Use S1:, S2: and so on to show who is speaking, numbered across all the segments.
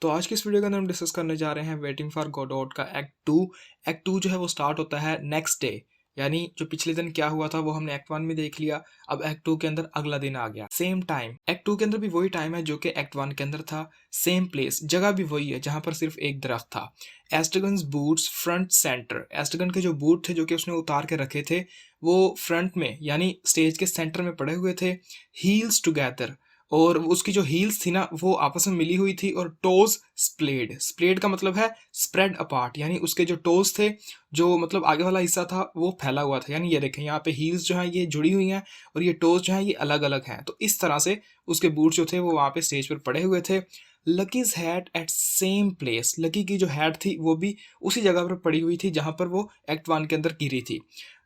S1: तो आज की इस वीडियो के अंदर हम डिस्कस करने जा रहे हैं वेटिंग फॉर गोडोट का एक्ट टू। एक्ट टू जो है वो स्टार्ट होता है नेक्स्ट डे, यानी जो पिछले दिन क्या हुआ था वो हमने एक्ट वन में देख लिया। अब एक्ट टू के अंदर अगला दिन आ गया, सेम टाइम। एक्ट टू के अंदर भी वही टाइम है जो कि एक्ट वन के अंदर था, सेम प्लेस, जगह भी वही है जहां पर सिर्फ एक दरख्त था। एस्टगन्स बूट्स फ्रंट सेंटर, एस्टगन के जो बूट थे जो कि उसने उतार के रखे थे वो फ्रंट में यानी स्टेज के सेंटर में पड़े हुए थे। हील्स टुगेदर, और उसकी जो हील्स थी ना वो आपस में मिली हुई थी। और टोज स्प्लेड, स्प्लेड का मतलब है स्प्रेड अपार्ट, यानी उसके जो टोज थे, जो मतलब आगे वाला हिस्सा था वो फैला हुआ था। यानी ये देखें यहाँ पे हील्स जो हैं ये जुड़ी हुई हैं और ये टोज जो हैं ये अलग अलग हैं। तो इस तरह से उसके बूट जो थे वो वहाँ पे स्टेज पर पड़े हुए थे। Lucky's hat eight same place, lucky की जो हैट थी वो भी उसी जगह पर पड़ी हुई थी जहां पर वो एक्ट वन के अंदर गिरी थी।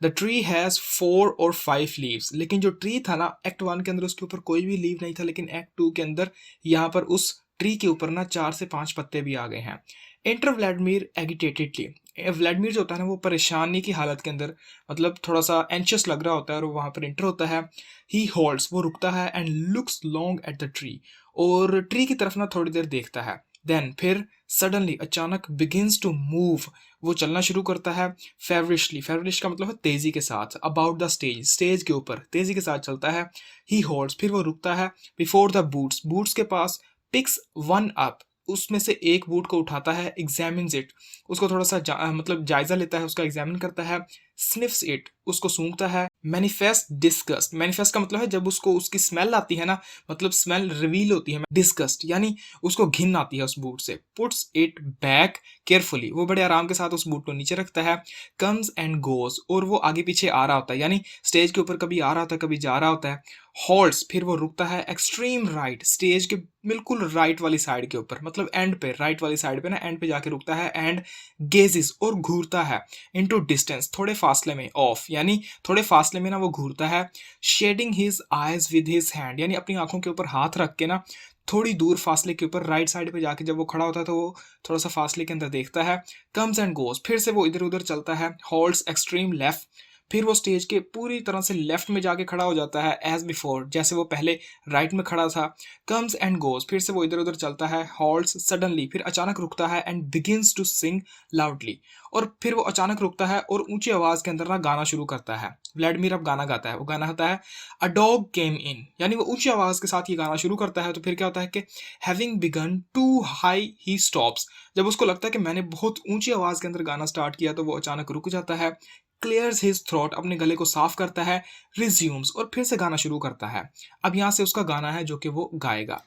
S1: द ट्री हैज़ 4 और 5 लीव्स, लेकिन जो ट्री था ना एक्ट वन के अंदर उसके ऊपर कोई भी लीव नहीं था, लेकिन एक्ट टू के अंदर यहाँ पर उस ट्री के ऊपर ना 4 से 5 पत्ते भी आ गए हैं। एंटर व्लादिमीर एगिटेटेडली, व्लादिमीर जो होता है ना वो परेशानी की हालत के अंदर, मतलब थोड़ा सा एंशियस लग रहा होता है और वो वहां पर एंटर होता है। ही होल्ड्स, वो रुकता है, and looks long at the tree, और ट्री की तरफ ना थोड़ी देर देखता है। देन फिर सडनली अचानक बिगिंस टू मूव, वो चलना शुरू करता है। फेवरिशली, फेवरिश का मतलब है तेजी के साथ। अबाउट द स्टेज, स्टेज के ऊपर तेजी के साथ चलता है। ही होल्ड्स, फिर वो रुकता है। बिफोर द बूट्स, बूट्स के पास। पिक्स वन अप, उसमें से एक बूट को उठाता है। एग्जामिन्स इट, उसको थोड़ा सा मतलब जायजा लेता है, उसका एग्जामिन करता है। स्निफ्स इट, उसको सूंघता है। मैनिफेस्ट डिस्गस्ट, मैनिफेस्ट का मतलब है जब उसको उसकी स्मेल आती है ना, मतलब स्मेल रिवील होती है। डिस्गस्ट यानी उसको घिन आती है उस बूट से। पुट्स इट बैक केयरफुली, वो बड़े आराम के साथ उस बूट को नीचे रखता है। कम्स एंड गोज, और वो आगे पीछे आ रहा होता है, यानी स्टेज के ऊपर कभी आ रहा होता है कभी जा रहा होता है। हॉल्ट्स, फिर वो रुकता है। एक्सट्रीम राइट, स्टेज के बिल्कुल राइट वाली साइड के ऊपर, मतलब एंड पे, राइट वाली साइड पे ना, एंड पे जाके रुकता है। एंड गेजेस, और घूरता है। इनटू डिस्टेंस, थोड़े फासले में। ऑफ यानी थोड़े फासले में ना वो घूरता है। Shading his eyes with his hand, यानी अपनी आंखों के ऊपर हाथ रख के ना थोड़ी दूर फासले के ऊपर राइट साइड पे जाके जब वो खड़ा होता है तो वो थोड़ा सा फासले के अंदर देखता है। कम्स एंड गोज, फिर से वो इधर उधर चलता है। होल्ड्स एक्सट्रीम लेफ्ट, फिर वो स्टेज के पूरी तरह से लेफ्ट में जाके खड़ा हो जाता है। एज बिफोर, जैसे वो पहले राइट में खड़ा था। कम्स एंड गोज, फिर से वो इधर उधर चलता है। हॉल्ड्स सडनली, फिर अचानक रुकता है। And begins to sing loudly, और फिर वो अचानक रुकता है और ऊंची आवाज के अंदर ना गाना शुरू करता है। व्लादिमीर अब गाना गाता है, वो गाना होता है अ डॉग केम इन, यानी वो ऊंची आवाज के साथ ये गाना शुरू करता है। तो फिर क्या होता है कि having begun to high he stops, जब उसको लगता है कि मैंने बहुत ऊंची आवाज के अंदर गाना स्टार्ट किया तो वो अचानक रुक जाता है। क्लियर्स हिज थ्रोट, अपने गले को साफ करता है। रिज्यूम्स, और फिर से गाना शुरू करता है। अब यहाँ से उसका गाना है जो कि वो गाएगा।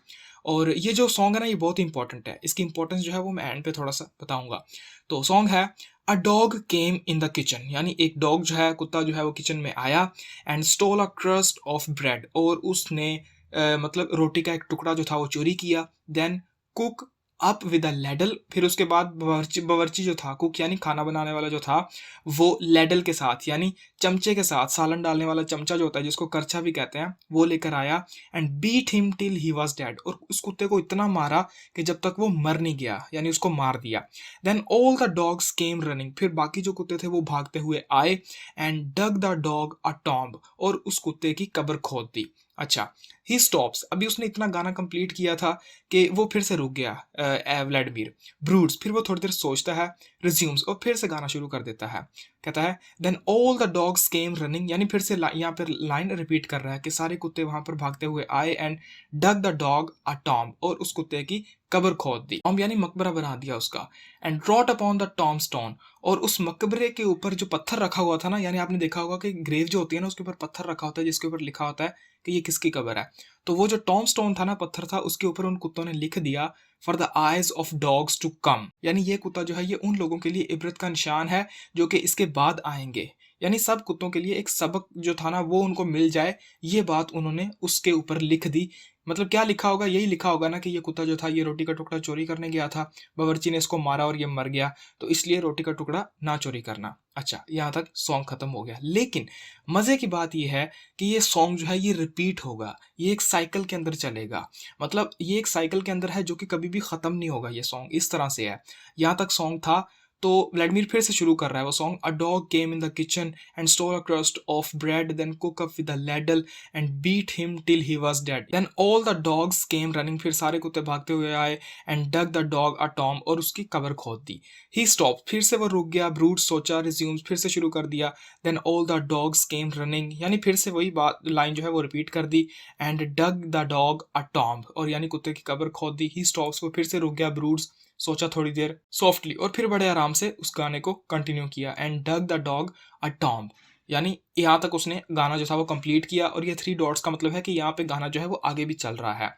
S1: और ये जो सॉन्ग है ना ये बहुत इंपॉर्टेंट है, इसकी इंपॉर्टेंस जो है वो मैं एंड पे थोड़ा सा बताऊंगा। तो सॉन्ग है अ dog came in the kitchen, यानी एक डॉग जो है, कुत्ता जो है वो किचन में आया। And stole a crust of bread, और उसने मतलब रोटी का एक टुकड़ा जो था वो चोरी किया। Then cook up with a ladle, फिर उसके बाद बावर्ची, बावर्ची जो था, कुक यानी खाना बनाने वाला जो था, वो लेडल के साथ यानी चमचे के साथ, सालन डालने वाला चमचा जो होता है जिसको करछा भी कहते हैं, वो लेकर आया। And beat him till he was dead, और उस कुत्ते को इतना मारा कि जब तक वो मर नहीं गया, यानी उसको मार दिया। Then all the dogs came running, फिर बाकी जो कुत्ते थे वो भागते हुए आए। And dug the dog a tomb, और उस कुत्ते की कब्र खोद दी। अच्छा, ही स्टॉप्स, अभी उसने इतना गाना कंप्लीट किया था कि वो फिर से रुक गया व्लादिमीर। ब्रूड्स, फिर वो थोड़ी देर सोचता है। रिज्यूम्स, और फिर से गाना शुरू कर देता है। कहता है then all the dogs came running, यानी फिर से यहाँ पर लाइन रिपीट कर रहा है कि सारे कुत्ते वहां पर भागते हुए आए। And dug the dog a tomb, और उस कुत्ते की कब्र खोद दी, टॉम्ब यानी मकबरा बना दिया उसका। And wrote upon the tomb stone, और उस मकबरे के ऊपर जो पत्थर रखा हुआ था ना, यानी आपने देखा होगा कि ग्रेव जो होती है ना उसके ऊपर पत्थर रखा होता है जिसके ऊपर लिखा होता है कि ये किसकी कब्र है। तो वो जो टॉम्ब स्टोन था ना, पत्थर था, उसके ऊपर उन कुत्तों ने लिख दिया for the eyes of dogs to come, यानी ये कुत्ता जो है ये उन लोगों के लिए इबरत का निशान है जो कि इसके बाद आएंगे। यानी सब कुत्तों के लिए एक सबक जो था ना वो उनको मिल जाए, ये बात उन्होंने उसके ऊपर लिख दी। मतलब क्या लिखा होगा, यही लिखा होगा ना कि ये कुत्ता जो था ये रोटी का टुकड़ा चोरी करने गया था, बावर्ची ने इसको मारा और ये मर गया, तो इसलिए रोटी का टुकड़ा ना चोरी करना। अच्छा, यहाँ तक सॉन्ग खत्म हो गया। लेकिन मजे की बात यह है कि ये सॉन्ग जो है ये रिपीट होगा, ये एक साइकिल के अंदर चलेगा। मतलब ये एक साइकिल के अंदर है जो कि कभी भी खत्म नहीं होगा। ये सॉन्ग इस तरह से है, यहाँ तक सॉन्ग था। तो व्लादिमीर फिर से शुरू कर रहा है वो song, a dog came in the kitchen and stole a crust of bread then cook up with a ladle and beat him till he was dead then all the dogs came running, फिर सारे कुत्ते भागते हुए आए and dug the dog a tomb, और उसकी cover खोद दी। ही stop, फिर से वो रुक गया। ब्रूट सोचा, रिज्यूम्स, फिर से शुरू कर दिया। Then all the dogs came running, यानी फिर से वही बात लाइन जो है वो रिपीट कर दी। And dug the dog a tomb, और यानी कुत्ते की कब्र खोद दी। ही स्टॉप्स, वो फिर से रुक गया। ब्रूट्स सोचा थोड़ी देर सॉफ्टली, और फिर बड़े आराम से उस गाने को कंटिन्यू किया। And dug the dog a tomb, यानी यहाँ तक उसने गाना जो था वो कंप्लीट किया। और ये 3 डॉट्स का मतलब है कि यहाँ पे गाना जो है वो आगे भी चल रहा है,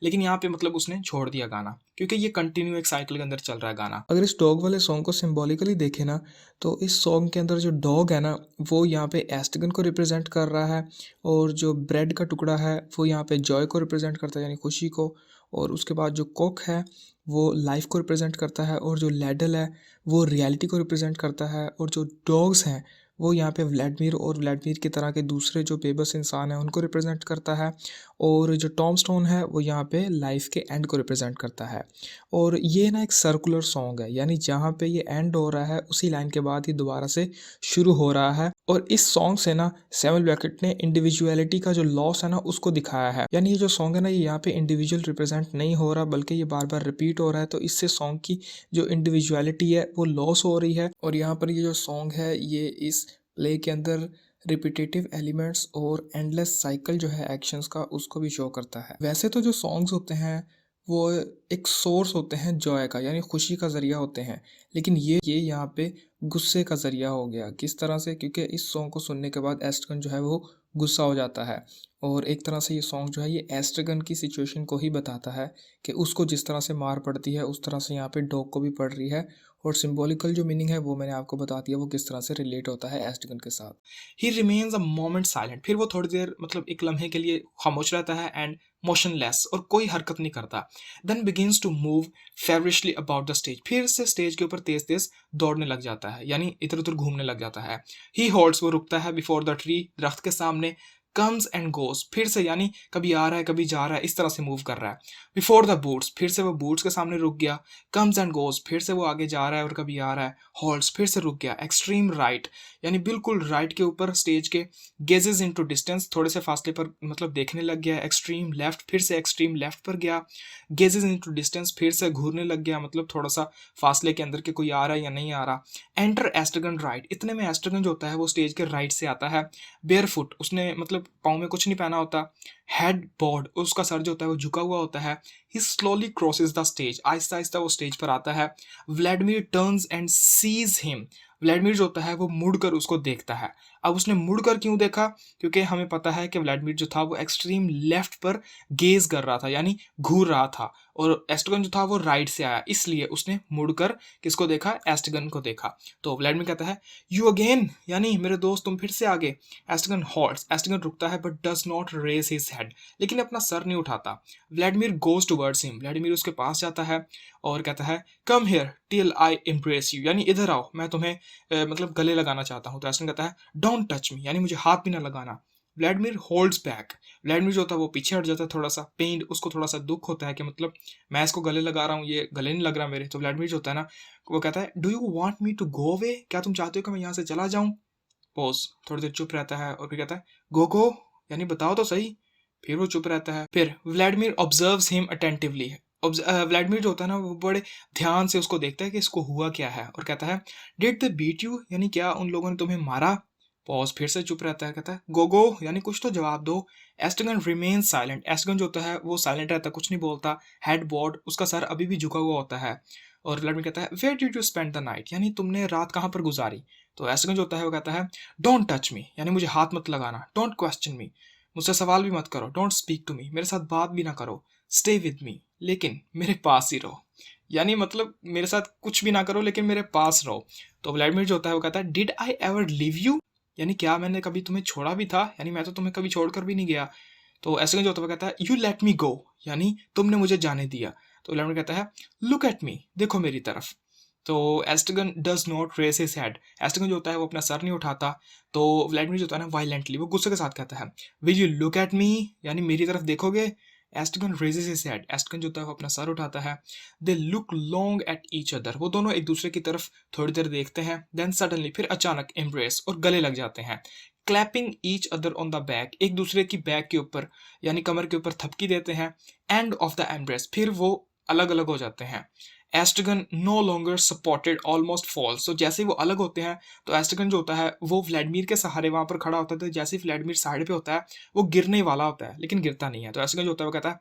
S1: लेकिन यहाँ पे मतलब उसने छोड़ दिया गाना, क्योंकि ये कंटिन्यू एक साइकिल के अंदर चल रहा है गाना। अगर इस डॉग वाले सॉन्ग को सिंबॉलिकली देखें ना, तो इस सॉन्ग के अंदर जो डॉग है ना, वो यहाँ पे एस्ट्रगन को रिप्रेजेंट कर रहा है, और जो ब्रेड का टुकड़ा है वो यहाँ पे जॉय को रिप्रेजेंट करता है, यानी खुशी को। और उसके बाद जो कुक है वो लाइफ को रिप्रेजेंट करता है, और जो लैडल है वो रियलिटी को रिप्रेजेंट करता है, और जो डॉग्स हैं वो यहाँ पे व्लादिमीर और व्लादिमीर की तरह के दूसरे जो बेबस इंसान हैं उनको रिप्रेजेंट करता है। और जो टॉम स्टोन है वो यहाँ पे लाइफ के एंड को रिप्रेजेंट करता है। और ये ना एक सर्कुलर सॉन्ग है, यानी जहाँ पे ये एंड हो रहा है उसी लाइन के बाद ही दोबारा से शुरू हो रहा है। और इस सॉन्ग से ना सैमुअल बेकेट ने इंडिविजुअलिटी का जो लॉस है ना उसको दिखाया है, यानी ये जो सॉन्ग है ना ये यहाँ पे इंडिविजुअल रिप्रेजेंट नहीं हो रहा, बल्कि ये बार बार रिपीट हो रहा है। तो इससे सॉन्ग की जो इंडिविजुअलिटी है वो लॉस हो रही है। और यहाँ पर ये जो सॉन्ग है ये इस प्ले के अंदर रिपीटेटिव एलिमेंट्स और एंडलेस साइकिल जो है एक्शंस का उसको भी शो करता है। वैसे तो जो सॉन्ग्स होते हैं वो एक सोर्स होते हैं जॉय का, यानी खुशी का ज़रिया होते हैं, लेकिन ये यहाँ पे गुस्से का ज़रिया हो गया। किस तरह से? क्योंकि इस सॉन्ग को सुनने के बाद एस्ट्रगन जो है वो गुस्सा हो जाता है, और एक तरह से ये सॉन्ग जो है ये एस्ट्रगन की सिचुएशन को ही बताता है कि उसको जिस तरह से मार पड़ती है उस तरह से यहाँ पे डॉग को भी पड़ रही है। और सिंबॉलिकल जो मीनिंग है वो मैंने आपको बता दिया वो किस तरह से रिलेट होता है एस्ट्रगन के साथ। ही रिमेन्स अ मोमेंट साइलेंट, फिर वो थोड़ी देर मतलब एक लम्हे के लिए खामोश रहता है एंड मोशनलेस, और कोई हरकत नहीं करता। Then begins to move feverishly about the stage, फिर से स्टेज के ऊपर तेज तेज दौड़ने लग जाता है, यानी इधर उधर घूमने लग जाता है। ही होल्ड्स, वो रुकता है बिफोर द ट्री, दरख्त के सामने। कम्स एंड गोज, फिर से यानी कभी आ रहा है कभी जा रहा है, इस तरह से मूव कर रहा है। बिफोर द बूट्स, फिर से वो बूट्स के सामने रुक गया। कम्स एंड गोज, फिर से वो आगे जा रहा है और कभी आ रहा है। हॉल्ट्स, फिर से रुक गया। एक्सट्रीम राइट, यानी बिल्कुल राइट के ऊपर स्टेज के। गेजेस इनटू डिस्टेंस, थोड़े से फासले पर मतलब देखने लग गया। एक्सट्रीम लेफ्ट, फिर से एक्सट्रीम लेफ्ट पर गया। गेजेस इनटू डिस्टेंस, फिर से घूरने लग गया, मतलब थोड़ा सा फासले के अंदर के कोई आ रहा है या नहीं आ रहा। एंटर एस्ट्रगन राइट, इतने में एस्ट्रगन जो होता है वो स्टेज के राइट से आता है। बेयर फुट, उसने मतलब पाँव में कुछ नहीं पहना होता। हेड बॉड, उसका सर जो होता है वो झुका हुआ होता है। He slowly crosses the stage, आहिस्ता आहिस्ता वो स्टेज पर आता है। Vladimir turns and sees him, Vladimir जो होता है वो मुड़कर उसको देखता है। अब उसने मुड़कर क्यों देखा? क्योंकि हमें पता है कि व्लादिमीर जो था वो एक्सट्रीम लेफ्ट पर गेज कर रहा था, यानी घूर रहा था, और एस्ट्रगन जो था वो राइट से आया, इसलिए उसने मुड़कर किसको देखा? एस्ट्रगन को देखा। तो व्लादिमीर कहता है यू अगेन, यानी मेरे दोस्त तुम फिर से आगे। एस्ट्रगन हॉल्ट्स, एस्ट्रगन रुकता है but does not raise his head, लेकिन अपना सर नहीं उठाता। Vladimir goes towards him, Vladimir उसके पास जाता है और कहता है come here till I embrace you, यानी इधर आओ मैं तुम्हें मतलब गले लगाना चाहता हूँ। तो एस्ट्रगन कहता है डोंट टच मी, यानी मुझे हाथ भी ना लगाना। व्लादिमीर होल्ड्स बैक, व्लादिमीर जो होता है वो पीछे हट जाता है थोड़ा सा। पेन, उसको थोड़ा सा दुख होता है कि मतलब मैं इसको गले लगा रहा हूँ, ये गले नहीं लग रहा मेरे। तो व्लादिमीर जो होता है ना वो कहता है do you want me to go away, क्या तुम चाहते हो कि मैं यहाँ से चला जाऊँ? पॉज, थोड़ी देर चुप रहता है और फिर कहता है गो, यानी बताओ तो सही। फिर वो चुप रहता है। फिर Vladimir observes him attentively, Vladimir जो होता है ना वो बड़े ध्यान से उसको देखता है कि इसको हुआ क्या है, और कहता है डिड दे बीट यू, यानी क्या उन लोगों ने तुम्हें मारा? पॉज, फिर से चुप रहता है, कहता है गो, यानी कुछ तो जवाब दो। एस्ट्रगन रिमेन्स साइलेंट, एस्ट्रगन जो होता है वो साइलेंट रहता है, कुछ नहीं बोलता। हेड बॉड, उसका सर अभी भी झुका हुआ होता है। और व्लादिमीर कहता है where did you spend the night, यानी तुमने रात कहाँ पर गुजारी? तो एस्ट्रगन जो होता है वो कहता है डोंट टच मी, यानी मुझे हाथ मत लगाना। डोंट क्वेश्चन मी, मुझसे सवाल भी मत करो। डोंट स्पीक टू मी, मेरे साथ बात भी ना करो। स्टे विद मी, लेकिन मेरे पास ही रहो, यानी मतलब मेरे साथ कुछ भी ना करो लेकिन मेरे पास रहो। तो व्लादिमीर जो होता है वो कहता है did I ever leave you, यानी क्या मैंने कभी तुम्हें छोड़ा भी था? यानी मैं तो तुम्हें कभी छोड़कर भी नहीं गया। तो एस्ट्रगन जो होता है वो कहता है यू लेट मी गो, यानी तुमने मुझे जाने दिया। तो व्लादिमीर कहता है लुक एट मी, देखो मेरी तरफ। तो Estragon does not raise his head, Estragon जो होता है वो अपना सर नहीं उठाता। तो व्लादिमीर जो होता है ना वायलेंटली वो गुस्से के साथ कहता है will you look at me, यानी मेरी तरफ देखोगे? एस्ट्रगन रेजेस हिज हेड, एस्ट्रगन जो होता है वो अपना सर उठाता है। They look long eight each other, वो दोनों एक दूसरे की तरफ थोड़ी देर देखते हैं। देन सडनली, फिर अचानक एम्ब्रेस, और गले लग जाते हैं। Clapping each other on the back, एक दूसरे की बैक के ऊपर यानी कमर के ऊपर थपकी देते हैं। एंड ऑफ द एम्ब्रेस, फिर वो अलग अलग हो जाते हैं। Estragon no longer supported almost falls, तो जैसे ही वो अलग होते हैं तो एस्ट्रगन जो होता है वो व्लादिमीर के सहारे वहां पर खड़ा होता है। तो जैसे ही व्लादिमीर साइड पे होता है वो गिरने वाला होता है लेकिन गिरता नहीं है। तो एस्ट्रगन जो होता है वो कहता है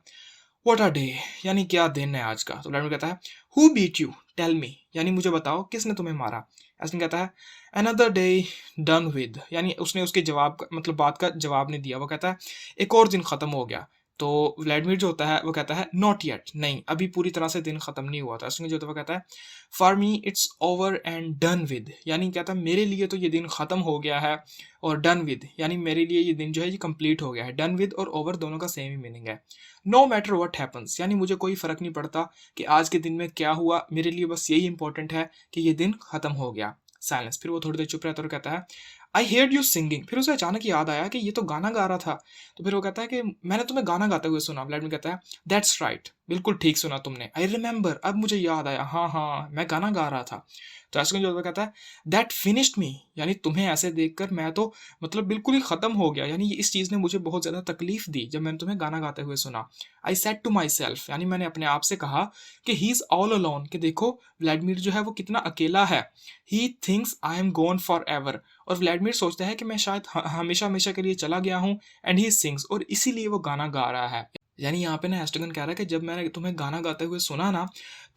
S1: व्हाट अ डे, यानी क्या दिन है आज का। तो व्लादिमीर कहता है who beat you tell me, यानी मुझे बताओ किसने तुम्हें मारा। एस्ट्रगन कहता है अनदर डे डन विद, यानी उसने उसके जवाब का मतलब बात का जवाब नहीं दिया। वो कहता है एक और दिन खत्म हो गया। तो व्लादिमीर जो होता है वो कहता है नॉट येट, नहीं अभी पूरी तरह से दिन खत्म नहीं हुआ था। एस्ट्रगन जो होता है वो कहता है for me it's over and done with, यानी कहता है मेरे लिए तो ये दिन खत्म हो गया है, और डन विद यानी मेरे लिए ये दिन जो है ये कंप्लीट हो गया है। डन विद और ओवर दोनों का सेम ही मीनिंग है। नो मैटर व्हाट हैपन्स, यानी मुझे कोई फर्क नहीं पड़ता कि आज के दिन में क्या हुआ, मेरे लिए बस यही इंपॉर्टेंट है कि ये दिन खत्म हो गया। साइलेंस, फिर वो थोड़ी देर चुप रहता है और कहता है आई हेard यू सिंगिंग, फिर उसे अचानक याद आया कि ये तो गाना गा रहा था। तो फिर वो कहता है कि मैंने तुम्हें गाना गाते हुए सुना। व्लादिमीर कहता है दैट्स राइट, बिल्कुल ठीक सुना तुमने। आई रिमेंबर, अब मुझे याद आया, हाँ हाँ मैं गाना गा रहा था। तो एस्ट्रगन जो कहता है दैट फिनिश्ड मी, यानी तुम्हें ऐसे देखकर मैं तो मतलब बिल्कुल ही खत्म हो गया, यानी इस चीज़ ने मुझे बहुत ज़्यादा तकलीफ दी जब मैंने तुम्हें गाना गाते हुए सुना। I said to myself, यानी मैंने अपने आप से कहा कि ही इज़ ऑल अलोन, कि देखो व्लादिमीर जो है वो कितना अकेला है। He thinks I am gone for ever, और व्लादिमीर सोचता है कि मैं शायद हमेशा हमेशा के लिए चला गया हूँ। एंड ही सिंग्स, और इसीलिए वो गाना गा रहा है। यानी यहाँ पे ना एस्ट्रगन कह रहा है कि जब मैंने तुम्हें गाना गाते हुए सुना ना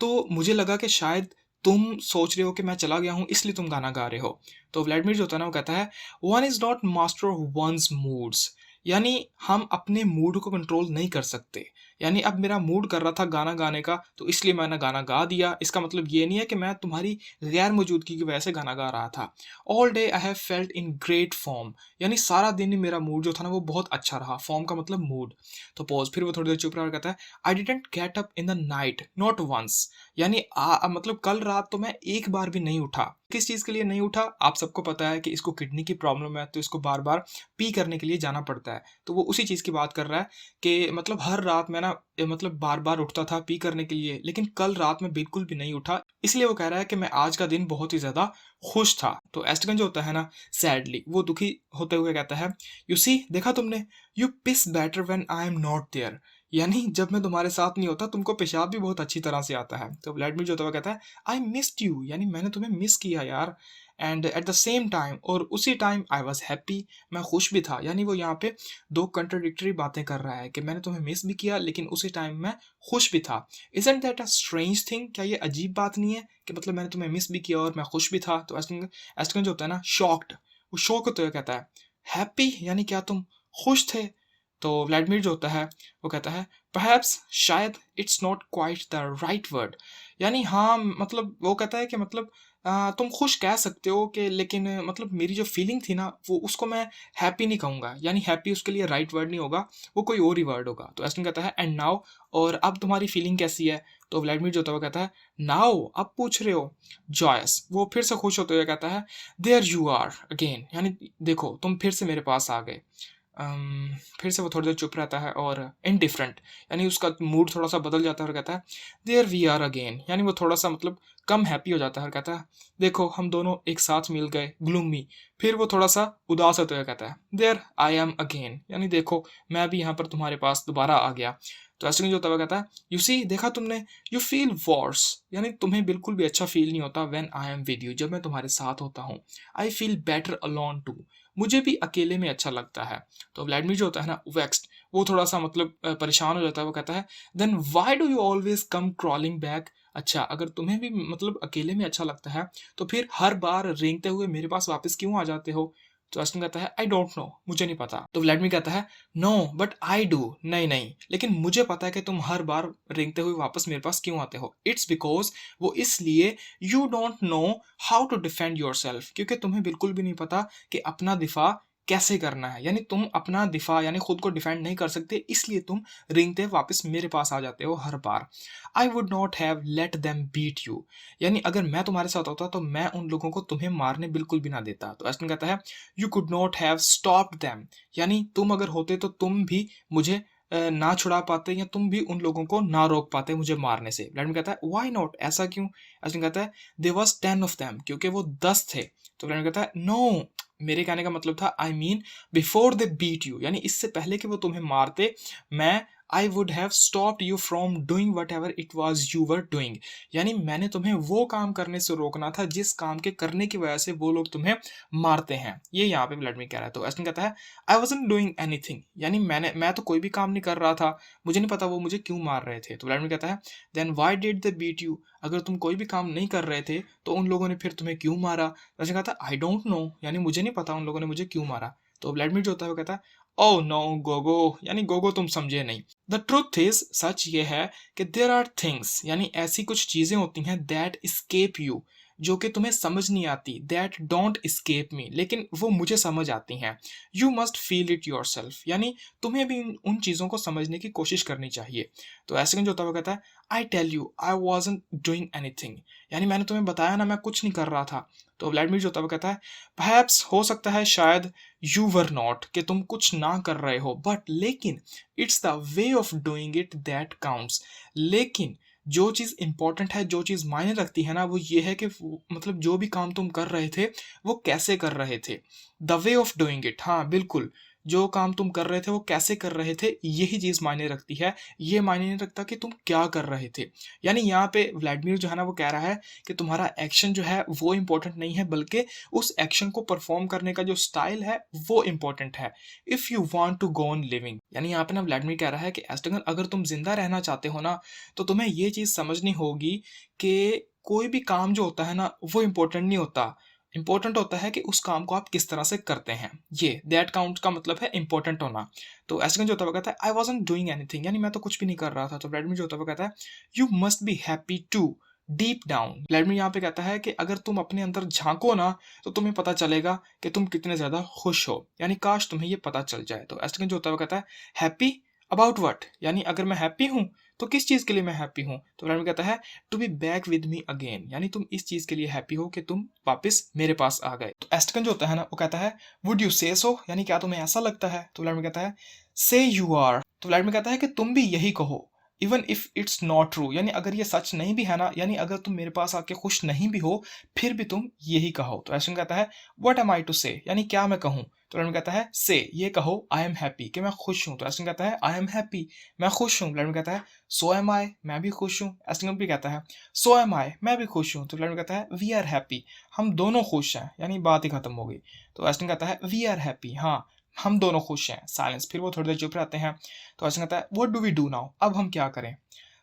S1: तो मुझे लगा कि शायद तुम सोच रहे हो कि मैं चला गया हूँ इसलिए तुम गाना गा रहे हो। तो व्लादिमीर जो होता है ना वो कहता है one is not master of one's moods, यानी हम अपने मूड को कंट्रोल नहीं कर सकते। यानी अब मेरा मूड कर रहा था गाना गाने का तो इसलिए मैंने गाना गा दिया, इसका मतलब ये नहीं है कि मैं तुम्हारी गैर मौजूदगी की वजह से गाना गा रहा था। All day I have felt in great form, यानी सारा दिन ही मेरा मूड जो था ना वो बहुत अच्छा रहा। फॉर्म का मतलब मूड। तो पॉज, फिर वो थोड़ी देर चुप रहा और कहता है I didn't get up in the night not once, यानी मतलब कल रात तो मैं एक बार भी नहीं उठा। किस चीज़ के लिए नहीं उठा, आप सबको पता है कि इसको किडनी की प्रॉब्लम है तो इसको बार बार पी करने के लिए जाना पड़ता है। तो वो उसी चीज़ की बात कर रहा है कि मतलब हर रात मैं ना मतलब बार बार उठता था पी करने के लिए, लेकिन कल रात में बिल्कुल भी नहीं उठा। इसलिए वो कह रहा है कि मैं आज का दिन बहुत ही ज़्यादा खुश था। तो एस्ट्रगन जो होता है ना सैडली, वो दुखी होते हुए कहता है यू सी, देखा तुमने, you piss better when I am not there, यानी जब मैं तुम्हारे साथ नहीं होता तुमको पेशाब भी बहुत अच्छी तरह से आता है। तो व्लादिमीर जो होता है वो कहता है आई मिस्ड यू, यानी मैंने तुम्हें मिस किया यार। And at the same time, और उसी टाइम आई वॉज हैप्पी, मैं खुश भी था। यानी वो यहाँ पे दो कंट्राडिक्टरी बातें कर रहा है कि मैंने तुम्हें मिस भी किया लेकिन उसी टाइम मैं खुश भी था। Isn't that a strange thing, क्या ये अजीब बात नहीं है कि मतलब मैंने तुम्हें मिस भी किया और मैं खुश भी था। तो एस्ट्रगन जो होता है ना शॉक्ड, वो शॉक होते हुए कहता है हैप्पी, यानी क्या तुम खुश थे। तो व्लादिमीर जो होता है वो कहता है परहैप्स, शायद it's not quite the right word, यानी हाँ मतलब वो कहता है कि मतलब तुम खुश कह सकते हो कि लेकिन मतलब मेरी जो फीलिंग थी ना वो उसको मैं हैप्पी नहीं कहूँगा, यानी हैप्पी उसके लिए राइट वर्ड नहीं होगा, वो कोई और ही वर्ड होगा। तो एस्टन कहता है एंड नाउ, और अब तुम्हारी फीलिंग कैसी है। तो व्लादिमीर जो होता है वो कहता है नाउ, अब पूछ रहे हो। जॉयस, वो फिर से खुश होते हुए कहता है देयर यू आर अगेन, यानी देखो तुम फिर से मेरे पास आ गए। फिर से वो थोड़ी देर चुप रहता है और इनडिफरेंट, यानी उसका मूड थोड़ा सा बदल जाता है और कहता है देयर वी आर अगेन, यानी वो थोड़ा सा मतलब कम हैप्पी हो जाता है और कहता है देखो हम दोनों एक साथ मिल गए। ग्लूमी, फिर वो थोड़ा सा उदास होते हुए कहता है देयर आई एम अगेन, यानी देखो मैं भी यहाँ पर तुम्हारे पास दोबारा आ गया। तो एस्टन जो होता है कहता है यू सी, देखा तुमने, यू फील वर्स, यानी तुम्हें बिल्कुल भी अच्छा फील नहीं होता when I am with you, जब मैं तुम्हारे साथ होता हूँ। I feel better alone too, मुझे भी अकेले में अच्छा लगता है। तो व्लादिमीर जो होता है ना वेक्स्ड, वो थोड़ा सा मतलब परेशान हो जाता है। वो कहता है then why do you always come crawling back, अच्छा अगर तुम्हें भी मतलब अकेले में अच्छा लगता है तो फिर हर बार रेंगते हुए मेरे पास वापस क्यों आ जाते हो। तो अश्विन कहता है आई डोंट नो, मुझे नहीं पता। तो व्लादिमीर कहता है नो बट आई डू, नहीं नहीं लेकिन मुझे पता है कि तुम हर बार रेंगते हुए वापस मेरे पास क्यों आते हो। इट्स बिकॉज, वो इसलिए, you don't know how to defend yourself, क्योंकि तुम्हें बिल्कुल भी नहीं पता कि अपना दिफा कैसे करना है, यानी तुम अपना दिफा यानी खुद को डिफेंड नहीं कर सकते, इसलिए तुम रेंगते वापस मेरे पास आ जाते हो हर बार। I would not have let them beat you, यानी अगर मैं तुम्हारे साथ होता तो मैं उन लोगों को तुम्हें मारने बिल्कुल भी ना देता। तो एस्टन कहता है you could not have stopped them, यानी तुम अगर होते तो तुम भी मुझे ना छुड़ा पाते या तुम भी उन लोगों को ना रोक पाते मुझे मारने से। व्लादिमीर कहता है व्हाई नॉट, ऐसा क्यों? एस्टगन कहता है देयर वाज 10 ऑफ देम, क्योंकि वो 10 थे। तो व्लादिमीर कहता है नो, मेरे कहने का मतलब था I mean before they beat you, यानी इससे पहले कि वो तुम्हें मारते मैं I would have stopped you from doing whatever it was you were doing, यानी मैंने तुम्हें वो काम करने से रोकना था जिस काम के करने की वजह से वो लोग तुम्हें मारते हैं। ये यहाँ पे व्लादिमीर कह रहा है। तो एस्टन कहता है आई वॉजंट डूइंग एनीथिंग, यानी मैं तो कोई भी काम नहीं कर रहा था, मुझे नहीं पता वो मुझे क्यों मार रहे थे। तो व्लादिमीर कहता है then why did they beat you, अगर तुम कोई भी काम नहीं कर रहे थे तो उन लोगों ने फिर तुम्हें क्यों मारा? एस्टन कहता है आई डोंट नो, यानी मुझे नहीं पता उन लोगों ने मुझे क्यों मारा। तो व्लादिमीर जो होता है वो कहता है ओह नो गोगो, यानी गोगो तुम समझे नहीं। द ट्रुथ इज, सच ये है कि देयर आर थिंग्स, यानी ऐसी कुछ चीजें होती हैं दैट स्केप यू, जो कि तुम्हें समझ नहीं आती, दैट डोंट स्केप मी, लेकिन वो मुझे समझ आती हैं। You must feel it your self, यानी तुम्हें भी उन चीज़ों को समझने की कोशिश करनी चाहिए। तो ऐसे जो होता है वो कहता है I tell you I wasn't doing anything, यानी मैंने तुम्हें बताया ना मैं कुछ नहीं कर रहा था। तो व्लादिमीर जो होता है वो कहता है परहैप्स, हो सकता है शायद, यू वर नॉट, कि तुम कुछ ना कर रहे हो, बट लेकिन it's the way of doing it that counts, लेकिन जो चीज़ इंपॉर्टेंट है, जो चीज़ मायने रखती है ना, वो ये है कि मतलब जो भी काम तुम कर रहे थे वो कैसे कर रहे थे। The way of doing it, हाँ बिल्कुल, जो काम तुम कर रहे थे वो कैसे कर रहे थे, यही चीज़ मायने रखती है। ये मायने नहीं रखता कि तुम क्या कर रहे थे। यानी यहाँ पे व्लादिमीर जो है ना वो कह रहा है कि तुम्हारा एक्शन जो है वो इंपॉर्टेंट नहीं है, बल्कि उस एक्शन को परफॉर्म करने का जो स्टाइल है वो इंपॉर्टेंट है। If you want to go on living, यानी यहाँ पे ना व्लादिमीर कह रहा है कि एस्टगन, अगर तुम जिंदा रहना चाहते हो ना, तो तुम्हें ये चीज़ समझनी होगी कि कोई भी काम जो होता है ना वो इम्पोर्टेंट नहीं होता। इम्पोर्टेंट होता है कि उस काम को आप किस तरह से करते हैं। ये दैट काउंट का मतलब है इम्पोर्टेंट होना। तो एस्टगन जो होता है वो कहता है आई वॉजंट डूइंग एनीथिंग, यानी मैं तो कुछ भी नहीं कर रहा था। तो व्लादिमीर जो होता है वो कहता है you must be happy too deep down. Vladimir यहाँ पे कहता है कि अगर तुम अपने अंदर झांको ना तो तुम्हें पता चलेगा कि तुम कितने ज्यादा खुश हो, यानी काश तुम्हें ये पता चल जाए। तो एस्टगन जो होता है वो कहता है हैप्पी अबाउट वट, यानी अगर मैं हैप्पी हूँ तो किस चीज़ के लिए मैं हैप्पी हूँ? तो व्लादिमीर कहता है to be back with me again, यानी तुम इस चीज़ के लिए हैप्पी हो कि तुम वापस मेरे पास आ गए। तो एस्टगन जो होता है ना वो कहता है वुड यू से सो, यानी क्या तुम्हें ऐसा लगता है? तो व्लादिमीर कहता है से यू आर। तो व्लादिमीर कहता है कि तुम भी यही कहो, even if it's not true, यानी अगर ये सच नहीं भी है ना, यानी अगर तुम मेरे पास आके खुश नहीं भी हो फिर भी तुम यही कहो। तो एस्टगन कहता है व्हाट एम आई टू से, यानी क्या मैं कहूँ? तो व्लादिमीर कहता है से, ये कहो आई एम हैप्पी, कि मैं खुश हूँ। तो एस्टगन कहता है आई एम हैप्पी, मैं खुश हूँ। व्लादिमीर कहता है सो एम आई, मैं भी खुश हूँ। एस्टगन भी कहता है सो एम आई, मैं भी खुश हूँ। तो व्लादिमीर कहता है वी आर हैप्पी, हम दोनों खुश हैं, यानी बात ही खत्म हो गई। तो एस्टगन कहता है वी आर हैप्पी, हाँ हम दोनों खुश हैं। साइलेंस, फिर वो थोड़ी देर चुप रहते हैं। तो एस्टगन कहता है what do we do now, अब हम क्या करें?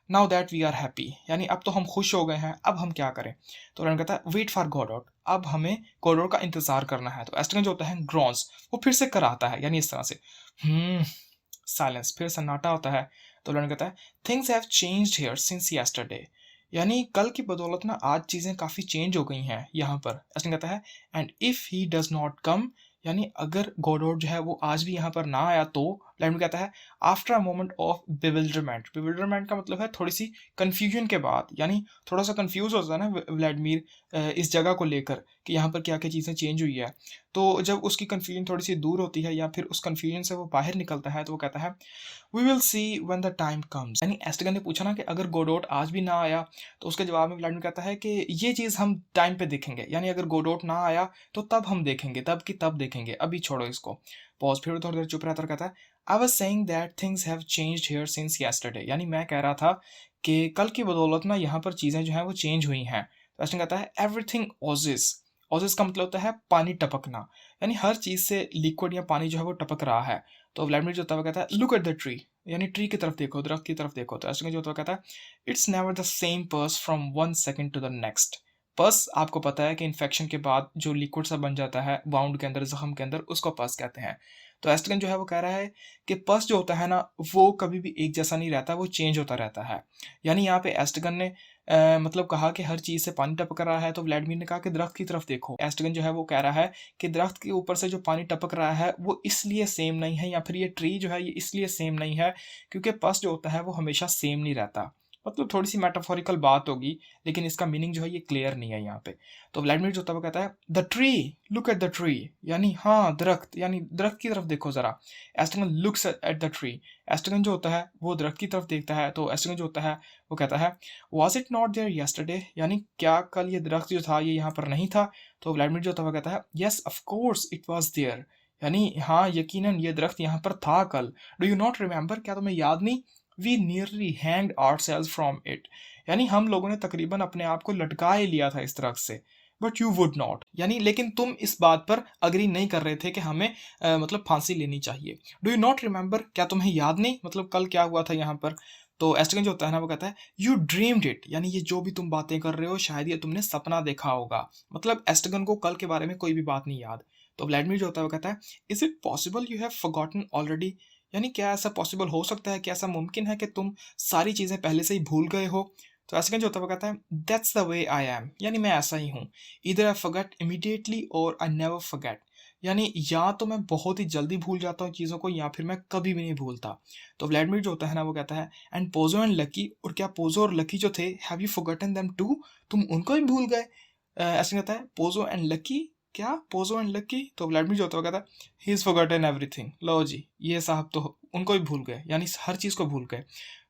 S1: Now that we are happy, यानी अब तो हम खुश हो गए हैं, अब हम क्या करें? तो रन कहता है वेट फॉर गॉडॉट, अब हमें गॉडॉट का इंतजार करना है। तो एस्टगन जो होता है ग्रॉन्स, वो फिर से कराता है, यानी इस तरह से साइलेंस, फिर सन्नाटा होता है। तो रन कहता है things have changed here since yesterday, यानी कल की बदौलत ना आज चीज़ें काफ़ी चेंज हो गई हैं यहाँ पर। एस्टगन कहता है and if he does not come, यानी अगर गॉडॉट जो है वो आज भी यहाँ पर ना आया तो। व्लादिमीर कहता है after a moment of bewilderment, bewilderment का मतलब है थोड़ी सी कन्फ्यूजन के बाद, यानी थोड़ा सा कंफ्यूज होता है ना व्लादिमीर इस जगह को लेकर कि यहाँ पर क्या क्या चीज़ें चेंज हुई है। तो जब उसकी कन्फ्यूजन थोड़ी सी दूर होती है या फिर उस कन्फ्यूजन से वो बाहर निकलता है तो वो कहता है we will see when the time comes, यानी एस्टगन ने पूछा ना कि अगर गोडोट आज भी ना आया, तो उसके जवाब में व्लादिमीर कहता है कि ये चीज़ हम टाइम पे देखेंगे, यानी अगर गोडोट ना आया तो तब हम देखेंगे, तब की तब देखेंगे, अभी छोड़ो इसको। पॉज, फिर थोड़ी देर चुप रहता और कहता है I was saying that things have changed here since yesterday, यानी मैं कह रहा था कि कल की बदौलत ना यहाँ पर चीज़ें जो हैं वो चेंज हुई हैं। तो एस्टगन कहता है एवरीथिंग ओजिस, ओजिस का मतलब होता है पानी टपकना, यानी हर चीज़ से लिक्विड या पानी जो है वो टपक रहा है। तो व्लादिमीर जो होता है वो कहता है लुक एट द ट्री, यानी ट्री की तरफ देखो, दरख्त की तरफ देखो। तो एस्टगन जो होता है कहता है it's never the same pus from one second to the next. Pus आपको पता है कि इन्फेक्शन के बाद जो लिक्विड सा बन जाता है वाउंड के अंदर, जख्म के अंदर, उसको पस कहते हैं। तो एस्टगन जो है वो कह रहा है कि पस जो होता है ना वो कभी भी एक जैसा नहीं रहता, वो चेंज होता रहता है। यानी यहाँ पे एस्टगन ने मतलब कहा कि हर चीज़ से पानी टपक रहा है, तो व्लादिमीर ने कहा कि दरख्त की तरफ देखो। एस्टगन जो है वो कह रहा है कि दरख्त के ऊपर से जो पानी टपक रहा है वो इसलिए सेम नहीं है, या फिर ये ट्री जो है ये इसलिए सेम नहीं है क्योंकि पस जो होता है वो हमेशा सेम नहीं रहता। मतलब थोड़ी सी मेटाफोरिकल बात होगी, लेकिन इसका मीनिंग जो है ये क्लियर नहीं है यहाँ पे। तो व्लादिमीर जो होता है वो कहता है the tree, look at the tree, यानी हाँ दरख्त, यानी दरख्त की तरफ देखो जरा। एस्ट्रगन लुक्स एट द ट्री, एस्ट्रगन जो होता है वो दरख्त की तरफ देखता है। तो एस्ट्रगन जो होता है वो कहता है was it not there yesterday, यानी क्या कल ये दरख्त जो था ये यहाँ पर नहीं था। तो व्लादिमीर जो होता है वो कहता है yes of course it was there, यानी हाँ यकीनन ये दरख्त यहाँ पर था कल। डू यू नॉट रिमेंबर, क्या तुम्हें याद नहीं। We nearly hanged ourselves from it, यानी हम लोगों ने तकरीबन अपने आप को लटका ही लिया था इस दरख्त से। बट यू वुड नॉट, यानी लेकिन तुम इस बात पर अग्री नहीं कर रहे थे कि हमें मतलब फांसी लेनी चाहिए। डू यू नॉट रिमेंबर, क्या तुम्हें याद नहीं, मतलब कल क्या हुआ था यहाँ पर। तो एस्ट्रगन जो होता है ना वो कहता है यू ड्रीम्ड इट, यानी ये जो भी तुम बातें कर रहे हो शायद ये तुमने सपना देखा होगा। मतलब एस्ट्रगन को कल के बारे में कोई भी बात नहीं याद। तो व्लादिमीर जो होता है वो कहता है is it possible you have forgotten already, यानी क्या ऐसा पॉसिबल हो सकता है, क्या ऐसा मुमकिन है कि तुम सारी चीज़ें पहले से ही भूल गए हो। तो एस्ट्रगन जो होता है वो कहता है that's the way I am, यानी मैं ऐसा ही हूँ। इधर आई फॉरगेट इमीडिएटली और आई नेवर फॉरगेट, यानी या तो मैं बहुत ही जल्दी भूल जाता हूँ चीज़ों को या फिर मैं कभी भी नहीं भूलता। तो व्लादिमीर जो होता है ना वो कहता है एंड पोजो एंड लकी, और क्या पोजो और लकी जो थे have you forgotten them too, तुम उनको भी भूल गए। ऐसे कहता है पोजो एंड लकी, क्या पोजो एंड लकी। तो व्लादिमीर जो होता है वो कहता है ही इज़ फॉरगॉटन एवरीथिंग, लो जी ये साहब तो उनको भी भूल गए, यानी हर चीज़ को भूल गए।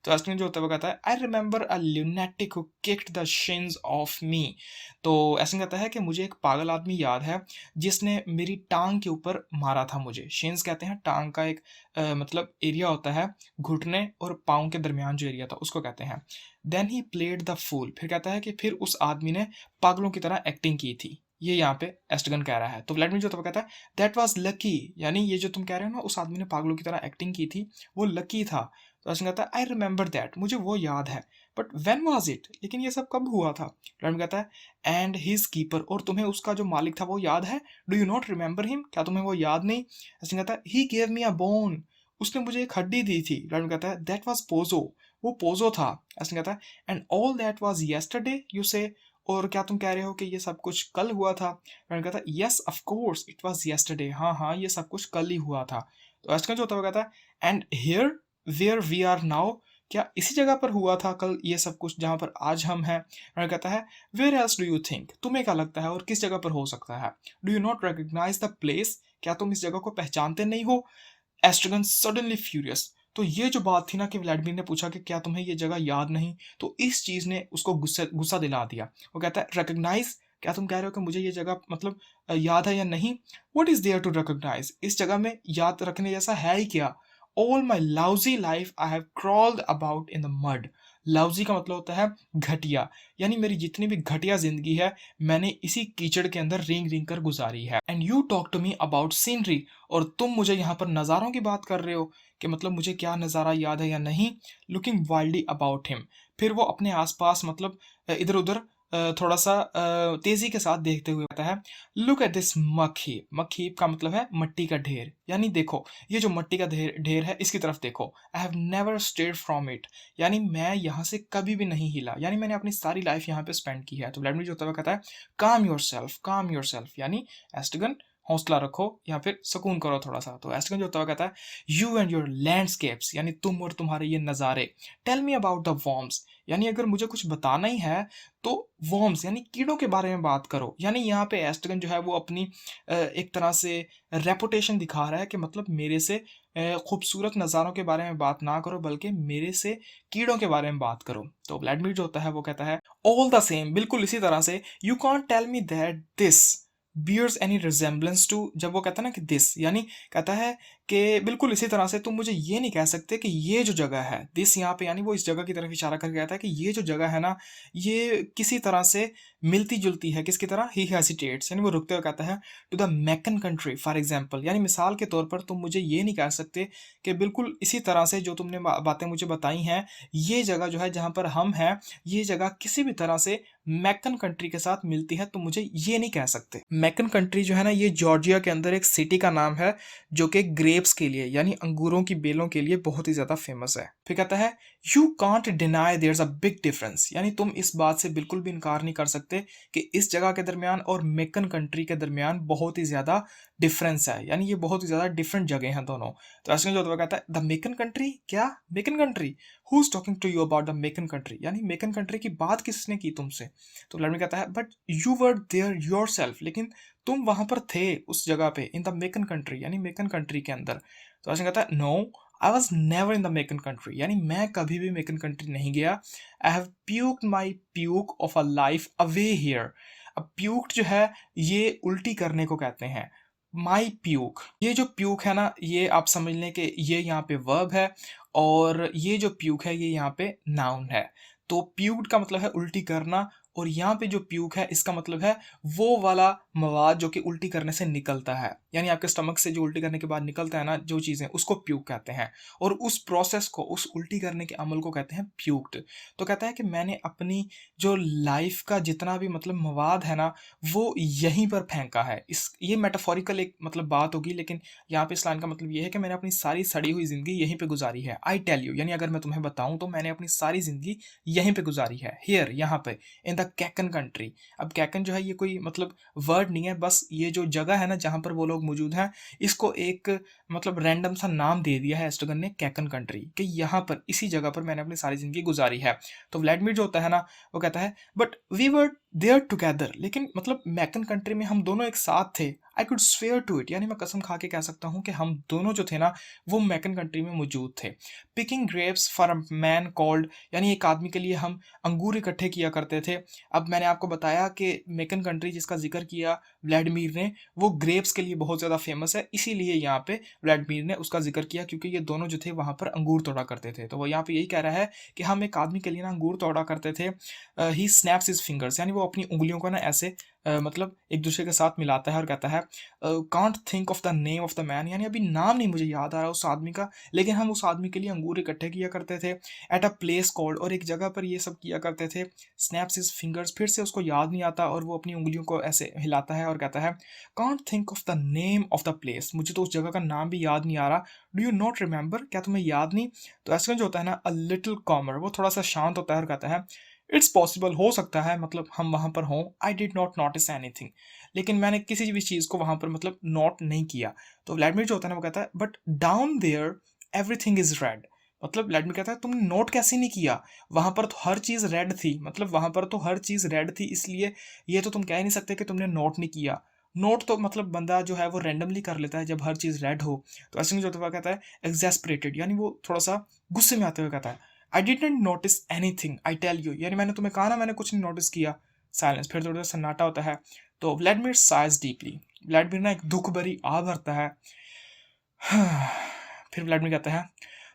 S1: तो एस्ट्रगन जो होता है वो कहता है I remember a lunatic who kicked the शिन्स of me. तो एस्ट्रगन कहता है कि मुझे एक पागल आदमी याद है जिसने मेरी टांग के ऊपर मारा था मुझे। शिन्स कहते हैं टांग का एक मतलब एरिया होता है, घुटने और पाँव के दरमियान जो एरिया था उसको कहते हैं। Then he played the fool, फिर कहता है कि फिर उस आदमी ने पागलों की तरह एक्टिंग की थी। ये यहाँ पे एस्ट्रगन कह रहा है। तो व्लादिमीर जो था वो कहता है दैट वाज लकी, यानी ये जो तुम कह रहे हो ना उस आदमी ने पागलों की तरह एक्टिंग की थी वो लकी था। तो एस्ट्रगन कहता है आई रिमेंबर दैट, मुझे वो याद है। बट व्हेन वाज इट, लेकिन ये सब कब हुआ था। व्लादिमीर कहता है एंड हिज कीपर, और तुम्हें उसका जो मालिक था वो याद है। Do you not remember him, क्या तुम्हें वो याद नहीं। एस्ट्रगन कहता है he gave me a bone, उसने मुझे एक हड्डी दी थी। व्लादिमीर कहता है दैट वाज पोजो, वो पोजो था। एस्ट्रगन कहता है and all that was yesterday you से, और क्या तुम कह रहे हो कि ये सब कुछ कल हुआ था। मैंने कहा था yes of course it was yesterday, हाँ हाँ ये सब कुछ कल ही हुआ था। तो एस्ट्रगन जो होता है वो कहता है and here where we are now, क्या इसी जगह पर हुआ था कल ये सब कुछ जहाँ पर आज हम हैं। मैंने कहता है where else do you think, तुम्हें क्या लगता है और किस जगह पर हो सकता है। Do you not recognise the place, क्या तुम इस जगह को पहचानते नहीं हो। एस्ट्रगन सडनली फ्यूरियस, तो ये जो बात थी ना कि व्लादिमीर ने पूछा कि क्या तुम्हें ये जगह याद नहीं, तो इस चीज़ ने उसको गुस्सा गुस्सा दिला दिया। वो कहता है रिकग्नाइज, क्या तुम कह रहे हो कि मुझे ये जगह मतलब याद है या नहीं। What is there to recognise, इस जगह में याद रखने जैसा है ही क्या। All my lousy life I have crawled about in the mud, lousy का मतलब होता है घटिया, यानी मेरी जितनी भी घटिया जिंदगी है मैंने इसी कीचड़ के अंदर रेंग रेंग कर गुजारी है। And you talk to me about scenery, और तुम मुझे यहाँ पर नज़ारों की बात कर रहे हो कि मतलब मुझे क्या नज़ारा याद है या नहीं। लुकिंग वाइल्डली अबाउट हिम, फिर वो अपने आसपास मतलब इधर उधर थोड़ा सा तेजी के साथ देखते हुए कहता है लुक एट दिस मक हीप, मक हीप का मतलब है मट्टी का ढेर, यानी देखो ये जो मट्टी का ढेर ढेर है इसकी तरफ देखो। I have never stayed from it, यानी मैं यहाँ से कभी भी नहीं हिला, यानी मैंने अपनी सारी लाइफ यहाँ पे स्पेंड की है। तो व्लादिमीर जो होता है कहता है काम योर सेल्फ, यानी एस्ट्रगन हौसला रखो या फिर सुकून करो थोड़ा सा। तो एस्ट्रगन जो होता है कहता है यू एंड योर लैंडस्केप्स, यानी तुम और तुम्हारे ये नज़ारे। Tell me about the worms, यानी अगर मुझे कुछ बताना ही है तो वॉर्म्स यानी कीड़ों के बारे में बात करो। यानी यहाँ पे एस्ट्रगन जो है वो अपनी एक तरह से रेपुटेशन दिखा रहा है कि मतलब मेरे से खूबसूरत नज़ारों के बारे में बात ना करो बल्कि मेरे से कीड़ों के बारे में बात करो। तो व्लादिमीर जो होता है वो कहता है ऑल द सेम, बिल्कुल इसी तरह से you can't tell me that this bears any resemblance to, जब वो कहता है ना कि दिस, यानी कहता है कि बिल्कुल इसी तरह से तुम मुझे ये नहीं कह सकते कि ये जो जगह है दिस यहाँ पे, यानी वो इस जगह की तरफ इशारा करके कहता है कि ये जो जगह है ना ये किसी तरह से मिलती जुलती है। किसकी तरह, ही हेसिटेट्स, यानी वो रुकते हुए कहता है to the Macon country for example, यानी मिसाल के तौर पर तुम मुझे ये नहीं कह सकते कि बिल्कुल इसी तरह से जो तुमने बातें मुझे बताई हैं ये जगह जो है जहाँ पर हम हैं ये जगह किसी भी तरह से मैकन कंट्री के साथ मिलती है, तुम मुझे ये नहीं कह सकते। मैकन कंट्री जो है ना ये जॉर्जिया के अंदर एक सिटी का नाम है जो कि ग्रेप्स के लिए यानी अंगूरों की बेलों के लिए बहुत ही ज्यादा फेमस है। फिर कहता है you can't deny there is a big difference, यानी तुम इस बात से बिल्कुल भी इनकार नहीं कर सकते कि इस जगह के दरमियान और मैकन कंट्री के दरमियान बहुत ही ज्यादा डिफरेंस है, यानी ये बहुत ही ज़्यादा डिफरेंट जगह हैं दोनों। तो ऐसे में जो होता है कहता है द मेकन कंट्री, क्या Macon country, who is talking to you about the Macon country, यानी मेकन कंट्री की बात किसने की तुमसे। तो व्लादिमीर कहता है but you were there yourself, लेकिन तुम वहां पर थे उस जगह पे, इन द मेकन कंट्री, यानी मेकन कंट्री के अंदर। तो ऐसे कहता है no I was never in the Macon country, यानी मैं कभी भी मेकन कंट्री नहीं गया। I have puked my puke of a life away here. अब प्यूक्ड जो है ये उल्टी करने को कहते हैं। माई प्यूक, ये जो प्यूक है ना, ये आप समझ लें कि ये यहाँ पे वर्ब है, और ये जो प्यूक है ये यहाँ पे नाउन है। तो प्यूक्ड का मतलब है उल्टी करना, और यहाँ पे जो प्यूक है इसका मतलब है वो वाला मवाद जो कि उल्टी करने से निकलता है, यानी आपके स्टमक से जो उल्टी करने के बाद निकलता है ना जो चीज़ें, उसको प्यूक कहते हैं। और उस प्रोसेस को, उस उल्टी करने के अमल को कहते हैं प्यूक्ड। तो कहता है कि मैंने अपनी जो लाइफ का जितना भी मतलब मवाद है ना वो यहीं पर फेंका है। इस ये मेटाफोरिकल एक मतलब बात होगी, लेकिन यहाँ पे इस लाइन का मतलब ये है कि मैंने अपनी सारी सड़ी हुई ज़िंदगी यहीं पे गुजारी है। आई टेल यू, यानी अगर मैं तुम्हें बताऊँ तो मैंने अपनी सारी ज़िंदगी यहीं पे गुजारी है। हियर, यहाँ पे, इन द कैकन कंट्री। अब कैकन जो है ये कोई मतलब वर्ड नहीं है, बस ये जो जगह है ना जहाँ पर वो लोग मौजूद हैं, इसको एक मतलब रैंडम सा नाम दे दिया है एस्ट्रोगन ने, कैकन कंट्री, कि यहाँ पर इसी जगह पर मैंने अपनी सारी जिंदगी गुजारी है। तो व्लादिमीर जो होता है ना वो कहता है but we were there together, लेकिन मतलब मैकन कंट्री में हम दोनों एक साथ थे। I could swear to it, यानी मैं कसम खा के कह सकता हूँ कि हम दोनों जो थे ना वो मैकन कंट्री में मौजूद थे। Picking grapes for a man called, यानी एक आदमी के लिए हम अंगूर इकट्ठे किया करते थे। अब मैंने आपको बताया कि मैकन कंट्री जिसका जिक्र किया व्लादिमीर ने वो ग्रेप्स के लिए बहुत ज़्यादा फेमस है, इसीलिए यहाँ पे व्लादिमीर ने उसका जिक्र किया, क्योंकि ये दोनों जो थे वहाँ पर अंगूर तोड़ा करते थे। तो वो यहाँ पे यही कह रहा है कि हम एक आदमी के लिए ना अंगूर तोड़ा करते थे। ही स्नैप्स हिज फिंगर्स, यानी वो अपनी उंगलियों को ना ऐसे मतलब एक दूसरे के साथ मिलाता है और कहता है can't think of the name of the man, यानी अभी नाम नहीं मुझे याद आ रहा उस आदमी का, लेकिन हम उस आदमी के लिए अंगूर इकट्ठे किया करते थे। एट अ प्लेस कॉल्ड, और एक जगह पर ये सब किया करते थे। स्नैप्स हिज फिंगर्स, फिर से उसको याद नहीं आता और वो अपनी उंगलियों को ऐसे हिलाता है और कहता है can't think of the name of the place, मुझे तो उस जगह का नाम भी याद नहीं आ रहा। डू यू नॉट रिमेंबर, क्या तुम्हें याद नहीं। तो ऐसे में जो होता है ना अ लिटिल कॉमर, वो थोड़ा सा शांत होता है और कहता है इट्स पॉसिबल, हो सकता है मतलब हम वहाँ पर हों। I did not notice anything, लेकिन मैंने किसी भी चीज़ को वहाँ पर मतलब नोट नहीं किया। तो व्लादिमीर जो होता है ना वो कहता है but down there everything is red, मतलब व्लादिमीर कहता है तुमने नोट कैसे नहीं किया, वहाँ पर तो हर चीज़ रेड थी, मतलब वहाँ पर तो हर चीज़ रेड थी, इसलिए ये तो तुम कह ही नहीं सकते कि तुमने नोट नहीं किया। नोट तो मतलब बंदा जो है वो रैंडमली कर लेता है जब हर चीज़ रेड हो। तो ऐसे में जो होता है कहता है एग्जैस्परेटेड, यानी वो थोड़ा सा गुस्से में आते हुए कहता है I didn't notice anything I tell you, यानी मैंने तुम्हें कहा ना मैंने कुछ नहीं नोटिस किया। साइलेंस, फिर थोड़ा सा सन्नाटा होता है। तो व्लादिमीर साइज डीपली, व्लादिमीर ना एक दुख भरी आह भरता है। फिर व्लादिमीर कहता है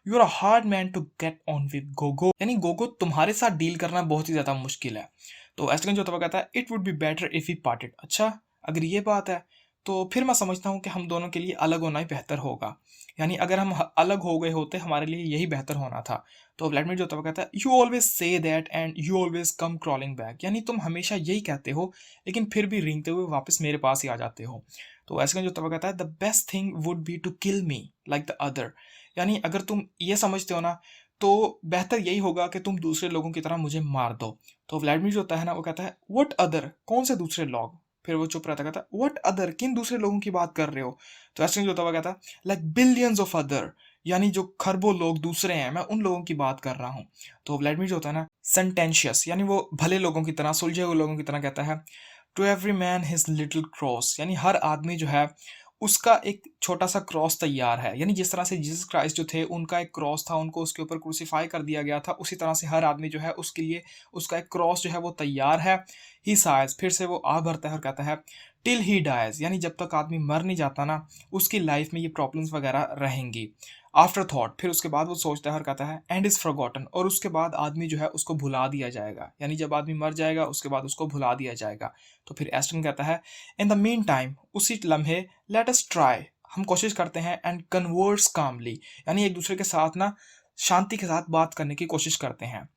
S1: you are a hard man to get on with Gogo, यानी गोगो तुम्हारे साथ डील करना बहुत ही ज़्यादा मुश्किल है। तो एस्ट्रोगन जो कहता है it would be better if we parted, अच्छा अगर ये बात है तो फिर मैं समझता हूँ कि हम दोनों के लिए अलग होना ही बेहतर होगा, यानी अगर हम अलग हो गए होते हमारे लिए यही बेहतर होना था। तो व्लादिमीर जो कहता है you always say that and you always come crawling back, यानी तुम हमेशा यही कहते हो लेकिन फिर भी रेंगते हुए वापस मेरे पास ही आ जाते हो। तो एस्ट्रोगन जो कहता है the best thing would be to kill me like the other, यानी अगर तुम ये समझते हो ना तो बेहतर यही होगा कि तुम दूसरे लोगों की तरह मुझे मार दो। तो व्लादिमीर जो होता है ना वो कहता है व्हाट अदर, कौन से दूसरे लोग। फिर वो चुप रहता, कहता व्हाट अदर, किन दूसरे लोगों की बात कर रहे हो। तो एस्ट्रोगन जो होता कहता लाइक बिलियंस ऑफ अदर, यानी जो खरबों लोग दूसरे हैं मैं उन लोगों की बात कर रहा हूँ। तो व्लादिमीर जो होता है ना सेंटेंशियस, यानी वो भले लोगों की तरह, सुलझे हुए लोगों की तरह कहता है to every man his little cross, यानी हर आदमी जो है उसका एक छोटा सा क्रॉस तैयार है, यानी जिस तरह से जीसस क्राइस्ट जो थे उनका एक क्रॉस था, उनको उसके ऊपर क्रूसीफाई कर दिया गया था, उसी तरह से हर आदमी जो है उसके लिए उसका एक क्रॉस जो है वो तैयार है। ही साइज, फिर से वो आ भरता है और कहता है टिल ही डाइज, यानी जब तक आदमी मर नहीं जाता ना उसकी लाइफ में ये प्रॉब्लम्स वगैरह रहेंगी। आफ्टर थॉट, फिर उसके बाद वो सोचता है और कहता है एंड इज फॉरगॉटन, और उसके बाद आदमी जो है उसको भुला दिया जाएगा, यानी जब आदमी मर जाएगा उसके बाद उसको भुला दिया जाएगा। तो फिर एस्टन कहता है इन द मीन टाइम, उसी लम्हे लेट अस ट्राई, हम कोशिश करते हैं एंड कन्वर्स कामली, यानी एक दूसरे के साथ ना शांति के साथ बात करने की कोशिश करते हैं।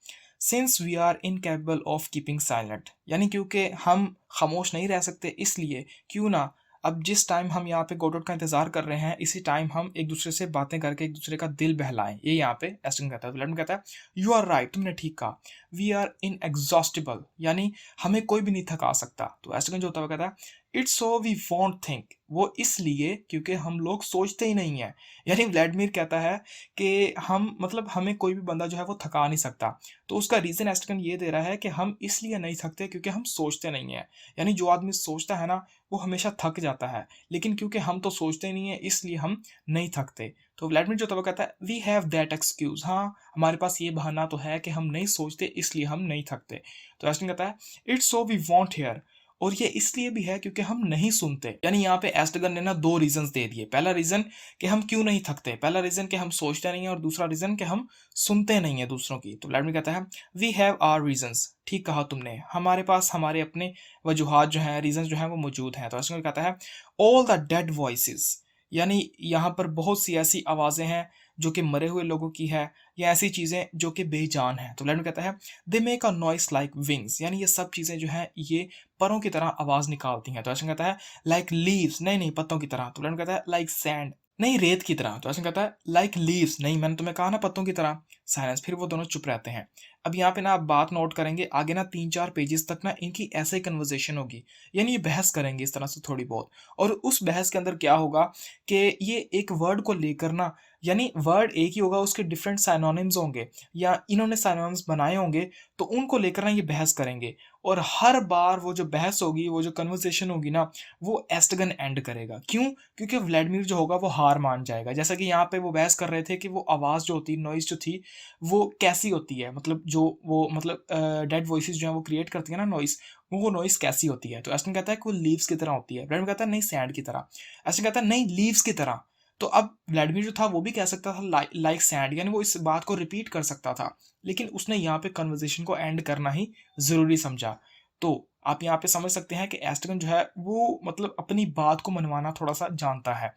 S1: Since we are incapable of keeping silent, यानी क्योंकि हम खामोश नहीं रह सकते इसलिए क्यों ना अब जिस टाइम हम यहाँ पे गोडोट का इंतजार कर रहे हैं इसी टाइम हम एक दूसरे से बातें करके एक दूसरे का दिल बहलाएं। ये यहाँ पे एस्टन कहता है। व्लादिमीर कहता है यू आर राइट, तुमने ठीक कहा। वी आर इन एग्जॉस्टिबल, यानी हमें कोई भी नहीं थका सकता। तो एस्टन जो होता है कहता है it's so we won't think, वो इसलिए क्योंकि हम लोग सोचते ही नहीं है। यानी व्लादिमीर कहता है कि हम मतलब हमें कोई भी बंदा जो है वो थका नहीं सकता। तो उसका रीज़न एस्टगन ये दे रहा है कि हम इसलिए नहीं थकते क्योंकि हम सोचते नहीं हैं। यानी जो आदमी सोचता है ना, वो हमेशा थक जाता है, लेकिन क्योंकि हम तो सोचते नहीं हैं इसलिए हम नहीं थकते। तो व्लादिमीर जो था वो कहता है वी हैव दैट एक्सक्यूज़, हाँ, हमारे पास ये बहाना तो है कि हम नहीं सोचते इसलिए हम नहीं थकते। तो एस्टगन कहता है it's so we want hear, और ये इसलिए भी है क्योंकि हम नहीं सुनते। यानी यहाँ पे एस्टगन ने ना 2 रीज़न्स दे दिए। पहला रीज़न कि हम क्यों नहीं थकते, पहला रीज़न कि हम सोचते नहीं हैं, और दूसरा रीज़न कि हम सुनते नहीं हैं दूसरों की। तो व्लादिमीर कहता है वी हैव आवर रीज़न्स, ठीक कहा तुमने, हमारे पास हमारे अपने वजूहात जो हैं, रीज़न्स जो हैं वो मौजूद हैं। तो एस्टगन कहता है ऑल द डेड वॉइसेस, यानी यहाँ पर बहुत सी ऐसी आवाज़ें हैं जो कि मरे हुए लोगों की है, या ऐसी चीज़ें जो कि बेजान हैं। तो व्लादिमीर कहता है they make a noise like Winx, यानी ये सब चीज़ें जो हैं ये परों की तरह आवाज़ निकालती हैं। तो एस्टगन कहता है लाइक लीव्स, नहीं नहीं पत्तों की तरह। तो व्लादिमीर कहता है लाइक सैंड, नहीं रेत की तरह। तो एस्टगन कहता है लाइक लीव्स, नहीं मैंने तुम्हें कहा ना पत्तों की तरह। साइलेंस, फिर वो दोनों चुप रहते हैं। अब यहाँ पे ना आप बात नोट करेंगे, आगे ना 3-4 पेजेस तक ना इनकी ऐसे ही कन्वर्सेशन होगी, यानी ये बहस करेंगे इस तरह से थोड़ी बहुत। और उस बहस के अंदर क्या होगा कि ये एक वर्ड को लेकर ना, यानी वर्ड एक ही होगा, उसके डिफरेंट साइनोनिम्स होंगे या इन्होंने साइनोनिम्स बनाए होंगे, तो उनको लेकर ना ये बहस करेंगे। और हर बार वो जो बहस होगी, वो जो कन्वर्सेशन होगी ना, वो एस्टगन एंड करेगा। क्यों? क्योंकि व्लादिमीर जो होगा वो हार मान जाएगा। जैसा कि यहाँ पे वो बहस कर रहे थे कि वो आवाज़ जो होती है, नॉइज़ जो थी, वो कैसी होती है, मतलब जो वो मतलब डेड वॉइसेस जो हैं वो क्रिएट करती है ना नॉइज़, वो नॉइज़ कैसी होती है? तो एस्टगन कहता है कि वो लीव्स की तरह होती है। व्लादिमीर कहता है नहीं सैंड की तरह। एस्टगन कहता है नहीं लीव्स की तरह। तो अब व्लादिमीर जो था वो भी कह सकता था लाइक सैंड, यानी वो इस बात को रिपीट कर सकता था, लेकिन उसने यहाँ पे कन्वर्सेशन को एंड करना ही ज़रूरी समझा। तो आप यहाँ पे समझ सकते हैं कि एस्टगन जो है वो मतलब अपनी बात को मनवाना थोड़ा-सा जानता है।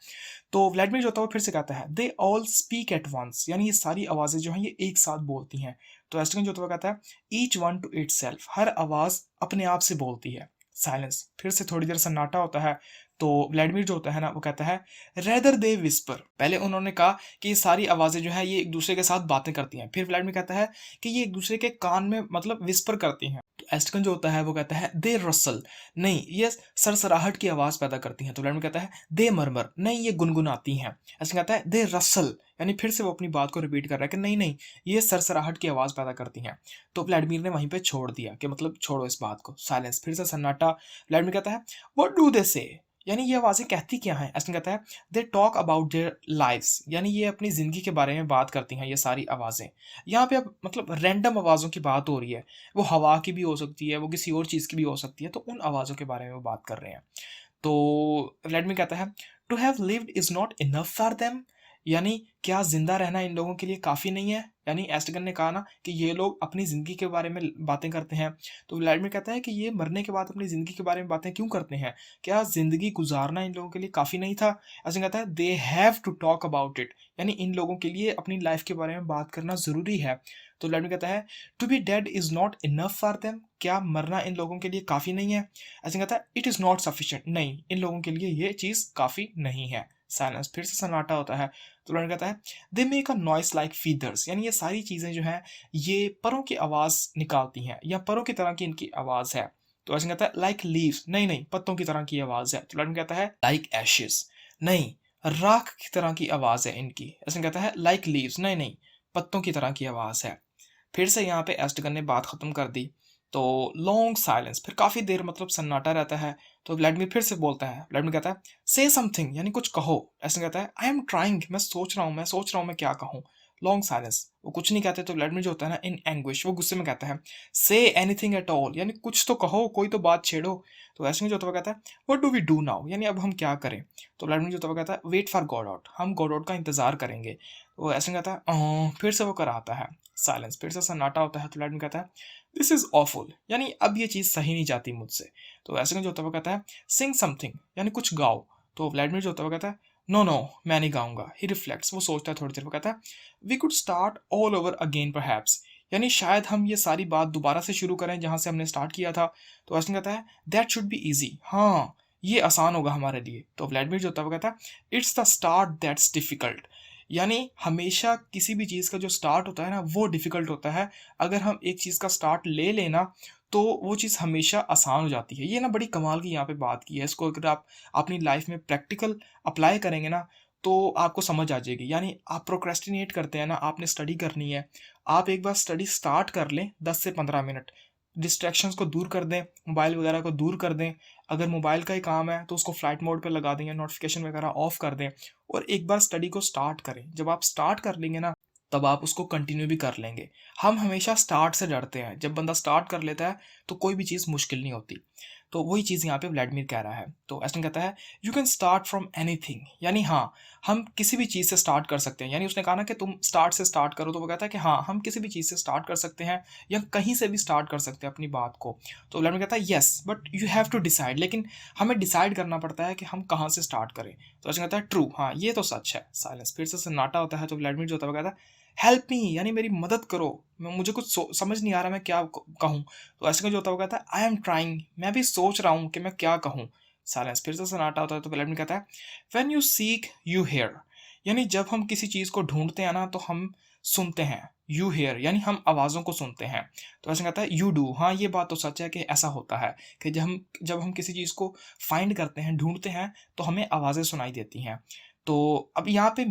S1: तो व्लादिमीर जो होता है वो फिर से कहता है they all speak at once, यानी ये सारी आवाज़ें जो हैं ये एक साथ बोलती हैं। तो एस्टगन जो होता है वो कहता है ईच वन टू इटसेल्फ, हर आवाज़ अपने आप से बोलती है। साइलेंस, फिर से थोड़ी देर सन्नाटा होता है। तो व्लादिमीर जो होता है ना वो कहता है रेदर दे विस्पर, पहले उन्होंने कहा कि ये सारी आवाज़ें जो हैं ये एक दूसरे के साथ बातें करती हैं, फिर व्लादिमीर कहता है कि ये एक दूसरे के कान में मतलब विस्पर करती हैं। तो एस्टगन जो होता है वो कहता है दे रसल, नहीं ये सरसराहट की आवाज़ पैदा करती हैं। तो व्लादिमीर कहता है दे मरमर, नहीं ये गुनगुनाती हैं। एस्टगन कहता है दे रसल, यानी फिर से वो अपनी बात को रिपीट कर रहा है कि नहीं नहीं ये सरसराहट की आवाज़ पैदा करती हैं। तो व्लादिमीर ने वहीं पे छोड़ दिया कि मतलब छोड़ो इस बात को। साइलेंस, फिर से सन्नाटा। व्लादिमीर कहता है व्हाट डू दे से, यानी ये आवाज़ें कहती क्या हैं? एस्टगन कहता है they talk about their lives, यानी ये अपनी ज़िंदगी के बारे में बात करती हैं ये सारी आवाज़ें। यहाँ पे अब मतलब रैंडम आवाज़ों की बात हो रही है, वो हवा की भी हो सकती है, वो किसी और चीज़ की भी हो सकती है, तो उन आवाज़ों के बारे में वो बात कर रहे हैं। तो व्लादिमीर कहता है to have lived is not enough for them, यानी क्या ज़िंदा रहना इन लोगों के लिए काफ़ी नहीं है? यानी एस्टगन ने कहा ना कि ये लोग अपनी ज़िंदगी के बारे में बातें करते हैं, तो व्लादिमीर कहता है कि ये मरने के बाद अपनी ज़िंदगी के बारे में बातें क्यों करते हैं? क्या ज़िंदगी गुज़ारना इन लोगों के लिए काफ़ी नहीं था? एस्टगन कहता है they have to talk about it, यानी इन लोगों के लिए अपनी लाइफ़ के बारे में बात करना ज़रूरी है। तो व्लादिमीर कहता है to be dead is not enough for them, क्या मरना इन लोगों के लिए काफ़ी नहीं है? एस्टगन कहता है इट इज़ नॉट सफिशिएंट, नहीं इन लोगों के लिए ये चीज़ काफ़ी नहीं है। साइलेंस, फिर से सन्नाटा होता है। तो व्लादिमीर कहता है they make a noise like feathers, यानी ये सारी चीज़ें जो हैं ये परों की आवाज़ निकालती हैं, या परों की तरह की इनकी आवाज़ है। तो ऐसे कहता है लाइक लीव्स, नहीं नहीं पत्तों की तरह की आवाज़ है। तो व्लादिमीर कहता है लाइक एशेस, नहीं राख की तरह की आवाज़ है इनकी। ऐसे कहता है लाइक लीव्स, नहीं नहीं पत्तों की तरह की आवाज़ है। फिर से यहाँ पे एस्टगन ने बात ख़त्म कर दी। तो लॉन्ग साइलेंस, फिर काफ़ी देर मतलब सन्नाटा रहता है। तो व्लादिमीर फिर से बोलता है, व्लादिमीर कहता है से समथिंग, यानी कुछ कहो। ऐसे कहता है आई एम ट्राइंग, मैं सोच रहा हूँ, मैं सोच रहा हूँ मैं क्या कहूँ। लॉन्ग साइलेंस, वो कुछ नहीं कहते। तो व्लादिमीर जो होता है ना इन एंग्विश, वो गुस्से में कहता है से एनीथिंग एट ऑल, यानी कुछ तो कहो, कोई तो बात छेड़ो। तो ऐसे में जो होता है वो कहता है what do we do now, यानी अब हम क्या करें। तो व्लादिमीर जो होता है वो कहता है वेट फॉर गॉड आउट, हम गॉड आउट का इंतजार करेंगे। तो ऐसे में कहता है फिर से वो कराता है। साइलेंस, फिर से सन्नाटा होता है। तो व्लादिमीर कहता है दिस इज ऑफुल, यानी अब ये चीज़ सही नहीं जाती मुझसे। तो ऐसे में जो होता है वो कहता है सिंग समथिंग, यानी कुछ गाओ। तो व्लादिमीर जो होता है वो कहता है नो नो मैं नहीं गाऊंगा। ही रिफ्लेक्ट्स, वो सोचता है थोड़ी देर, वो कहता है we could start all over again perhaps, यानी शायद हम ये सारी बात दोबारा से शुरू करें जहां से हमने स्टार्ट किया था। तो ऐसे कहता है दैट शुड बी ईजी, हाँ ये आसान होगा हमारे लिए। तो व्लादिमीर जो होता है वो कहता है it's the start that's difficult, यानी हमेशा किसी भी चीज़ का जो स्टार्ट होता है ना वो डिफ़िकल्ट होता है। अगर हम एक चीज़ का स्टार्ट ले लेना तो वो चीज़ हमेशा आसान हो जाती है। ये ना बड़ी कमाल की यहाँ पे बात की है, इसको अगर आप अपनी लाइफ में प्रैक्टिकल अप्लाई करेंगे ना, तो आपको समझ आ जाएगी। यानी आप प्रोक्रेस्टिनेट करते हैं ना, आपने स्टडी करनी है, आप एक बार स्टडी स्टार्ट कर लें 10 से 15 मिनट, डिस्ट्रैक्शंस को दूर कर दें, मोबाइल वगैरह को दूर कर दें। अगर मोबाइल का ही काम है तो उसको फ्लाइट मोड पे लगा दें या नोटिफिकेशन वगैरह ऑफ कर दें और एक बार स्टडी को स्टार्ट करें। जब आप स्टार्ट कर लेंगे ना, तब आप उसको कंटिन्यू भी कर लेंगे। हम हमेशा स्टार्ट से डरते हैं, जब बंदा स्टार्ट कर लेता है तो कोई भी चीज़ मुश्किल नहीं होती। तो वही चीज़ यहाँ पे व्लादिमीर कह रहा है। तो एस्टन कहता है you can start from anything, यानी हाँ, हम किसी भी चीज़ से स्टार्ट कर सकते हैं। यानी उसने कहा ना कि तुम स्टार्ट से स्टार्ट करो, तो वो कहता है कि हाँ, हम किसी भी चीज़ से स्टार्ट कर सकते हैं या कहीं से भी स्टार्ट कर सकते हैं अपनी बात को। तो व्लादिमीर कहता है yes but you have to decide, लेकिन हमें डिसाइड करना पड़ता है कि हम कहाँ से स्टार्ट करें। तो एस्टन कहता है ट्रू, हाँ ये तो सच है। साइलेंस, फिर से सन्नाटा होता है। तो व्लादिमीर जो होता है वो कहता है हेल्प मी, यानी मेरी मदद करो, मुझे कुछ समझ नहीं आ रहा मैं क्या कहूँ। तो ऐसे में जो होता है वो कहता है आई एम ट्राइंग, मैं भी सोच रहा हूँ कि मैं क्या कहूँ। साइलेंस, फिर से सन्नाटा होता है। तो व्लादिमीर कहता है when you seek you hear, यानी जब हम किसी चीज़ को ढूंढते हैं ना तो हम सुनते हैं। यू हेयर यानी हम आवाज़ों को सुनते हैं। तो ऐसे कहता है यू डू, हाँ ये बात तो सच है कि ऐसा होता है कि जब हम किसी चीज़ को फाइंड करते हैं, ढूंढते हैं, तो हमें आवाज़ें सुनाई देती हैं। तो अब यहाँ पे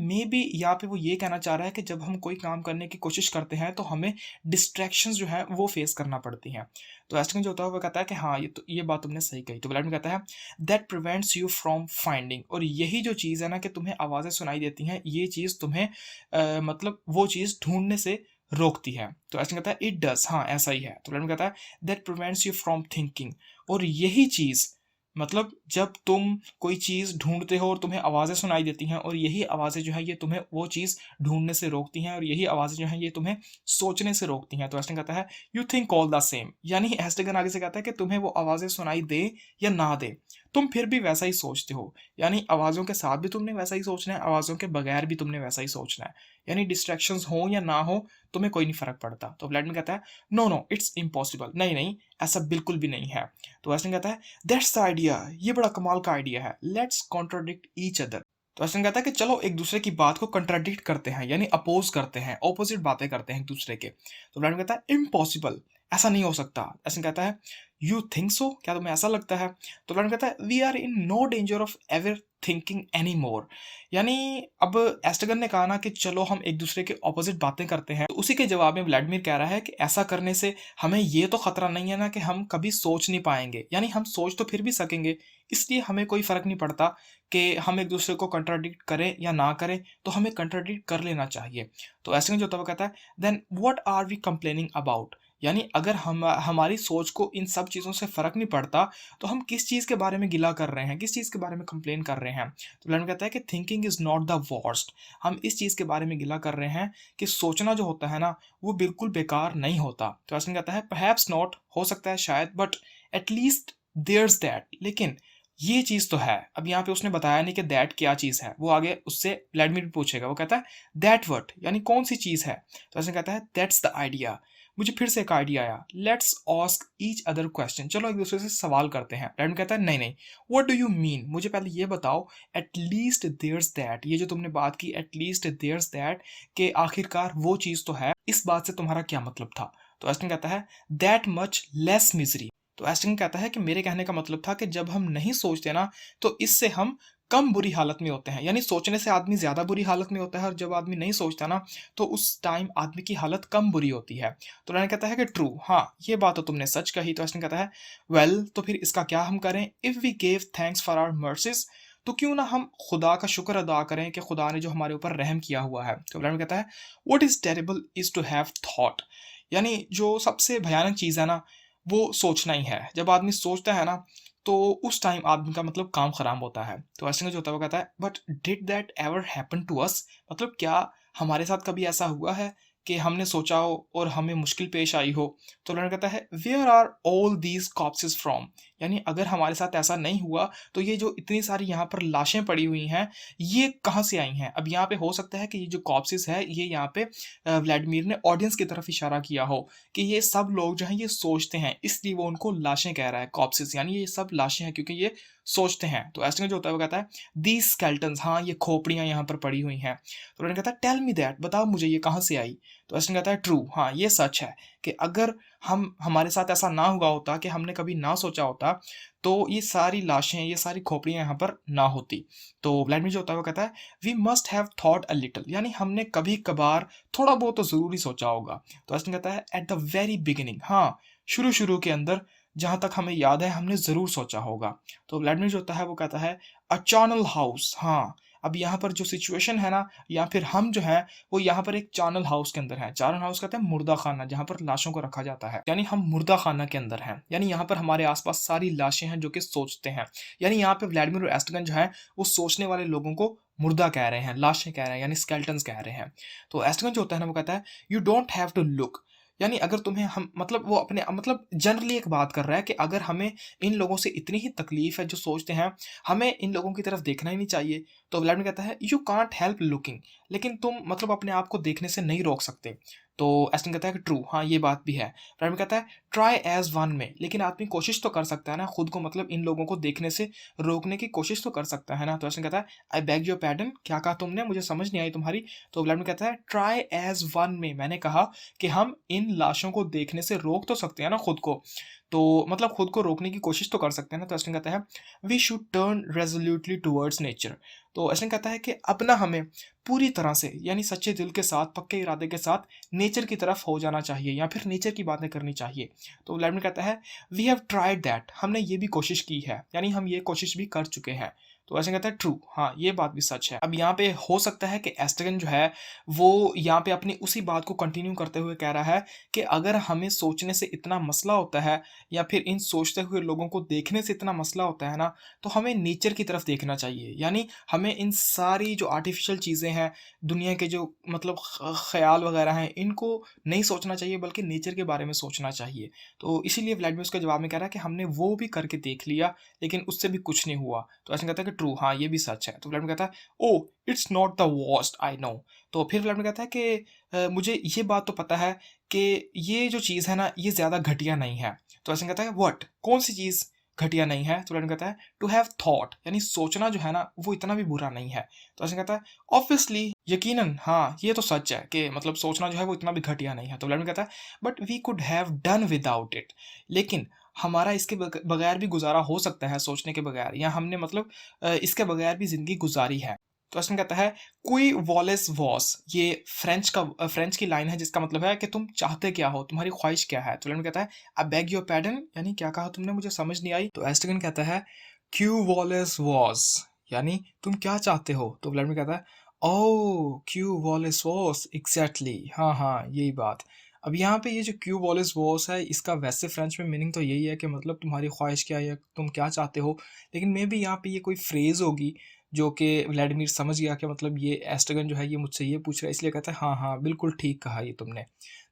S1: यहाँ पे वो ये कहना चाह रहा है कि जब हम कोई काम करने की कोशिश करते हैं तो हमें डिस्ट्रैक्शंस जो है वो फेस करना पड़ती हैं। तो एस्टन जो होता है वो कहता है कि हाँ ये बात तुमने सही कही। तो व्लादिमीर कहता है that prevents you from finding, और यही जो चीज़ है ना कि तुम्हें आवाज़ें सुनाई देती हैं, ये चीज़ तुम्हें मतलब वो चीज़ ढूंढने से रोकती है। तो एस्टन कहता है इट डज, हाँ ऐसा ही है। तो व्लादिमीर कहता है that prevents you from thinking, और यही चीज़ मतलब जब तुम कोई चीज़ ढूँढते हो और तुम्हें आवाज़ें सुनाई देती हैं, और यही आवाज़ें जो हैं ये तुम्हें वो चीज़ ढूँढने से रोकती हैं, और यही आवाज़ें जो हैं ये तुम्हें सोचने से रोकती हैं। तो एस्टन कहता है you think all the same, यानी एस्टन आगे से कहता है कि तुम्हें वो आवाज़ें सुनाई दे या ना दे, तुम फिर भी वैसा ही सोचते हो। यानी आवाज़ों के साथ भी तुमने वैसा ही सोचना है, आवाज़ों के बगैर भी तुमने वैसा ही सोचना है। यानी डिस्ट्रैक्शंस हो या ना हो, तुम्हें कोई नहीं फ़र्क पड़ता। तो व्लादिमीर कहता है नो नो इट्स इम्पॉसिबल, नहीं नहीं ऐसा बिल्कुल भी नहीं है। तो एस्टन कहता है दैट्स द आइडिया, ये बड़ा कमाल का आइडिया है, लेट्स कॉन्ट्राडिक्ट ईच अदर। तो एस्टन कहता है कि चलो एक दूसरे की बात को कंट्राडिक्ट करते हैं, यानी अपोज करते हैं, ऑपोजिट बातें करते हैं एक दूसरे के। तो व्लादिमीर कहता है इम्पॉसिबल, ऐसा नहीं हो सकता। एस्टन कहता है यू थिंक सो, क्या तुम्हें ऐसा लगता है? तो व्लादिमीर कहता है we are in no danger of ever thinking any more, यानी अब एस्टगन ने कहा ना कि चलो हम एक दूसरे के ऑपोजिट बातें करते हैं, तो उसी के जवाब में व्लादिमीर कह रहा है कि ऐसा करने से हमें ये तो खतरा नहीं है ना कि हम कभी सोच नहीं पाएंगे, यानी हम सोच तो फिर भी सकेंगे, इसलिए हमें कोई फर्क नहीं पड़ता कि हम एक दूसरे को कंट्राडिक्ट करें या ना करें, तो हमें कंट्राडिक्ट कर लेना चाहिए। तो एस्टगन जो होता है वो कहता है then what are we complaining about, यानी अगर हमारी सोच को इन सब चीज़ों से फ़र्क नहीं पड़ता, तो हम किस चीज़ के बारे में गिला कर रहे हैं, किस चीज़ के बारे में कंप्लेन कर रहे हैं। तो व्लादिमीर कहता है कि thinking is not the worst, हम इस चीज़ के बारे में गिला कर रहे हैं कि सोचना जो होता है ना वो बिल्कुल बेकार नहीं होता। तो एस्टन कहता है परहैप्स नॉट, हो सकता है शायद, बट एटलीस्ट देयर्स दैट, लेकिन ये चीज़ तो है। अब यहाँ पे उसने बताया नहीं कि दैट क्या चीज़ है, वो आगे उससे व्लादिमीर पूछेगा। वो कहता है दैट व्हाट, यानी कौन सी चीज़ है? तो एस्टन कहता है दैट्स द आइडिया, मुझे फिर से एक आइडिया आया, let's ask each other question, चलो एक दूसरे से सवाल करते हैं। व्लादिमीर कहता है नहीं नहीं व्हाट डू यू मीन, मुझे पहले ये बताओ एटलीस्ट देयर्स दैट, ये जो तुमने बात की एटलीस्ट देयर्स दैट, के आखिरकार वो चीज़ तो है, इस बात से तुम्हारा क्या मतलब था? तो एस्टन कहता है दैट मच लेस मिजरी, तो एस्टन कहता है कि मेरे कहने का मतलब था कि जब हम नहीं सोचते ना तो इससे हम कम बुरी हालत में होते हैं, यानी सोचने से आदमी ज़्यादा बुरी हालत में होता है, और जब आदमी नहीं सोचता ना तो उस टाइम आदमी की हालत कम बुरी होती है। तो रैन कहता है कि ट्रू, हाँ ये बात तो तुमने सच कही। तो एस्टन कहता है वेल तो फिर इसका क्या हम करें, if we gave thanks for our mercies, तो क्यों ना हम खुदा का शुक्र अदा करें कि खुदा ने जो हमारे ऊपर रहम किया हुआ है। तो रैन कहता है what is terrible is to have thought, यानी जो सबसे भयानक चीज़ है ना वो सोचना ही है। जब आदमी सोचता है ना तो उस टाइम आदमी का मतलब काम खराब होता है। तो ऐसे में जो होता है वो कहता है but did that ever happen to us, मतलब क्या हमारे साथ कभी ऐसा हुआ है कि हमने सोचा हो और हमें मुश्किल पेश आई हो? तो लड़का कहता है where are all these corpses from, यानी अगर हमारे साथ ऐसा नहीं हुआ तो ये जो इतनी सारी यहाँ पर लाशें पड़ी हुई हैं ये कहाँ से आई हैं? अब यहाँ पे हो सकता है कि ये जो कॉप्सेस है ये यहाँ पे व्लादिमीर ने ऑडियंस की तरफ इशारा किया हो कि ये सब लोग जो हैं ये सोचते हैं, इसलिए वो उनको लाशें कह रहा है, कॉप्सेस यानी ये सब लाशें हैं क्योंकि ये सोचते हैं। तो ऐसे में जो होता है वो कहता है दीज स्केल्टन्स, हाँ ये खोपड़ियाँ यहाँ पर पड़ी हुई हैं। तो उन्होंने कहता है टेल मी दैट, बताओ मुझे ये कहाँ से आई? तो एस्टन कहता है ट्रू, हाँ ये सच है कि अगर हमारे साथ ऐसा ना हुआ होता, कि हमने कभी ना सोचा होता, तो ये सारी लाशें, ये सारी खोपड़ियाँ यहाँ पर ना होती। तो व्लादिमीर जो होता है वो कहता है we must have thought a little, यानी हमने कभी कभार थोड़ा बहुत तो ज़रूर ही सोचा होगा। तो एस्टन कहता है एट द वेरी बिगिनिंग, हाँ शुरू शुरू के अंदर जहाँ तक हमें याद है हमने ज़रूर सोचा होगा। तो व्लादिमीर जो होता है वो कहता है अ चैनल हाउस, हाँ अब यहाँ पर जो सिचुएशन है ना, या फिर हम जो है वो यहाँ पर एक चैनल हाउस के अंदर है। चैनल हाउस कहते हैं मुर्दा खाना, जहाँ पर लाशों को रखा जाता है, यानी हम मुर्दा खाना के अंदर हैं। यानी यहाँ पर हमारे आसपास सारी लाशें हैं जो कि सोचते हैं। यानी यहाँ पे व्लादिमीर और एस्ट्रिगन जो है वो सोचने वाले लोगों को मुर्दा कह रहे हैं, लाशें कह रहे हैं, यानी स्केल्टन्स कह रहे हैं। तो एस्ट्रिगन जो होता है ना वो कहता है you don't have to look, यानी अगर तुम्हें हम मतलब वो अपने मतलब जनरली एक बात कर रहा है कि अगर हमें इन लोगों से इतनी ही तकलीफ है जो सोचते हैं, हमें इन लोगों की तरफ देखना ही नहीं चाहिए। तो व्लादिमीर कहता है यू कांट हेल्प लुकिंग, लेकिन तुम मतलब अपने आप को देखने से नहीं रोक सकते। तो एस्टन कहता है कि ट्रू, हाँ ये बात भी है। व्लादिमीर कहता है ट्राई एज वन में, लेकिन आदमी कोशिश तो कर सकता है ना खुद को मतलब इन लोगों को देखने से रोकने की कोशिश तो कर सकता है ना। तो एस्टन कहता है आई बैग योर पैडन, क्या कहा तुमने, मुझे समझ नहीं आई तुम्हारी। तो व्लादिमीर कहता है ट्राई एज वन में, मैंने कहा कि हम इन लाशों को देखने से रोक तो सकते हैं ना खुद को, तो मतलब खुद को रोकने की कोशिश तो कर सकते हैं ना। तो एस्टन कहता है we should turn resolutely towards nature. तो एस्टन कहता है कि अपना हमें पूरी तरह से यानी सच्चे दिल के साथ, पक्के इरादे के साथ नेचर की तरफ हो जाना चाहिए, या फिर नेचर की बातें करनी चाहिए। तो व्लादिमीर कहता है वी हैव ट्राइड दैट, हमने ये भी कोशिश की है, यानी हम ये कोशिश भी कर चुके हैं। तो ऐसे कहता है ट्रू, हाँ ये बात भी सच है। अब यहाँ पे हो सकता है कि एस्ट्रिगन जो है वो यहाँ पे अपनी उसी बात को कंटिन्यू करते हुए कह रहा है कि अगर हमें सोचने से इतना मसला होता है, या फिर इन सोचते हुए लोगों को देखने से इतना मसला होता है ना, तो हमें नेचर की तरफ देखना चाहिए। यानी हमें इन सारी जो आर्टिफिशियल चीज़ें हैं, दुनिया के जो मतलब ख्याल वगैरह हैं, इनको नहीं सोचना चाहिए, बल्कि नेचर के बारे में सोचना चाहिए। तो इसीलिए व्लादिमीर उसके जवाब में कह रहा है कि हमने वो भी करके देख लिया, लेकिन उससे भी कुछ नहीं हुआ। तो ऐसा कहता है कि ट्रू, हाँ ये भी सच है। तो व्लादिमीर कहता है oh it's not the worst I know. तो फिर व्लादिमीर कहता है कि मुझे ये बात तो पता है कि ये जो चीज़ है ना ये ज़्यादा घटिया नहीं है। तो ऐसा कहता है व्हाट, कौन सी चीज़ घटिया नहीं है। तो व्लादिमीर कहता है टू हैव थॉट, यानी सोचना जो है ना वो इतना भी बुरा नहीं है। तो ऐसा कहता है ऑब्वियसली, यकीनन हाँ ये तो सच है कि मतलब सोचना जो है वो इतना भी घटिया नहीं है। तो व्लादिमीर कहता है but we could have done without it, लेकिन हमारा इसके बगैर भी गुजारा हो सकता है, सोचने के बगैर, या हमने मतलब इसके बगैर भी ज़िंदगी गुजारी है। तो ऐसा कहता है कोई वॉलेस वॉस, ये फ्रेंच की लाइन है जिसका मतलब है कि तुम चाहते क्या हो, तुम्हारी ख्वाहिश क्या है। तो व्लादिमीर कहता है आई बेग योर पैडन, यानी क्या कहा तुमने, मुझे समझ नहीं आई। तो एस्ट्रिगन कहता है क्यू वॉलेस वॉस, यानी तुम क्या चाहते हो। तो व्लादिमीर कहता है ओह क्यू वॉलेस वॉस, एग्जैक्टली, हाँ हाँ यही बात। अब यहाँ पे ये जो क्यू वॉलेस वॉस है, इसका वैसे फ्रेंच में मीनिंग तो यही है कि मतलब तुम्हारी ख्वाहिश क्या है, तुम क्या चाहते हो। लेकिन मे बी यहाँ पे ये कोई फ्रेज़ होगी जो कि व्लादिमीर समझ गया कि मतलब ये एस्ट्रिगन जो है ये मुझसे ये पूछ रहा है, इसलिए कहता है हाँ हाँ बिल्कुल ठीक कहा ये तुमने।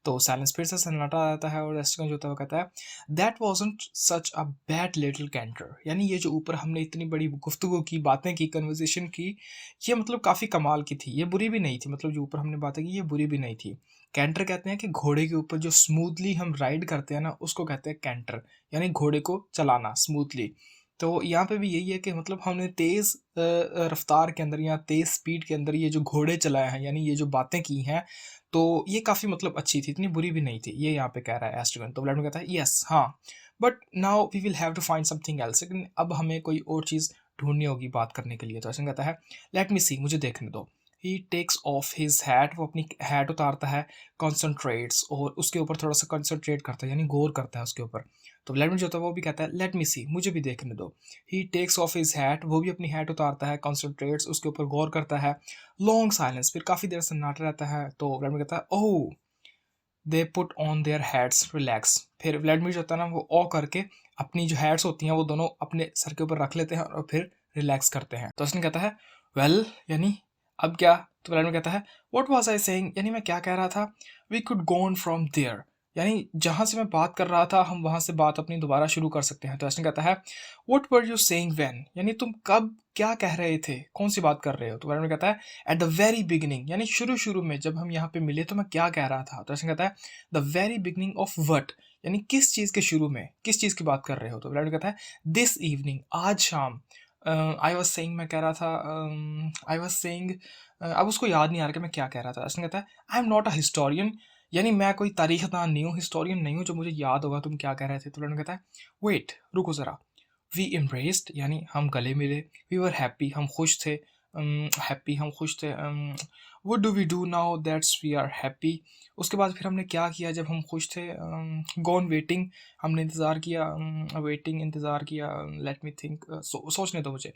S1: तो साइलेंस, फिर से सन्नाटा आ जाता है, और एस्ट्रिगन जो होता है वो कहता है that wasn't such a bad little canter, यानी ये जो ऊपर हमने इतनी बड़ी गुफ्तगू की, बातें की, कन्वर्सेशन की, ये मतलब काफ़ी कमाल की थी, ये बुरी भी नहीं थी, मतलब जो ऊपर हमने बातें की ये बुरी भी नहीं थी। कैंटर कहते हैं कि घोड़े के ऊपर जो स्मूथली हम राइड करते हैं ना उसको कहते हैं कैंटर, यानी घोड़े को चलाना स्मूथली। तो यहाँ पे भी यही है कि मतलब हमने तेज़ रफ्तार के अंदर या तेज़ स्पीड के अंदर ये जो घोड़े चलाए हैं, यानी ये जो बातें की हैं, तो ये काफ़ी मतलब अच्छी थी, इतनी बुरी भी नहीं थी, ये यहाँ पे कह रहा है एस्ट्रिगन। तो व्लादिमीर कहता है यस हाँ, but now we will have to find something else, लेकिन अब हमें कोई और चीज़ ढूंढनी होगी बात करने के लिए। तो एस्ट्रिगन कहता है लेट मी सी, मुझे देखने दो। ही टेक्स ऑफ हिज हैट, वो अपनी हैट उतारता है, कॉन्सनट्रेट्स, और उसके ऊपर थोड़ा सा कंसनट्रेट करता है, यानी गौर करता है उसके ऊपर। तो व्लादिमीर जो होता है वो भी कहता है लेट मी सी, मुझे भी देखने दो। ही टेक्स ऑफ हिज हैट, वो भी अपनी हैट उतारता है, कॉन्सनट्रेट्स, उसके ऊपर गौर करता है। लॉन्ग साइलेंस, फिर काफ़ी देर सन्नाटा रहता है। तो व्लादिमीर कहता है oh they put on their hats relax, फिर व्लादिमीर जो होता है ना वो ओ करके अपनी जो हैट्स होती हैं वो दोनों अपने सर के ऊपर रख लेते हैं और फिर रिलैक्स करते हैं। तो उसने कहता है वेल, यानी अब क्या। तो व्लादिमीर कहता है व्हाट वाज आई सेइंग, यानी मैं क्या कह रहा था। We could go on from there, यानी जहाँ से मैं बात कर रहा था हम वहाँ से बात अपनी दोबारा शुरू कर सकते हैं। तो ऐसे कहता है what were you saying when, यानी तुम कब क्या कह रहे थे, कौन सी बात कर रहे हो। तो व्लादिमीर कहता है एट द वेरी बिगिनिंग, यानी शुरू शुरू में जब हम यहाँ पे मिले तो मैं क्या कह रहा था। तो ऐसे कहता है the very beginning of what, यानी किस चीज़ के शुरू में, किस चीज़ की बात कर रहे हो। तो व्लादिमीर कहता है दिस इवनिंग, आज शाम, आई वाज़ सेइंग, मैं कह रहा था, आई वाज़ सेइंग, अब उसको याद नहीं आ रहा कि मैं क्या कह रहा था। उसने कहता है, आई एम नॉट अ हिस्टोरियन, यानी मैं कोई तारीख़दान नहीं हूँ, हिस्टोरियन नहीं हूँ जो मुझे याद होगा तुम क्या कह रहे थे। तो लड़का कहता है, वेट, रुको ज़रा। वी एम्ब्रेस्ड, यानी हम गले मिले। वी वर हैप्पी, हम खुश थे। हैप्पी, हम खुश थे। What do we do now that's we are happy. उसके बाद फिर हमने क्या किया जब हम खुश थे? गो ऑन वेटिंग, हमने इंतज़ार किया। वेटिंग, इंतज़ार किया। लेट मी थिंक, सोचने दो मुझे।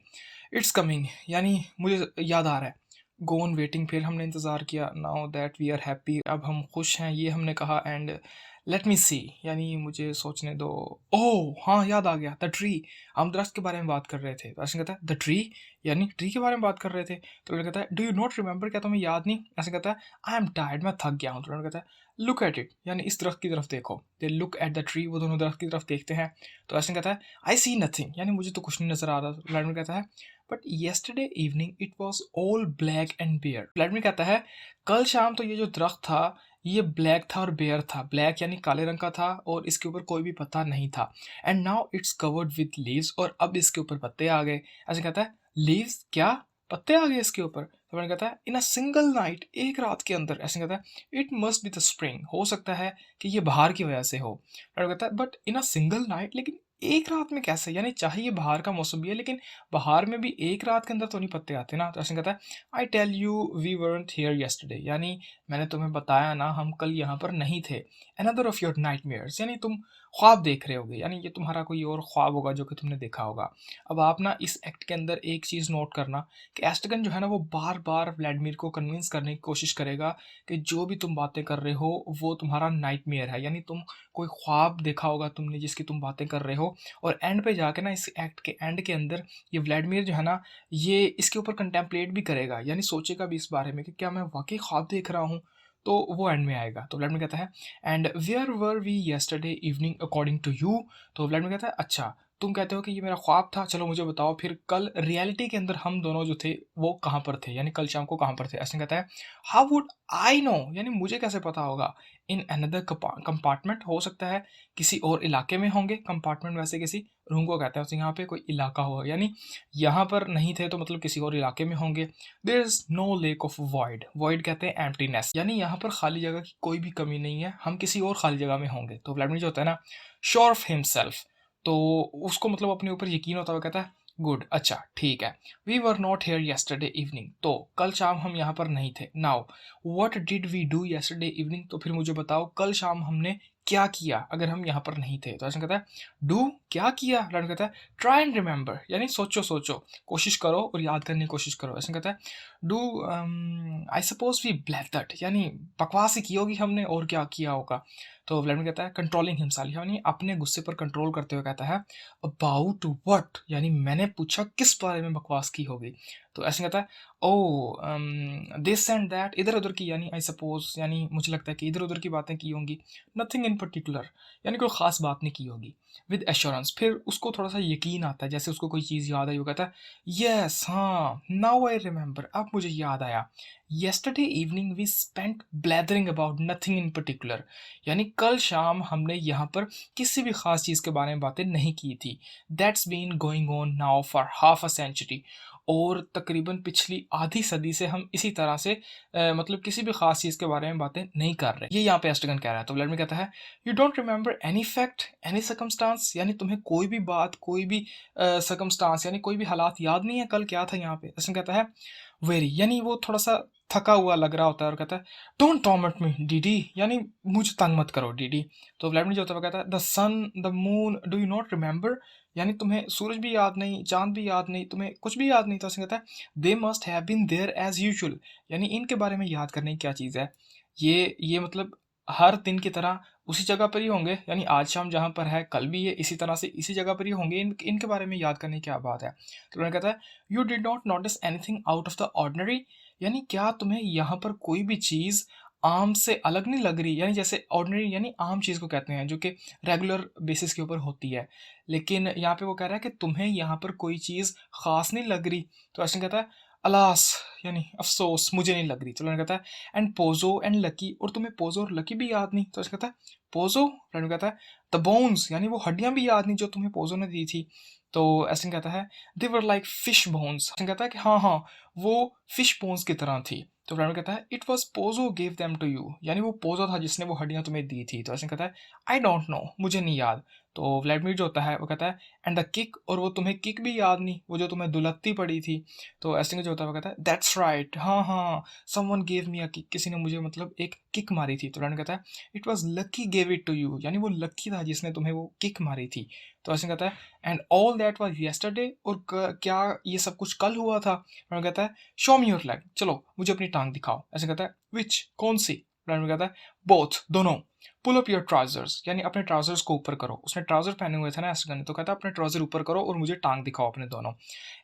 S1: इट्स कमिंग, यानी मुझे याद आ रहा है। गो ऑन वेटिंग, फिर हमने इंतज़ार किया। Now that we are happy, अब हम खुश हैं, ये हमने कहा। एंड लेट मी सी, यानी मुझे सोचने दो। ओह हाँ, याद आ गया, द ट्री, हम दरख्त के बारे में बात कर रहे थे। तो ऐसे कहता है, द ट्री, यानी ट्री के बारे में बात कर रहे थे। तो लड़का कहता है, डू यू नॉट रिमेंबर, क्या तुम्हें याद नहीं? ऐसे कहता है, आई एम टायर्ड, मैं थक गया हूँ। तो लड़का कहता है, लुक एट इट, यानी इस दरख्त की तरफ देखो। They look at the tree, वो दोनों दरख्त की तरफ देखते हैं। तो ऐसे कहता है, आई सी नथिंग, यानी मुझे तो कुछ नहीं नजर आ रहा। तो लड़का कहता है, but yesterday evening it was all black and bare. लड़का कहता है, कल शाम तो ये जो दरख्त था ये ब्लैक था और बेयर था। ब्लैक यानी काले रंग का था और इसके ऊपर कोई भी पत्ता नहीं था। And now it's covered with leaves, और अब इसके ऊपर पत्ते आ गए। ऐसे कहता है, लीव्स, क्या पत्ते आ गए इसके ऊपर? तो मैंने कहता है, इन अ सिंगल नाइट, एक रात के अंदर। ऐसे कहता है, it must be the spring, हो सकता है कि ये बाहर की वजह से हो। मैंने कहता है, but in a single night, लेकिन एक रात में कैसे? यानी चाहे ये बाहर का मौसम भी है लेकिन बाहर में भी एक रात के अंदर तो नहीं पत्ते आते ना। तो ऐसे कहता है, I tell you we weren't here yesterday, यानी मैंने तुम्हें बताया ना हम कल यहाँ पर नहीं थे। अनदर ऑफ योर नाइटमेयर्स, यानी तुम ख्वाब देख रहे होगे, यानी ये तुम्हारा कोई और ख्वाब होगा जो कि तुमने देखा होगा। अब आप ना इस एक्ट के अंदर एक चीज़ नोट करना कि एस्टगन जो है ना वो बार बार व्लादिमीर को कन्विंस करने की कोशिश करेगा कि जो भी तुम बातें कर रहे हो वो तुम्हारा नाइटमेयर है, यानी तुम कोई ख्वाब देखा होगा तुमने जिसकी तुम बातें कर रहे हो। और एंड पे जाके ना इस एक्ट के एंड के अंदर ये व्लादिमीर जो है ना ये इसके ऊपर कंटेम्पलेट भी करेगा, यानी सोचेगा भी इस बारे में कि क्या मैं वाकई ख्वाब देख रहा हूँ। तो वो एंड में आएगा। तो व्लादिमीर कहता है, and where were we yesterday evening according to you. तो व्लादिमीर कहता है, अच्छा तुम कहते हो कि ये मेरा ख्वाब था, चलो मुझे बताओ फिर कल रियलिटी के अंदर हम दोनों जो थे वो कहाँ पर थे, यानी कल शाम को कहाँ पर थे? ऐसे कहता है, हाउ वुड आई नो, यानी मुझे कैसे पता होगा? इन अनदर कंपार्टमेंट, हो सकता है किसी और इलाके में होंगे। कंपार्टमेंट वैसे किसी रूम को कहते हैं, तो यहाँ पे कोई इलाका हो, यानी यहाँ पर नहीं थे तो मतलब किसी और इलाके में होंगे। There is no lack of void, void कहते हैं एम्प्टीनेस, यानी यहाँ पर खाली जगह की कोई भी कमी नहीं है, हम किसी और खाली जगह में होंगे। तो व्लादिमीर जो होता है ना, श्योर ऑफ हिमसेल्फ, तो उसको मतलब अपने ऊपर यकीन होता हुआ कहता है, गुड, अच्छा ठीक है। We were not here yesterday evening, तो कल शाम हम यहाँ पर नहीं थे। Now what did we do yesterday evening, तो फिर मुझे बताओ कल शाम हमने क्या किया अगर हम यहाँ पर नहीं थे? तो ऐसा कहता है, डू, क्या किया? लड़का कहता है, ट्राई एंड रिमेंबर, यानी सोचो सोचो, कोशिश करो और याद करने की कोशिश करो। ऐसा कहता है, डू, आई सपोज वी ब्लैथर्ड, यानी बकवास ही की होगी हमने, और क्या किया होगा? तो व्लादिमीर कहता है, कंट्रोलिंग हिमसेल्फ, यानी अपने गुस्से पर कंट्रोल करते हुए कहता है, अबाउट व्हाट, यानी मैंने पूछा किस बारे में बकवास की होगी? तो ऐसे कहता है, ओ दिस एंड दैट, इधर उधर की, यानी आई सपोज, यानी मुझे लगता है कि इधर उधर की बातें की होंगी। नथिंग इन पर्टिकुलर, यानी कोई ख़ास बात नहीं की होगी। विद एश्योरेंस, फिर उसको थोड़ा सा यकीन आता है, जैसे उसको कोई चीज़ याद आई, वो कहता है, यस हाँ, नाउ आई रिमेंबर, अब मुझे याद आया। Yesterday evening we spent blathering about nothing in particular, यानी कल शाम हमने यहाँ पर किसी भी ख़ास चीज़ के बारे में बातें नहीं की थी। That's been going on now for half a century, और तकरीबन पिछली आधी सदी से हम इसी तरह से मतलब किसी भी ख़ास चीज़ के बारे में बातें नहीं कर रहे। ये यहाँ पे एस्ट्रगन कह रहा है। तो व्लादिमीर कहता है, you don't remember any fact any circumstance, यानी तुम्हें कोई भी बात, कोई भी सर्कमस्टांस, यानी कोई भी हालात याद नहीं है कल क्या था यहाँ पे? एस्ट्रगन कहता है, वेरी, यानी वो थोड़ा सा थका हुआ लग रहा होता है और कहता है, डोंट टॉर्मेंट मी डीडी, यानी मुझे तंग मत करो डीडी। तो व्लादिमीर जो होता है वो कहता है, the sun the moon do you not remember, यानी तुम्हें सूरज भी याद नहीं, चांद भी याद नहीं, तुम्हें कुछ भी याद नहीं। तो ऐसे कहता है, they must have been there as usual, यानी इनके बारे में याद करने की क्या चीज़ है? ये मतलब हर दिन की तरह उसी जगह पर ही होंगे, यानी आज शाम जहाँ पर है कल भी ये इसी तरह से इसी जगह पर ही होंगे, इनके बारे में याद करने की क्या बात है? तो उन्होंने कहता है, you did not notice anything out of the ordinary, यानी क्या तुम्हें यहाँ पर कोई भी चीज़ आम से अलग नहीं लग रही? यानी जैसे ऑर्डिनरी यानी आम चीज़ को कहते हैं जो कि रेगुलर बेसिस के ऊपर होती है, लेकिन यहाँ पे वो कह रहा है कि तुम्हें यहाँ पर कोई चीज़ ख़ास नहीं लग रही। तो ऐसे कहता है, अलास, यानी अफ़सोस, मुझे नहीं लग रही। तो लड़का कहता है, एंड पोज़ो एंड लकी, और तुम्हें पोज़ो और लकी भी याद नहीं। तो ऐसे कहता है, पोज़ो, लड़का कहता है, द बोन्स, यानी वो हड्डियाँ भी याद नहीं जो तुम्हें पोज़ो ने दी थी। तो एस्टन कहता है they were like fish bones. Estragon कहता है कि हाँ हाँ वो फिश बोन्स की तरह थी। तो व्लादिमीर कहता है it was Pozzo give them to you, यानी वो पोजो था जिसने वो हड्डियां तुम्हें दी थी। तो एस्टन कहता है आई डोंट नो, मुझे नहीं याद। तो व्लादिमीर जो होता है वो कहता है एंड द किक, और वो तुम्हें किक भी याद नहीं, वो जो तुम्हें दुलत्ती पड़ी थी। तो एस्टन जो होता है वो कहता है दैट्स राइट, हाँ हाँ someone gave me a kick, किसी ने मुझे मतलब एक किक मारी थी। तो व्लादिमीर कहता है it was Lucky gave it to you, यानी वो लकी था जिसने तुम्हें वो किक मारी थी। तो एस्टन कहता है and all that was yesterday, और क्या ये सब कुछ कल हुआ था? व्लादिमीर कहता है शो मी योर लेग, चलो मुझे अपनी टांग दिखाओ। ऐसे कहता है विच, कौन सी? व्लादिमीर कहता है बोथ, दोनों। पुल अप योर ट्राउजर्स, यानी अपने ट्राउजर्स को ऊपर करो। उसने ट्राउजर पहने हुए थे ना एस्टन ने, तो कहता है अपने ट्राउजर ऊपर करो और मुझे टांग दिखाओ अपने दोनों।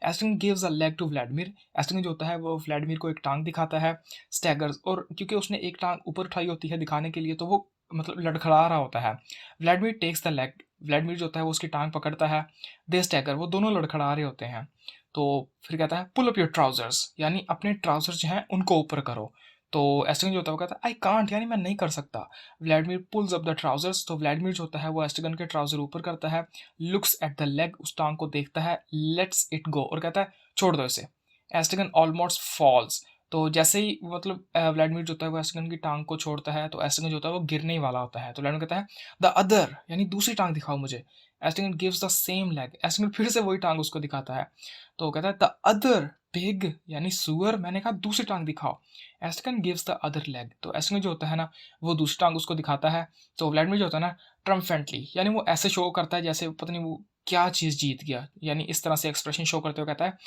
S1: Estragon gives a leg to Vladimir, Estragon जो होता है वो व्लादिमीर को एक टांग दिखाता है। स्टैगर्स, और क्योंकि उसने एक टांग ऊपर उठाई होती है दिखाने के लिए, तो वो मतलब लड़खड़ा रहा होता है। Vladimir takes the leg, Vladimir जो होता है वो उसकी टांग पकड़ता है। दे स्टैगर, वो दोनों लड़खड़ा रहे होते हैं। तो फिर कहता है पुल अप योर ट्राउजर्स, यानी अपने ट्राउजर्स जो हैं उनको ऊपर करो। तो एस्टन जो होता है वो कहता है आई कांट, यानी मैं नहीं कर सकता। Vladimir pulls up the trousers, तो व्लादिमीर जो होता है वो एस्टन के ट्राउजर ऊपर करता है। लुक्स एट द लेग, उस टांग को देखता है। लेट्स इट गो, और कहता है छोड़ दो इसे। एस्टन ऑलमोस्ट फॉल्स, तो जैसे ही मतलब व्लादिमीर जो होता है वो एस्टन की टांग को छोड़ता है, तो एस्टन जो होता है वो गिरने ही वाला होता है। तो व्लादिमीर कहता है द अदर, यानी दूसरी टांग दिखाओ मुझे। Aston gives the same leg, Aston फिर से वही टांग उसको दिखाता है। तो कहता है द अदर पिग, यानी सुअर, मैंने कहा दूसरी टांग दिखाओ। Aston gives the other leg, तो एस्टन जो होता है ना वो दूसरी टांग उसको दिखाता है। तो व्लादिमीर जो होता है ना ट्रम्फेंटली, यानी वो ऐसे शो करता है जैसे पता नहीं वो क्या चीज़ जीत गया, यानी इस तरह से एक्सप्रेशन शो करते हुए कहता है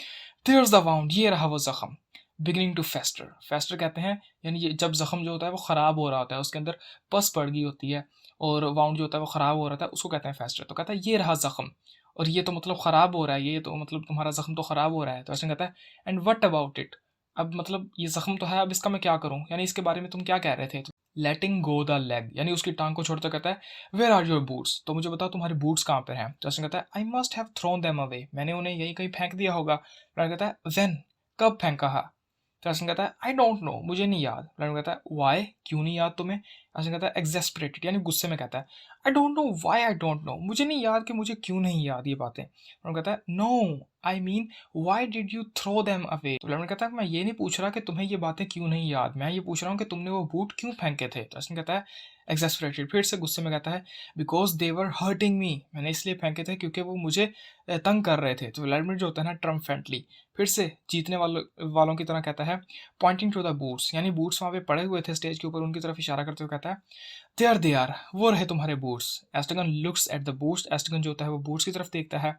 S1: देयर्स द वाउंड, ये रहा वो जख्म। बिगिनिंग टू फेस्टर, फेस्टर कहते हैं यानी ये जब जख्म जो होता है वो ख़राब हो रहा होता है, उसके अंदर पस पड़ गई होती है, और वाउंड जो होता है वो ख़राब हो रहा था, उसको कहते हैं फेस्टर। तो कहता है ये रहा जख्म, और ये तो मतलब ख़राब हो रहा है, ये तो मतलब तुम्हारा ज़ख्म तो ख़राब हो रहा है। तो ऐसे कहता है एंड वट अबाउट इट, अब मतलब ये ज़ख्म तो है, अब इसका मैं क्या करूँ, यानी इसके बारे में तुम क्या कह रहे थे? लेटिंग गो द लेग, यानी उसकी टांग को छोड़ते कहता है वेयर आर योर बूट्स, तो मुझे बताओ तुम्हारे बूट्स कहाँ पर हैं? तो ऐसे कहता है I must have thrown them away, मैंने उन्हें यहीं कहीं फेंक दिया होगा। तो कहता है व्हेन, कब फेंका है? तो ऐसे कहता है आई डोंट नो, मुझे नहीं याद। लड़का कहता है वाई, क्यों नहीं याद तुम्हें? ऐसे कहता है एग्जेस्परेटेड, यानी गुस्से में कहता है I don't know why, I don't know, मुझे नहीं याद कि मुझे क्यों नहीं याद ये बातें। लड़का कहता है no I mean why did you throw them away, तो लड़का कहता है मैं ये नहीं पूछ रहा कि तुम्हें ये बातें क्यों नहीं याद, मैं ये पूछ रहा हूँ कि तुमने वो बूट क्यों फेंके थे। तो ऐसे कहता है एग्जेस्परेटेड, फिर से गुस्से में कहता है because they were hurting me, मैंने इसलिए फेंके थे क्योंकि वो मुझे तंग कर रहे थे। तो व्लादिमीर जो होता है ना ट्रम्पेंटली फिर से जीतने वालों की तरह कहता है पॉइंटिंग टू द बूट्स, यानी बूट्स वहाँ पे पड़े हुए थे स्टेज के ऊपर, उनकी तरफ इशारा करते हुए कहता है दे आर, वो रहे तुम्हारे boots. Estragon looks at the boots, Estragon जो होता है वो बूट्स की तरफ देखता है।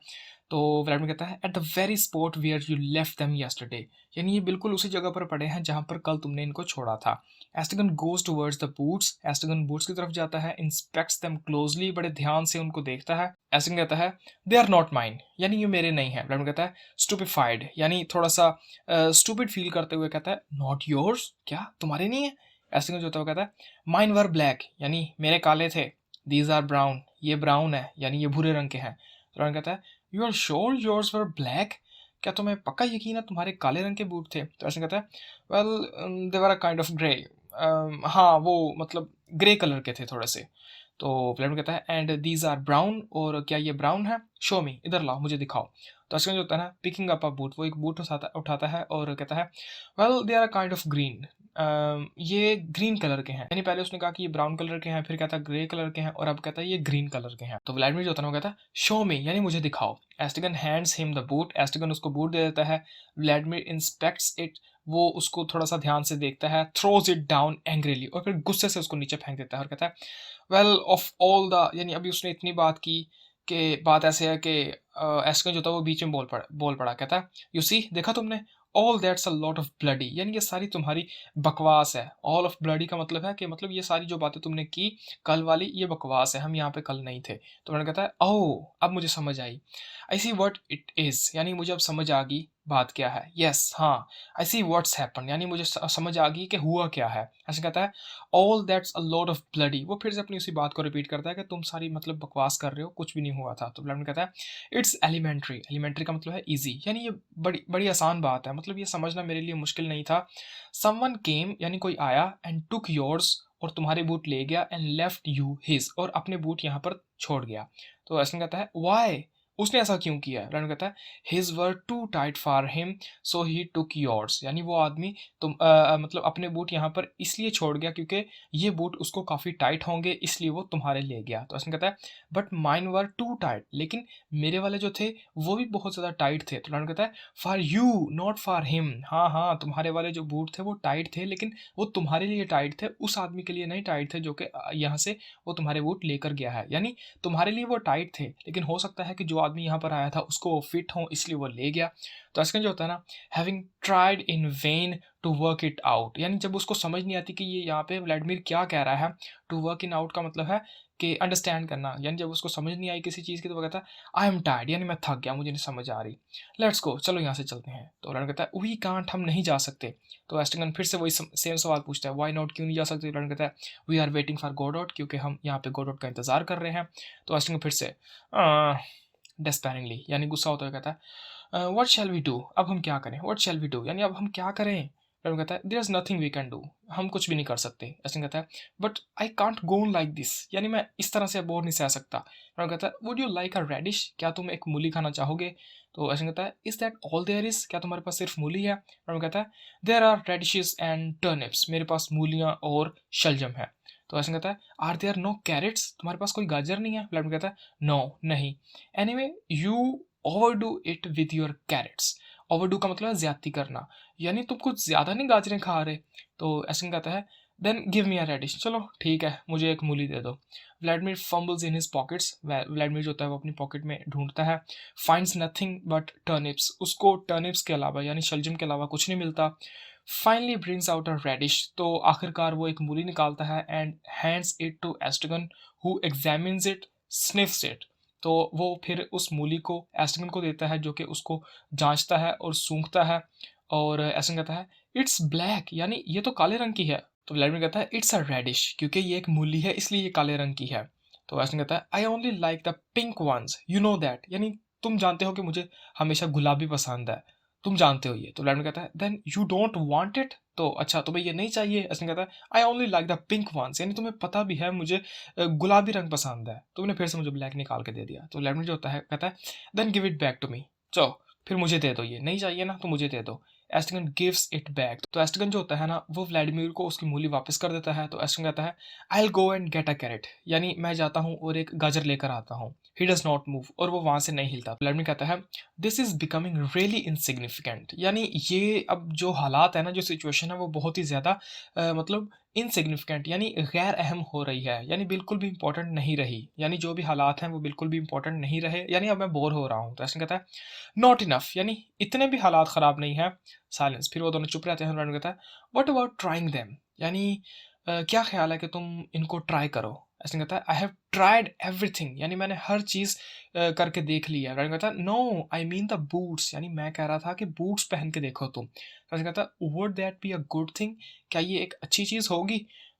S1: तो व्लादिमीर कहता है at the very spot where you left them yesterday, यानी ये बिल्कुल उसी जगह पर पड़े हैं जहाँ पर कल तुमने इनको छोड़ा था। Estragon goes towards the boots, Estragon boots की तरफ जाता है। इंस्पेक्ट्स देम क्लोजली, बड़े ध्यान से उनको देखता है। एस्टगन कहता है दे आर नॉट माइन, यानी ये मेरे नहीं है। व्लादिमीर कहता है स्टूपिफाइड, यानी थोड़ा सा स्टूपिड फील करते हुए कहता है नॉट योर्स, क्या तुम्हारे नहीं है? एस्टगन जो होता है वो कहता है माइन वर ब्लैक, यानी मेरे काले थे। दीज आर ब्राउन, ये ब्राउन है, यानी ये भूरे रंग के हैं। व्लादिमीर कहता है you are sure yours were black, क्या तुम्हें पक्का यकीन है तुम्हारे काले रंग के बूट थे? तो ऐसे कहता है well they were a kind of grey, हाँ वो मतलब ग्रे कलर के थे थोड़े से। तो व्लादिमीर कहता है एंड दीज आर ब्राउन, और क्या ये ब्राउन है? शो मी, इधर लाओ मुझे दिखाओ। तो अश्विन जो होता है ना पिकिंग अप अ बूट, वो एक बूट उठाता है और कहता है well they are a kind of green, ये ग्रीन कलर के हैं, यानी पहले उसने कहा कि ये ब्राउन कलर के हैं, फिर कहता है ग्रे कलर के हैं, और अब कहता है ये ग्रीन कलर के हैं। तो व्लादिमीर जो होता है वो कहता है शो मी, यानी मुझे दिखाओ। एस्टिगन हैंड्स हिम द बूट, एस्टिगन उसको बूट दे देता है। व्लादिमीर इंस्पेक्ट्स इट, वो उसको थोड़ा सा ध्यान से देखता है। थ्रोज इट डाउन एंग्रीली, और फिर गुस्से से उसको नीचे फेंक देता है और कहता है वेल ऑफ ऑल द, यानी अभी उसने इतनी बात की कि बात ऐसे है कि एस्टिगन जो था वो बीच में बोल पड़ा कहता है यू सी, देखा तुमने, all that's a lot of bloody, यानी ये सारी तुम्हारी बकवास है। ऑल ऑफ ब्लडी का मतलब है कि मतलब ये सारी जो बातें तुमने की कल वाली, ये बकवास है, हम यहाँ पे कल नहीं थे। तो मैंने कहता है ओह अब मुझे समझ आई, आई सी व्हाट इट इज़, यानी मुझे अब समझ आ गई बात क्या है। यस हाँ, आई सी व्हाट्स हैपन, यानी मुझे समझ आ गई कि हुआ क्या है। ऐसे कहता है all that's a lot of bloody, वो फिर से अपनी उसी बात को रिपीट करता है कि तुम सारी मतलब बकवास कर रहे हो, कुछ भी नहीं हुआ था। तो ब्लैंड कहता है इट्स एलिमेंट्री, एलिमेंट्री का मतलब है ईजी, यानी ये बड़ी बड़ी आसान बात है, मतलब ये समझना मेरे लिए मुश्किल नहीं था। समवन केम, यानी कोई आया, एंड टुक योर्स, और तुम्हारे बूट ले गया, एंड लेफ्ट यू हिज, और अपने बूट यहाँ पर छोड़ गया। तो ऐसा कहता है वाई उसने ऐसा क्यों किया है? व्लादिमीर कहता है his were too tight for him so he took yours, यानी वो आदमी मतलब अपने बूट यहाँ पर इसलिए छोड़ गया क्योंकि ये बूट उसको काफ़ी टाइट होंगे, इसलिए वो तुम्हारे ले गया। तो उसने कहता है but mine were too tight, लेकिन मेरे वाले जो थे वो भी बहुत ज़्यादा टाइट थे। तो व्लादिमीर कहता है for you not for him, हाँ हाँ तुम्हारे वाले जो बूट थे वो टाइट थे, लेकिन वो तुम्हारे लिए टाइट थे, उस आदमी के लिए नहीं टाइट थे जो कि यहाँ से वो तुम्हारे बूट लेकर गया है। यानी तुम्हारे लिए वो टाइट थे, लेकिन हो सकता है कि जो आदमी यहाँ पर आया था उसको वो फिट हो, इसलिए वो ले गया। तो ऐसे जो होता है ना, having tried in vain to work it out, यानी जब उसको समझ नहीं आती कि ये यहाँ पे व्लादिमीर क्या कह रहा है। टू वर्क इन आउट का मतलब है कि अंडरस्टैंड करना, यानी जब उसको समझ नहीं आई किसी चीज़ की तो वो कहता है आई एम टायर्ड, यानी मैं थक गया, मुझे नहीं समझ आ रही, लेट्स गो, चलो यहाँ से चलते हैं। तो व्लादिमीर कहता है वी कांट, हम नहीं जा सकते। तो एस्टिंगन फिर से वही सेम सवाल पूछता है व्हाई नॉट, क्यों नहीं जा सकते? व्लादिमीर कहता है वी आर वेटिंग फॉर गॉडॉट, क्योंकि हम यहाँ पे गॉडॉट का इंतजार कर रहे हैं। तो एस्टिंगन फिर से डेस्पैरिंगली, यानी गुस्सा होता है कहता है व्हाट शैल वी डू, अब हम क्या करें? व्हाट शैल वी डू, यानी अब हम क्या करें? रवि कहता है there is nothing we can do, हम कुछ भी नहीं कर सकते। ऐसे कहता है but I can't go on like this, यानी मैं इस तरह से अब और नहीं सह सकता। रवि कहता है would you like a radish, क्या तुम एक मूली खाना चाहोगे? तो ऐसे कहता है is that all there is, क्या तुम्हारे पास सिर्फ मूली है? रवि कहता है there are radishes and turnips, मेरे पास मूलियाँ और शलजम है। तो ऐसे कहता है आर देयर नो कैरेट्स, तुम्हारे पास कोई गाजर नहीं है? व्लादिमीर कहता है नो, नहीं। Anyway you overdo it with your carrots, overdo का मतलब है ज्यादती करना, यानी तुम कुछ ज़्यादा नहीं गाजरें खा रहे। तो एस्टिन कहता है then give me a radish, चलो ठीक है मुझे एक मूली दे दो। Vladimir fumbles in his pockets, Vladimir जो होता है वो अपनी पॉकेट में ढूंढता है। फाइंड्स नथिंग बट टर्निप्स, उसको टर्निप्स के अलावा यानी शलजम के अलावा कुछ नहीं मिलता। Finally brings out a radish, तो आखिरकार वो एक मूली निकालता है and hands it to Estragon who examines it, sniffs it. तो वो फिर उस मूली को एस्टिगन को देता है जो कि उसको जांचता है और सूंघता है। और एस्टिगन कहता है इट्स ब्लैक, यानी ये तो काले रंग की है। तो व्लादिमीर कहता है इट्स अ रेडिश, क्योंकि ये एक मूली है इसलिए ये काले रंग की है। तो एस्टिगन कहता है I only like the pink ones, you know that, यानी तुम जानते हो कि मुझे हमेशा गुलाबी पसंद है, तुम जानते हो ये। तो व्लादिमीर कहता है then you don't want it, तो अच्छा तुम्हें ये नहीं चाहिए? एस्टिगन कहता है I only like the pink ones, यानी तुम्हें पता भी है मुझे गुलाबी रंग पसंद है, तुमने फिर से मुझे ब्लैक निकाल के दे दिया। तो व्लादिमीर जो होता है कहता है then give it back to me, चलो फिर मुझे दे दो, ये नहीं चाहिए ना तो मुझे दे दो। एस्टिगन गिव्स इट बैक, तो एस्टिगन जो होता है ना वो व्लादिमीर को उसकी मूली वापस कर देता है। तो एस्टिगन कहता है I will go and get a carrot, यानी मैं जाता हूँ और एक गाजर लेकर आता हूँ। ही डज नॉट मूव, और वो वहां से नहीं हिलता। व्लादिमीर कहता है this is becoming really insignificant, यानी ये अब जो हालात है ना, जो सिचुएशन है वो बहुत ही ज़्यादा मतलब इनसिग्निफिकेंट, यानी गैर अहम हो रही है, यानी बिल्कुल भी इंपॉर्टेंट नहीं रही, यानी जो भी हालात हैं वो बिल्कुल भी इंपॉर्टेंट नहीं रहे, यानी अब मैं बोर हो रहा हूँ। तो ऐसे कहता है नॉट इनफ, यानी इतने भी हालात ख़राब नहीं है। साइलेंस, फिर वो दोनों चुप रहते हैं। व्लादिमीर कहता है व्हाट अबाउट ट्राइंग देम, यानी क्या ख्याल है कि तुम इनको ट्राई करो? ऐसे कहता है आई हैव ट्राइड एवरीथिंग, यानी मैंने हर चीज़ करके देख लिया है। व्लादिमीर कहता है no I mean the boots, यानी मैं कह रहा था कि बूट्स पहन के देखो तुम। तो ऐसे कहता है would that be a good thing, क्या ये एक अच्छी चीज़ होगी?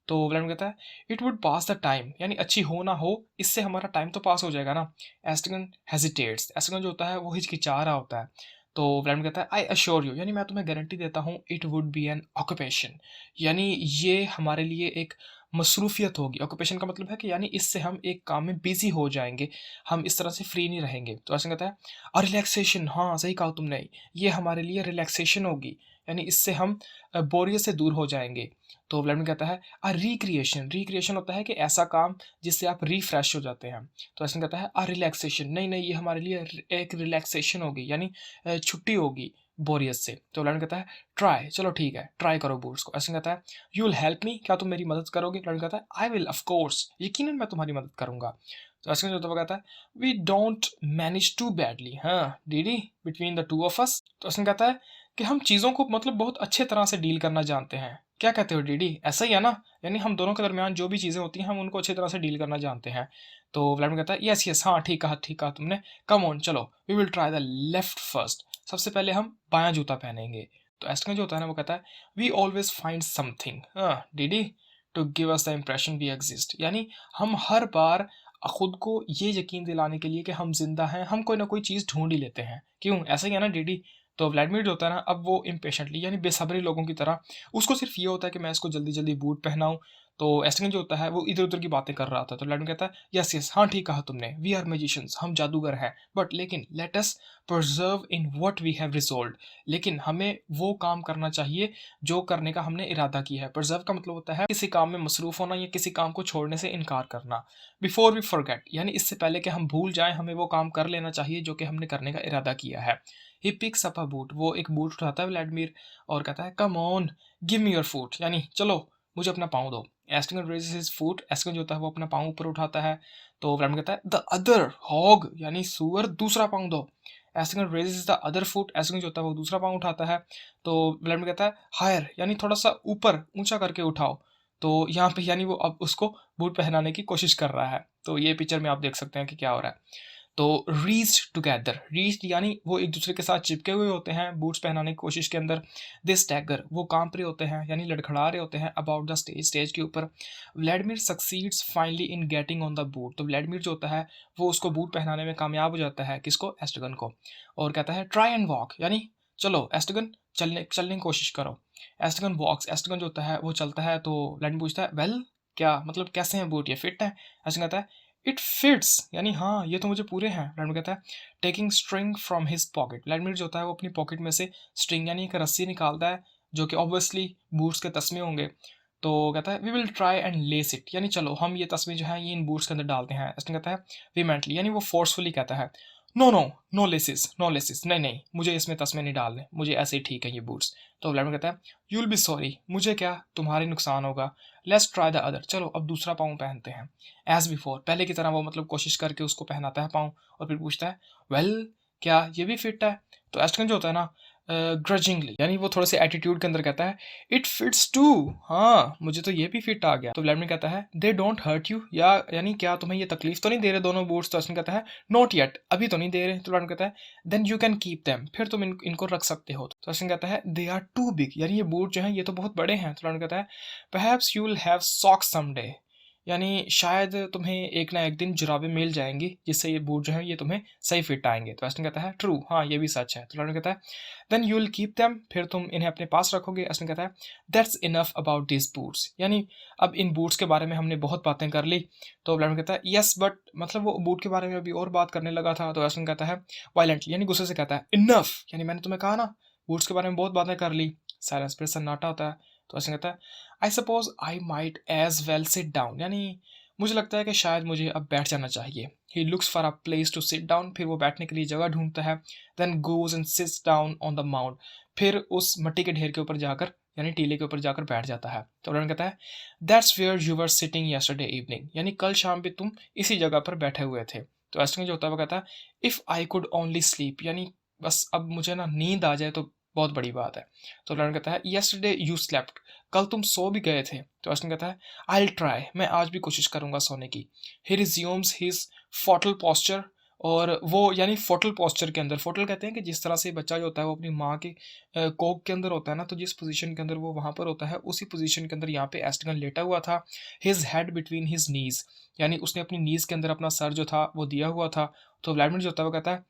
S1: तो व्लादिमीर कहता है it would pass the time, यानी अच्छी हो ना हो इससे हमारा टाइम तो पास हो जाएगा ना। एस्टिगन हेजिटेट्स, एस्टिगन जो होता है वो हिचकिचा रहा होता है। तो व्लादिमीर कहता है आई अश्योर यू, यानी मैं तुम्हें गारंटी देता हूँ it would B N occupation, यानी ये हमारे लिए एक मसरूफियत होगी। ऑक्यूपेशन का मतलब है कि यानी इससे हम एक काम में बिजी हो जाएंगे, हम इस तरह से फ्री नहीं रहेंगे। तो ऐसे कहता है और रिलैक्सेशन, हाँ सही कहा तुमने, ये हमारे लिए रिलैक्सेशन होगी, यानी इससे हम बोरियत से दूर हो जाएंगे। तो व्लादिमीर कहता है अ रिक्रिएशन, रिक्रिएशन होता है कि ऐसा काम जिससे आप रिफ्रेश हो जाते हैं। तो ऐसे कहता है अ रिलैक्सेशन, नहीं नहीं ये हमारे लिए एक रिलैक्सेशन होगी, यानी छुट्टी होगी बोरियत से। तो व्लादिमीर कहता है ट्राई, चलो ठीक है ट्राई करो बूट्स को। ऐसे कहता है यू विल हेल्प मी, क्या तुम मेरी मदद करोगे? व्लादिमीर कहता है आई विल ऑफ कोर्स, यकीनन मैं तुम्हारी मदद करूंगा। तो ऐसे जो कहता है we don't manage too badly, हाँ Didi, between the two of us. तो ऐसे कहता है कि हम चीज़ों को मतलब बहुत अच्छे तरह से डील करना जानते हैं। क्या कहते हो डीडी, ऐसा ही है ना? यानी हम दोनों के दरमियान जो भी चीज़ें होती हैं हम उनको अच्छी तरह से डील करना जानते हैं। तो व्लादिमीर कहता है यस यस, हाँ ठीक कहा तुमने, कम ऑन चलो we will try the left first, सबसे पहले हम बायां जूता पहनेंगे। तो एस्टिगन जो होता है ना वो कहता है वी ऑलवेज फाइंड समथिंग, हाँ Didi, to give us the impression we exist, यानी हम हर बार खुद को ये यकीन दिलाने के लिए कि हम जिंदा हैं हम कोई ना कोई चीज़ ढूंढ ही लेते हैं, क्यों? ऐसा ही है ना डीडी? तो व्लादिमीर जो होता है ना अब वो इम्पेशेंटली यानी बेसब्री लोगों की तरह, उसको सिर्फ ये होता है कि मैं इसको जल्दी जल्दी बूट पहनाऊँ। तो एस्टिगन जो होता है वो इधर-उधर की बातें कर रहा था। तो व्लादिमीर कहता है, "यस, यस, हाँ, ठीक कहा तुमने। वी आर मैजिशियंस, हम जादूगर हैं। बट लेकिन let us preserve in what we have resolved. लेकिन हमें वो काम करना चाहिए जो करने का हमने इरादा किया है। प्रिजर्व का मतलब होता है किसी काम में मसरूफ़ होना या किसी काम को छोड़ने से इनकार करना। बिफोर वी फॉरगेट, यानी इससे पहले कि हम भूल जाएँ, हमें वो काम कर लेना चाहिए जो कि हमने करने का इरादा किया है। He picks up a boot, वो एक बूट उठाता है व्लादिमीर और कहता है, "come on, give me your foot", यानी चलो मुझे अपना पाँव दो। एस्टिगन रेज़ेस हिज फूट, एस्टिगन जो होता है वो अपना पाँव ऊपर उठाता है। तो व्लादिमीर कहता है, "द अदर हॉग", यानी सूअर, दूसरा पाँव दो। एस्टिगन रेज़ेस द अदर फुट, एस्टिगन जो होता है वो दूसरा पाँव उठाता है। तो व्लादिमीर कहता है, "हायर", यानी थोड़ा-सा ऊपर, ऊँचा करके उठाओ। तो यहाँ पे यानी वो अब उसको बूट पहनाने की कोशिश कर रहा है। तो ये पिक्चर में आप देख सकते हैं कि क्या हो रहा है। तो रीच्ड टुगेदर, रीच्ड यानी वो एक दूसरे के साथ चिपके हुए होते हैं बूट्स पहनाने की कोशिश के अंदर। दे स्टैगर, वो कांप रहे होते हैं यानी लड़खड़ा रहे होते हैं अबाउट द स्टेज, स्टेज के ऊपर। Vladimir succeeds finally in getting on the boot, तो व्लादिमीर जो होता है वो उसको बूट पहनाने में कामयाब हो जाता है। किसको? एस्ट्रगन को। और कहता है, ट्राई एंड वॉक, यानी चलो एस्ट्रगन, चलने चलने की कोशिश करो। एस्ट्रगन वॉक्स, एस्ट्रगन जो होता है वो चलता है। तो व्लादिमीर पूछता है, वेल, क्या मतलब कैसे हैं बूट, ये फिट है? एस्ट्रगन कहता है, इट फिट्स, यानी हाँ, ये तो मुझे पूरे हैं। व्लादिमीर कहता है, taking string from his pocket, Vladimir जो होता है वो अपनी पॉकेट में से स्ट्रिंग यानी एक रस्सी निकालता है जो कि ऑब्वियसली बूट्स के तस्मे होंगे। तो कहता है, we will try and less it, यानी चलो हम ये तस्मे जो है ये इन बूट्स के अंदर डालते हैं। एस्टन कहता है, वीमेंटली, यानी वो फोर्सफुली कहता है, no no, no laces, no laces, नहीं नहीं, मुझे इसमें तस्मे नहीं डालने, मुझे ऐसे ही ठीक है ये बूट्स। तो व्लादिमीर कहता है, यू विल बी सॉरी, मुझे क्या, तुम्हारी नुकसान होगा। लेट्स ट्राई द अदर, चलो अब दूसरा पाँव पहनते हैं। एज बिफोर, पहले की तरह वो मतलब कोशिश करके उसको पहनाता है पाँव और फिर पूछता है, वेल, क्या ये भी फिट है? तो एस्टन जो होता है ना, ग्रजिंगली, यानी वो थोड़े से एटीट्यूड के अंदर कहता है, इट फिट्स टू, हाँ, मुझे तो ये भी फिट आ गया। तो व्लादिमीर कहता है, दे डोंट हर्ट यू, या यानी क्या तुम्हें ये तकलीफ तो नहीं दे रहे दोनों बूट्स? तो एस्टन कहता है, नॉट येट, अभी तो नहीं दे रहे। तो व्लादिमीर कहता है, then you can keep them, फिर तुम इनको रख सकते हो। तो एस्टन कहता है, दे आर टू बिग, यानी ये बूट जो है ये तो बहुत बड़े हैं। तो व्लादिमीर कहता है, perhaps you will have socks someday, यानी शायद तुम्हें एक ना एक दिन जुराबें मिल जाएंगी जिससे ये बूट जो है ये तुम्हें सही फिट आएंगे। तो एस्टन कहता है, ट्रू, हाँ ये भी सच है। तो व्लादिमीर कहता है, then you will keep them, फिर तुम इन्हें अपने पास रखोगे। एस्टन कहता है, that's enough about this boots, यानी अब इन बूट्स के बारे में हमने बहुत बातें कर ली। तो व्लादिमीर कहता है, यस बट, मतलब वो बूट के बारे में अभी और बात करने लगा था। तो एस्टन कहता है वायलेंटली, यानी गुस्से से कहता है, इनफ, यानी मैंने तुम्हें कहा ना बूट्स के बारे में बहुत बातें कर ली। साइलेंस, फिर सन्नाटा होता है। तो एस्टन कहता है, I suppose I might as well sit down, यानी मुझे लगता है कि शायद मुझे अब बैठ जाना चाहिए। He looks for a place to sit down, फिर वो बैठने के लिए जगह ढूंढता है। Then goes and sits down on the mount, फिर उस मिट्टी के ढेर के ऊपर जाकर यानी टीले के ऊपर जाकर बैठ जाता है। तो उन्होंने कहता है, that's where you were sitting yesterday evening, यानी कल शाम भी तुम इसी जगह पर बैठे हुए थे। तो एस्टन जो होता है वो कहता है, if I could only sleep, यानी बस अब मुझे ना नींद आ जाए तो बहुत बड़ी बात है। तो उन्होंने कहता है, यस्टरडे यू स्लेप्ट, कल तुम सो भी गए थे। तो एस्टन कहता है, आई विल ट्राई, मैं आज भी कोशिश करूंगा सोने की। ही रिज्यूम्स हिज फोटल पॉस्चर, और वो यानी फोटल पॉस्चर के अंदर, फोटल कहते हैं कि जिस तरह से बच्चा जो होता है वो अपनी माँ के कोख के अंदर होता है ना, तो जिस पोजीशन के अंदर वो वहाँ पर होता है उसी पोजीशन के अंदर यहाँ पे एस्टगन लेटा हुआ था। His head between his knees, यानी उसने अपनी नीज के अंदर अपना सर जो था वो दिया हुआ था। तो व्लादिमीर जो होता है वो कहता है,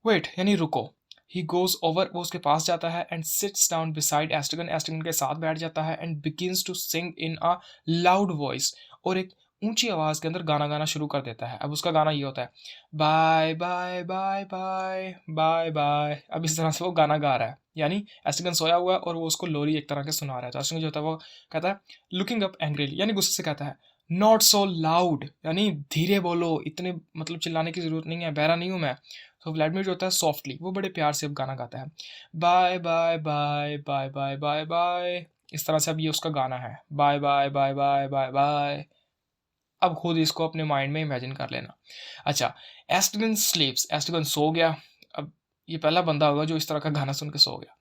S1: वेट, यानी रुको। ही गोज ओवर, वो उसके पास जाता है and sits down beside Estragon, Estragon के साथ बैठ जाता है and begins to sing in a loud voice, और एक ऊंची आवाज के अंदर गाना गाना शुरू कर देता है। अब उसका गाना ये होता है, bye bye bye bye bye bye. अब इस तरह से वो गाना गा रहा है, यानी एस्टगन सोया हुआ है और वो उसको लोरी एक तरह के सुना रहा है। तो एस्टगन जो होता है वो कहता है, लुकिंग अप एंग्रीली, यानी गुस्से से कहता है, नॉट सो लाउड, यानी धीरे बोलो, इतने मतलब चिल्लाने की जरूरत नहीं है, बहरा नहीं हूं मैं। तो व्लादिमीर जो होता है सॉफ्टली, वो बड़े प्यार से अब गाना गाता है, bye bye bye bye bye bye bye, इस तरह से अब ये उसका गाना है, bye bye bye bye bye bye. अब खुद इसको अपने माइंड में इमेजिन कर लेना। अच्छा, एस्टगन स्लीप्स, एस्टगन सो गया। अब ये पहला बंदा होगा जो इस तरह का गाना सुन के सो गया।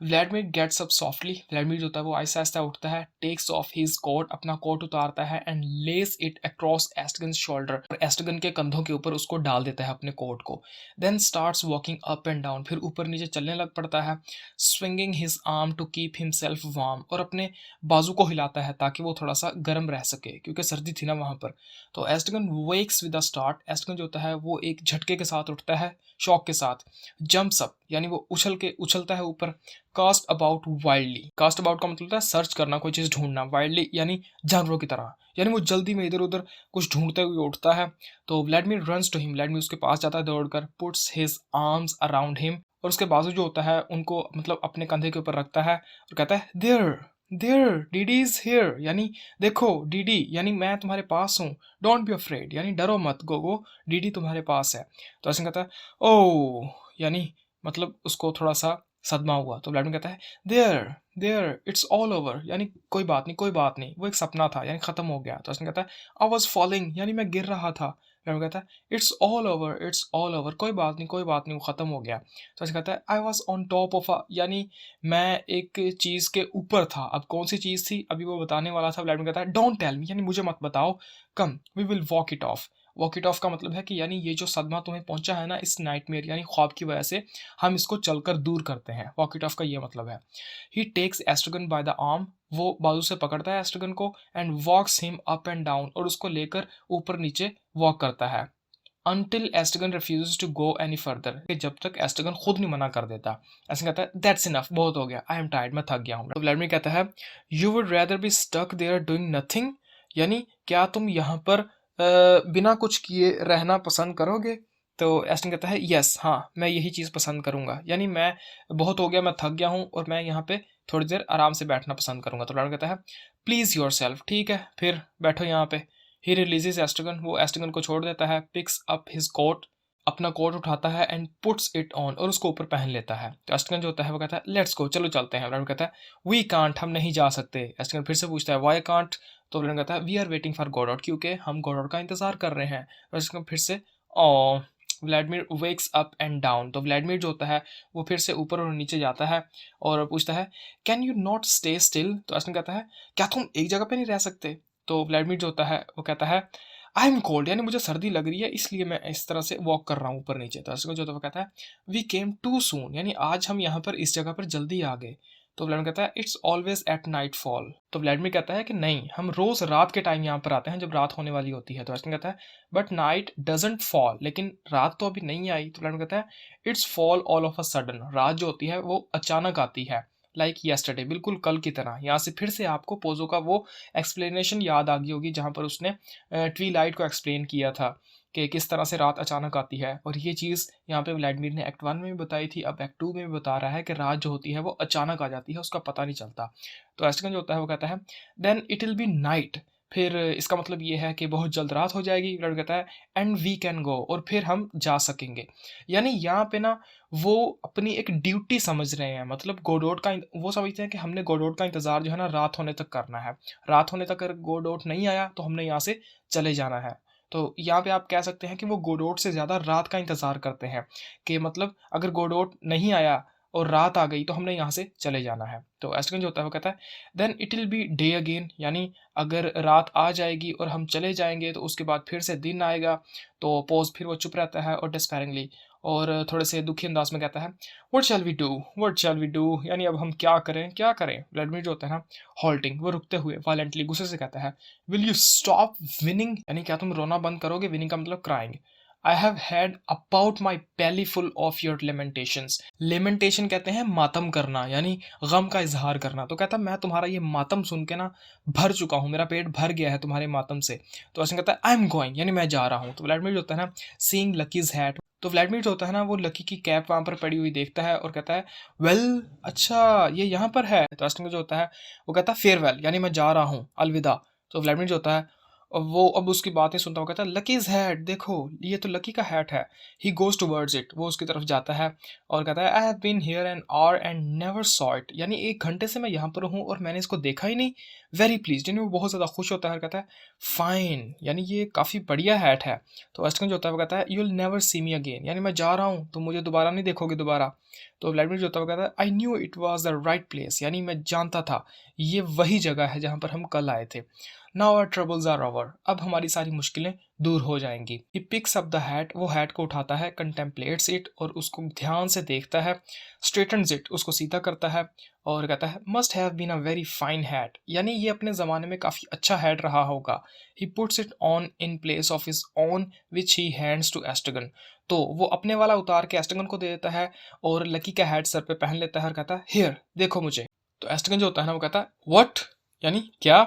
S1: Vladimir gets up softly, Vladimir जो होता है वो आहिस्ता आहिस्ता उठता है, टेक्स ऑफ हिज कोट, अपना कोट उतारता है and less it across Estragon shoulder, और एस्टगन के कंधों के ऊपर उसको डाल देता है अपने कोट को। Then starts walking up and down, फिर ऊपर नीचे चलने लग पड़ता है। Swinging his arm to keep himself warm, और अपने बाजू को हिलाता है ताकि वो थोड़ा सा गर्म रह सके क्योंकि सर्दी थी ना वहाँ पर। तो एस्टगन वेक्स विद अ स्टार्ट, एस्टगन जो होता है वो एक झटके के साथ उठता है, शॉक के साथ। जंप्स अप यानी वो उछलता है ऊपर। Cast about wildly, cast about का मतलब होता है सर्च करना, कोई चीज़ ढूंढना। वाइल्डली यानी जानवरों की तरह, यानी वो जल्दी में इधर उधर कुछ ढूंढते हुए उठता है। तो Vladimir runs to him, Vladimir उसके पास जाता है दौड़कर। Puts his arms around him, और उसके बाजू जो होता है उनको मतलब अपने कंधे के ऊपर रखता है और कहता है there there Didi is here, यानी देखो डीडी, यानी मैं तुम्हारे पास हूँ। डोंट बी अफ्रेड, यानी डरो मत गोगो, डीडी तुम्हारे पास है। तो ऐसे कहता है ओ, यानी मतलब उसको थोड़ा सा सदमा हुआ। तो व्लादिमीर कहता है there there it's all over, यानी कोई बात नहीं कोई बात नहीं, वो एक सपना था यानी खत्म हो गया। तो ऐसे कहता है आई वॉज फॉलिंग, यानी मैं गिर रहा था। व्लादिमीर कहता है इट्स ऑल ओवर, कोई बात नहीं वो खत्म हो गया। तो ऐसे कहता है I was on top of a, यानी मैं एक चीज़ के ऊपर था। अब कौन सी चीज़ थी अभी वो बताने वाला था। व्लादिमीर कहता है डोंट टेल मी, यानी मुझे मत बताओ। Come we will walk it off, walk it off का मतलब है कि यानी ये जो सदमा तुम्हें पहुंचा है ना इस नाइटमेयर यानी ख्वाब की वजह से, हम इसको चलकर दूर करते हैं। वॉक इट ऑफ का ये मतलब है। He takes Estragon by the arm, वो बाजू से पकड़ता है एस्ट्रगन को, and walks him up and down, और उसको लेकर ऊपर नीचे वॉक करता है। Until Estragon refuses to go any further, जब तक एस्ट्रगन खुद नहीं मना कर देता। ऐसे कहता है दैट्स इनफ, बहुत हो गया, आई एम टायर्ड, मैं थक गया हूँ। तो व्लादिमीर कहता है you would rather be stuck there doing nothing, यानी क्या तुम यहाँ पर बिना कुछ किए रहना पसंद करोगे। तो एस्टन कहता है यस, हाँ मैं यही चीज़ पसंद करूंगा, यानी मैं बहुत हो गया, मैं थक गया हूँ और मैं यहाँ पे थोड़ी देर आराम से बैठना पसंद करूंगा। तो व्लादिमीर कहता है प्लीज योर सेल्फ, ठीक है फिर बैठो यहाँ पे। ही रिलीजेस एस्ट्रगन, वो एस्ट्रगन को छोड़ देता है। पिक्स अप हिज कोट, अपना कोट उठाता है, एंड पुट्स इट ऑन, और उसको ऊपर पहन लेता है। तो एस्ट्रगन जो होता है वो कहता है लेट्स गो, चलो चलते हैं। व्लादिमीर कहता है वी कांट, हम नहीं जा सकते। एस्ट्रगन फिर से पूछता है व्हाई कांट। तो व्लादिमीर कहता है वी आर वेटिंग फॉर गॉडॉट, क्योंकि हम गॉडॉट का इंतजार कर रहे हैं। और एस्ट्रगन फिर से ओ, Vladimir walks up and down, तो व्लादिमीर जो होता है वो फिर से ऊपर और नीचे जाता है और पूछता है can you not stay still. तो एस्ट्रगन कहता है क्या तुम एक जगह पे नहीं रह सकते। तो व्लादिमीर जो होता है वो कहता है आई एम कोल्ड, यानी मुझे सर्दी लग रही है इसलिए मैं इस तरह से वॉक कर रहा हूँ ऊपर नीचे। तो एस्ट्रगन जो होता है वो कहता है वी केम टू सून, यानी आज हम यहाँ पर इस जगह पर जल्दी आ गए। तो व्लादिमीर कहता है it's always at night fall. तो व्लादिमीर कहता है कि नहीं, हम रोज रात के टाइम यहाँ पर आते हैं जब रात होने वाली होती है। तो एस्ट्रगन कहता है बट नाइट डजंट फॉल, लेकिन रात तो अभी नहीं आई। तो व्लादिमीर कहता है it's fall all of a sudden, रात जो होती है वो अचानक आती है। लाइक यस्टरडे, बिल्कुल कल की तरह। यहाँ से फिर से आपको पोजो का वो एक्सप्लेनेशन याद आ गई होगी जहाँ पर उसने ट्वीलाइट को एक्सप्लेन किया था कि किस तरह से रात अचानक आती है। और ये चीज़ यहाँ पे व्लादिमीर ने एक्ट 1 में भी बताई थी, अब एक्ट 2 में भी बता रहा है कि रात जो होती है वो अचानक आ जाती है, उसका पता नहीं चलता। तो एस्ट्रगन जो होता है वो कहता है then it will be night, फिर इसका मतलब ये है कि बहुत जल्द रात हो जाएगी। व्लादिमीर कहता है एंड वी कैन गो, और फिर हम जा सकेंगे। यानी यहाँ पे ना वो अपनी एक ड्यूटी समझ रहे हैं, मतलब गोडोट का वो समझते हैं कि हमने गोडोट का इंतज़ार जो है ना रात होने तक करना है। रात होने तक अगर गोडोट नहीं आया तो हमने यहाँ से चले जाना है। तो यहाँ पे आप कह सकते हैं कि वो गोडोट से ज़्यादा रात का इंतज़ार करते हैं, कि मतलब अगर गोडोट नहीं आया और रात आ गई तो हमने यहाँ से चले जाना है। तो एस्ट्रगन जो होता है वो कहता है then it will be day again, यानी अगर रात आ जाएगी और हम चले जाएंगे तो उसके बाद फिर से दिन आएगा। तो पोज फिर वो चुप रहता है और डिस्पेयरिंगली और थोड़े से दुखी अंदाज में कहता है व्हाट शैल वी डू, यानी अब हम क्या करें। व्लादिमीर जो होता है ना हॉल्टिंग, वो रुकते हुए वायलेंटली गुस्से से कहता है विल यू स्टॉप विनिंग, यानी क्या तुम रोना बंद करोगे। विनिंग का मतलब crying. I have had about my belly full of your lamentations, lamentation कहते हैं मातम करना, यानी गम का इजहार करना। तो कहता मैं तुम्हारा ये मातम सुन के ना भर चुका हूँ, मेरा पेट भर गया है तुम्हारे मातम से। तो ऐसे कहता है आई एम गोइंग, यानी मैं जा रहा हूँ। तो व्लादिमीर जो होता है ना सीइंग लकीज हैट, तो व्लादिमीर जो होता है ना वो लकी की कैप वहाँ पर पड़ी हुई देखता है और कहता है वेल अच्छा ये यहाँ पर है। तो एस्ट्रगन जो होता है वो कहता है फेयरवेल, यानी मैं जा रहा हूँ, अलविदा। तो व्लादिमीर जो होता है और वो अब उसकी बातें सुनता हुआ कहता है लकीज हैट, देखो ये तो लकी का हैट है। ही गोज टूवर्ड्स इट, वो उसकी तरफ जाता है और कहता है I have been here an hour and never saw it, यानी 1 घंटे से मैं यहाँ पर हूँ और मैंने इसको देखा ही नहीं। वेरी प्लीज, यानी वो बहुत ज़्यादा खुश होता है और कहता है फाइन, यानी ये काफ़ी बढ़िया हैट है। तो एस्ट्रगन जो होता है वो कहता है you will never see me again, यानी मैं जा रहा हूँ तो मुझे दोबारा नहीं देखोगे दोबारा। तो व्लादिमीर जो होता है वो कहता है I knew it was the right place, यानी मैं जानता था ये वही जगह है जहाँ पर हम कल आए थे। Now our troubles are over, अब हमारी सारी मुश्किलें दूर हो जाएंगी। He picks up the hat, वो हैट को उठाता है, कंटेम्पलेट्स इट और उसको ध्यान से देखता है, स्ट्रेटन्स इट, उसको सीधा करता है और कहता है must have been a very fine hat, यानी ये अपने ज़माने में काफ़ी अच्छा हैट रहा होगा। He puts it on in place of his own which he hands to Estragon. तो वो अपने वाला उतार के एस्ट्रगन को दे देता है और लकी का हैट सर पे पहन लेता है और कहता है हियर देखो मुझे। तो एस्ट्रगन जो होता है ना वो कहता है व्हाट, यानी क्या।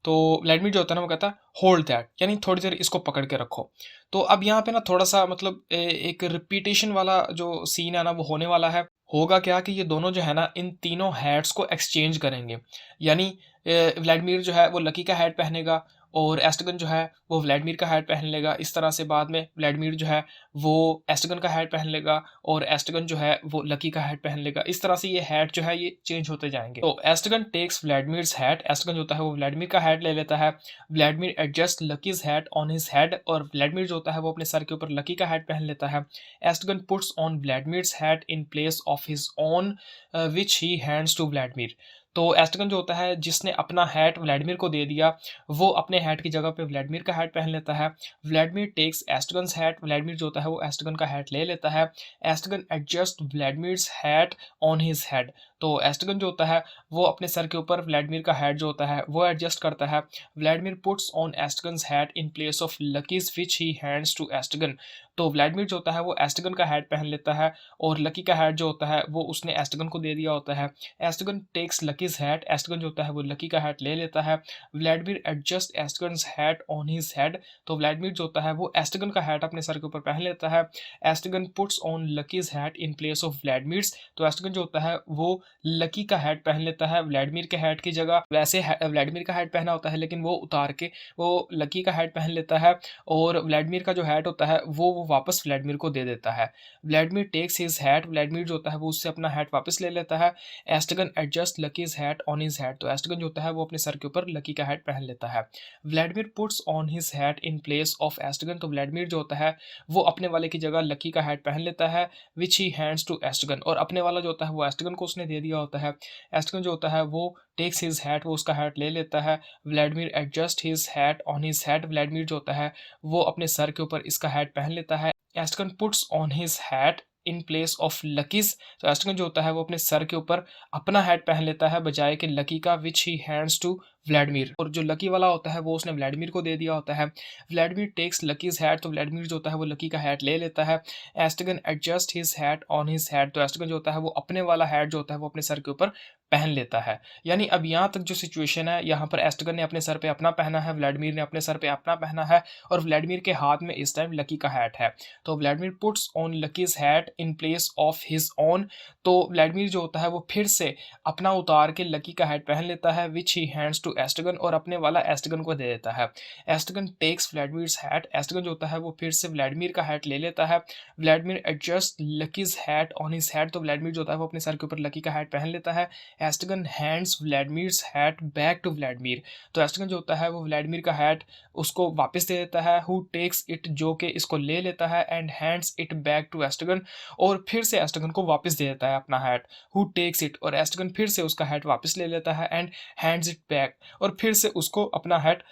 S1: तो व्लादिमीर जो होता है ना वो कहता है होल्ड दैट, यानी थोड़ी देर इसको पकड़ के रखो। तो अब यहाँ पे ना थोड़ा सा मतलब एक रिपीटेशन वाला जो सीन है ना वो होने वाला है। होगा क्या कि ये दोनों जो है ना इन तीनों हैट्स को एक्सचेंज करेंगे, यानी व्लादिमीर जो है वो लकी का हैट पहनेगा और एस्ट्रगन जो है वो व्लादिमीर का हैट पहन लेगा। इस तरह से बाद में व्लादिमीर जो है वो एस्ट्रगन का हैट पहन लेगा और एस्ट्रगन जो है वो लकी का हैट पहन लेगा। इस तरह से ये हैट जो है ये चेंज होते जाएंगे। तो एस्ट्रगन टेक्स व्लादिमीर्स हैट, एस्ट्रगन जो होता है वो व्लादिमीर का हैट ले लेता है। Vladimir adjust Lucky's hat on his head, और व्लादिमीर जो होता है वो अपने सर के ऊपर लकी का हैट पहन लेता है। Estragon puts on Vladimir's hat in place of his own which he hands to Vladimir. तो एस्ट्रगन जो होता है जिसने अपना हैट व्लादिमीर को दे दिया, वो अपने हैट की जगह पे व्लादिमीर का हैट पहन लेता है। व्लादिमीर टेक्स एस्ट्रगन्स हैट, व्लादिमीर जो होता है वो एस्ट्रगन का हैट ले लेता है। Estragon adjust Vladimir's hat on his head. तो एस्ट्रगन जो होता है वो अपने सर के ऊपर व्लादिमीर का हैट जो होता है वो एडजस्ट करता है। Vladimir puts on Estragon's hat in place of Lucky's which he hands to Estragon. तो व्लादिमीर जो होता है वो एस्ट्रगन का हैट पहन लेता है और लकी का हैट जो होता है वो उसने एस्ट्रगन को दे दिया होता है। एस्ट्रगन टेक्स लकीज हैट, एस्ट्रगन जो होता है वो लकी का हैट ले लेता है। Vladimir adjust Estragon's hat on his head. तो व्लादिमीर जो होता है वो एस्ट्रगन का हैट अपने सर के ऊपर पहन लेता है। Estragon puts on Lucky's hat in place of Vladimir's. तो एस्ट्रगन जो होता है वो लकी का हैट पहन लेता है व्लादिमीर के हैट की जगह। वैसे व्लादिमीर का हैट पहना होता है लेकिन वो उतार के वो लकी का हैट पहन लेता है और व्लादिमीर का जो हैट होता है वो वापस व्लादिमीर को दे देता है। Vladimir takes his hat, Vladimir जो होता है वो उससे अपना हैट वापस ले लेता है। Estragon adjust Lucky's hat on his hat. तो एस्ट्रगन जो होता है वो अपने सर के ऊपर लकी का हैट पहन लेता है। Vladimir puts on his hat in place of Estragon. तो व्लादिमीर जो होता है वो अपने वाले की जगह लकी का हैट पहन लेता है विच ही हैंड्स टू एस्ट्रगन, और अपने वाला जो होता है वो एस्ट्रगन को उसने दे दिया होता है। एस्ट्रगन जो होता है वो टेक्स हिज हैट, वो उसका हैट ले लेता है। Vladimir adjust his hat on his hat. Vladimir जो होता है वो अपने सर के ऊपर इसका हैट पहन लेता है। Estragon puts on his hat in place of Lucky's. तो एस्ट्रगन जो होता है वो अपने सर के ऊपर अपना हैट पहन लेता है बजाय के लकी का विच ही हैंड्स टू व्लादिमीर, और जो लकी वाला होता है वो उसने व्लादिमीर को दे दिया होता है। Vladimir takes Lucky's hat. तो व्लादिमीर जो होता है वो लकी का हैट ले लेता है। Estragon adjust his hat on his hat. तो एस्ट्रगन जो होता है वो अपने वाला हैट जो होता है वो अपने सर के ऊपर पहन लेता है। यानी अब यहाँ तक जो सिचुएशन है, यहाँ पर एस्ट्रगन ने अपने सर पे अपना पहना है, व्लादिमीर ने अपने सर पे अपना पहना है और व्लादिमीर के हाथ में इस टाइम लकी का हैट है। तो Vladimir puts on Lucky's hat in place of his own. तो व्लादिमीर जो होता है वो फिर से अपना उतार के लकी का हैट पहन लेता है विच ही हैंड्स टू एस्ट्रगन, और अपने वाला एस्ट्रगन को दे देता है। एस्ट्रगन टेक्स व्लादिमीर्स हैट। एस्ट्रगन जो होता है वो फिर से व्लादिमीर का हैट ले लेता है। Vladimir adjust Lucky's hat on his hat. तो व्लादिमीर जो होता है वो अपने सर के ऊपर लकी का हैट पहन लेता है। Estragon hands Vladimir's hat back to Vladimir. तो एस्ट्रगन जो होता है वो व्लादिमीर का हैट उसको वापस दे देता है। हु टेक्स इट, जो कि इसको ले लेता है, and hands it back to Estragon, और फिर से एस्ट्रगन को वापस दे देता है अपना हैट। हु टेक्स इट, और एस्ट्रगन फिर से उसका हैट वापस ले लेता है, एंड हैंड्स इट बैक, और फिर से उसको अपना हैट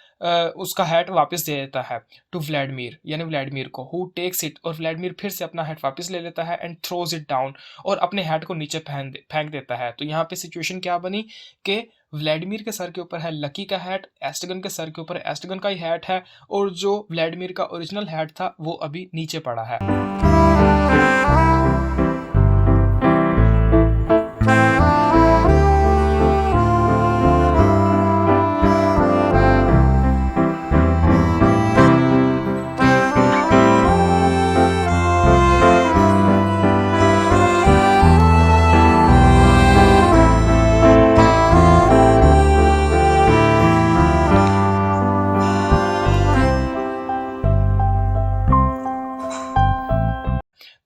S1: उसका हैट वापस दे देता है टू व्लादिमीर, यानी व्लादिमीर को। हु टेक्स इट, और व्लादिमीर फिर से अपना हैट वापस ले लेता है, एंड थ्रोज इट डाउन, और अपने हैट को नीचे फेंक देता है। तो यहाँ पे सिचुएशन क्या बनी कि व्लादिमीर के सर के ऊपर है लकी का हैट, एस्ट्रगन के सर के ऊपर एस्ट्रगन का ही हैट है, और जो व्लादिमीर का ओरिजिनल हैट था वो अभी नीचे पड़ा है।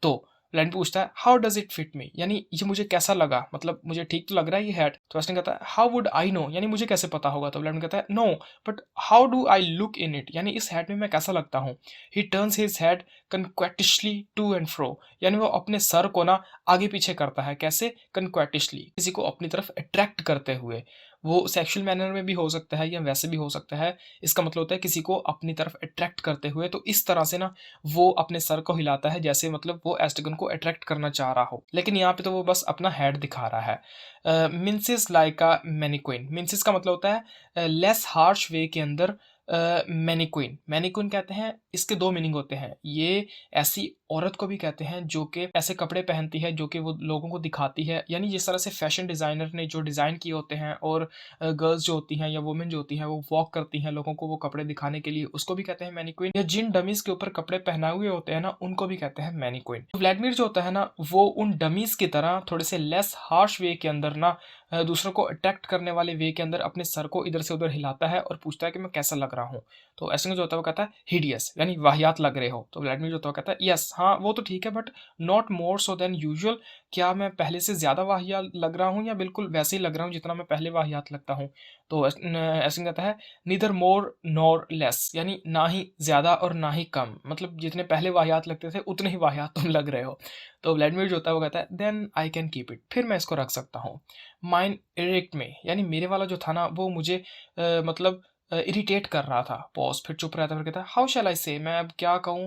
S1: तो व्लादिमीर पूछता है हाउ डज इट फिट मी, यानी ये मुझे कैसा लगा, मतलब मुझे ठीक तो लग रहा है ये हैट। तो एस्ट्रगन कहता है हाउ वुड आई नो, यानी मुझे कैसे पता होगा। तो व्लादिमीर कहता है no but how do I look in it, यानी इस हैट में मैं कैसा लगता हूँ। He turns his head coquettishly to and fro, यानी वो अपने सर को ना आगे पीछे करता है। कैसे? कन्क्वेटिशली, किसी को अपनी तरफ अट्रैक्ट करते हुए। वो सेक्सुअल मैनर में भी हो सकता है या वैसे भी हो सकता है। इसका मतलब होता है किसी को अपनी तरफ अट्रैक्ट करते हुए, तो इस तरह से ना वो अपने सर को हिलाता है जैसे मतलब वो एस्ट्रगन को अट्रैक्ट करना चाह रहा हो। लेकिन यहाँ पे तो वो बस अपना हेड दिखा रहा है। मिन्सिस लाइक अ मैनीक्विन, मिन्सिस का मतलब होता है लेस हार्श वे के अंदर मैनीक्विन, मैनीक्विन कहते हैं, इसके दो मीनिंग होते हैं। ये ऐसी औरत को भी कहते हैं जो कि ऐसे कपड़े पहनती है जो कि वो लोगों को दिखाती है, यानी जिस तरह से फैशन डिज़ाइनर ने जो डिज़ाइन किए होते हैं और गर्ल्स जो होती हैं या वुमेन जो होती हैं वो वॉक करती हैं लोगों को वो कपड़े दिखाने के लिए, उसको भी कहते हैं मैनीक्विन। या जिन डमीज़ के ऊपर कपड़े पहनाए हुए होते हैं ना, उनको भी कहते हैं मैनीक्विन। तो व्लादिमीर जो होता है ना, वो उन डमीज़ की तरह थोड़े से लेस हार्श वे के अंदर ना दूसरों को अट्रैक्ट करने वाले वे के अंदर अपने सर को इधर से उधर हिलाता है और पूछता है कि मैं कैसा लग रहा हूँ। तो ऐसे में जो होता है वो कहता है हिडियस, यानी वाहियात लग रहे हो। तो व्लादिमीर जो होता है कहता है यस, हाँ वो तो ठीक है, but not more so than usual. क्या मैं पहले से ज़्यादा वाहियात लग रहा हूँ या बिल्कुल वैसे ही लग रहा हूँ जितना मैं पहले वाहियात लगता हूँ। तो ऐसे में कहता है नीदर मोर नॉर लेस, यानी ना ही ज़्यादा और ना ही कम, मतलब जितने पहले वाहियात लगते थे उतने ही वाहियात तुम लग रहे हो। तो व्लादिमीर जो होता है वो कहता है then I can keep it, फिर मैं इसको रख सकता हूँ। माइन इरिक्ट में, यानी मेरे वाला जो था ना वो मुझे मतलब इरिटेट कर रहा था। पॉज़, फिर चुप रहता है, फिर कहता है हाउ शैल आई से, मैं अब क्या कहूँ?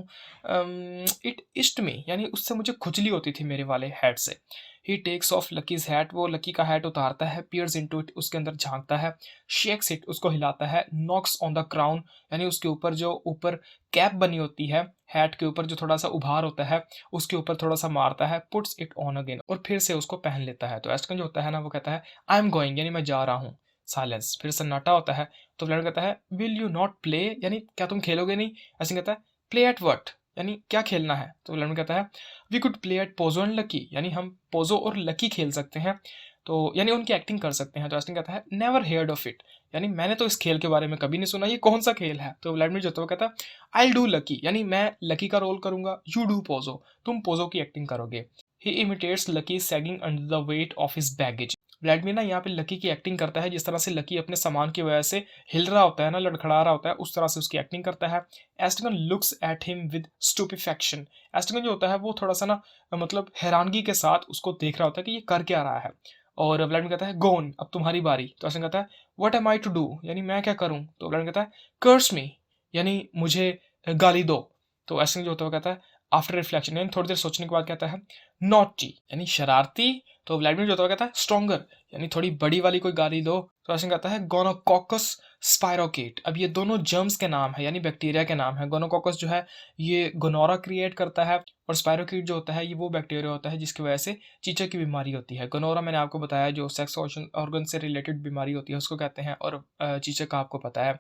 S1: इट इश्ट मी, यानी उससे मुझे खुजली होती थी मेरे वाले हैट से। ही टेक्स ऑफ लकीज़ हैट, वो लकी का हैट उतारता है, पियर्स इनटू इट, उसके अंदर झाँकता है, शेक्स इट, उसको हिलाता है, नॉक्स ऑन द क्राउन, यानी उसके ऊपर जो ऊपर कैप बनी होती है, हैट के ऊपर जो थोड़ा-सा उभार होता है, उसके ऊपर थोड़ा-सा मारता है, पुट्स इट ऑन अगेन, और फिर से उसको पहन लेता है। तो एस्टगन जो होता है ना वो कहता है आई एम गोइंग, यानी मैं जा रहा हूँ। साइलेंस, फिर सन्नाटा होता है। तो व्लादिमीर कहता है विल यू नॉट प्ले, यानी क्या तुम खेलोगे नहीं? ऐसे कहता है प्ले एट व्हाट, यानी क्या खेलना है? तो व्लादिमीर कहता है we could play at Pozzo and Lucky, यानी हम पोज़ो और लकी खेल सकते हैं। तो यानी उनकी एक्टिंग कर सकते हैं। तो एस्टन कहता है नेवर हियर्ड ऑफ इट, यानी मैंने तो इस खेल के बारे में कभी नहीं सुना, ये कौन सा खेल है? तो व्लादिमीर जो होता है वो कहता है आई विल डू लकी, यानी मैं लकी का रोल करूंगा, यू डू पोज़ो, तुम पोज़ो की एक्टिंग करोगे। He imitates Lucky sagging under the weight of his baggage. Vladimir ना यहाँ पे लकी की एक्टिंग करता है, जिस तरह से लकी अपने सामान की वजह से हिल रहा होता है ना, लड़खड़ा रहा होता है, उस तरह से उसकी एक्टिंग करता है। एस्टगन लुक्स एट हिम विद स्टुपिफैक्शन, एस्टगन जो होता है वो थोड़ा सा ना मतलब हैरानगी के साथ उसको देख रहा होता है कि ये कर क्या रहा है। और व्लादिमीर कहता है गोन, अब तुम्हारी बारी। तो एस्टगन कहता है what am I to do, यानी मैं क्या करूं? तो व्लादिमीर कहता है कर्स मी, यानी मुझे गाली दो। तो एस्टगन जो होता है वो कहता है आफ्टर रिफ्लेक्शन, यानी थोड़ी देर सोचने के बाद कहता है नॉटी, यानी शरारती। तो व्लादिमीर जो होता है कहता है स्ट्रॉन्गर, यानी थोड़ी बड़ी वाली कोई गाली दो। तो ऐसे कहता है गोनोकॉकस स्पाइरोकेट। अब ये दोनों जर्म्स के नाम है, यानी बैक्टीरिया के नाम है। गोनोकॉकस जो है ये गोनोरा क्रिएट करता है, और स्पाइरोकीट जो होता है ये वो बैक्टीरिया होता है जिसकी वजह से चीचक की बीमारी होती है। गोनोरा मैंने आपको बताया जो सेक्स ऑर्गन से रिलेटेड बीमारी होती है उसको कहते हैं, और चीचक का आपको पता है।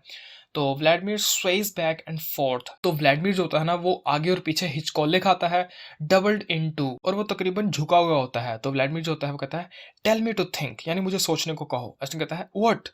S1: तो Vladimir Suez back and fourth, तो व्लादिमीर जो होता है ना वो आगे और पीछे हिचकोले खाता है, डबल्ड इनटू, और वो तकरीबन झुका हुआ होता है। तो व्लादिमीर जो होता है वो कहता है टेल मी टू थिंक, यानी मुझे सोचने को कहो। अर्जुन कहता है व्हाट,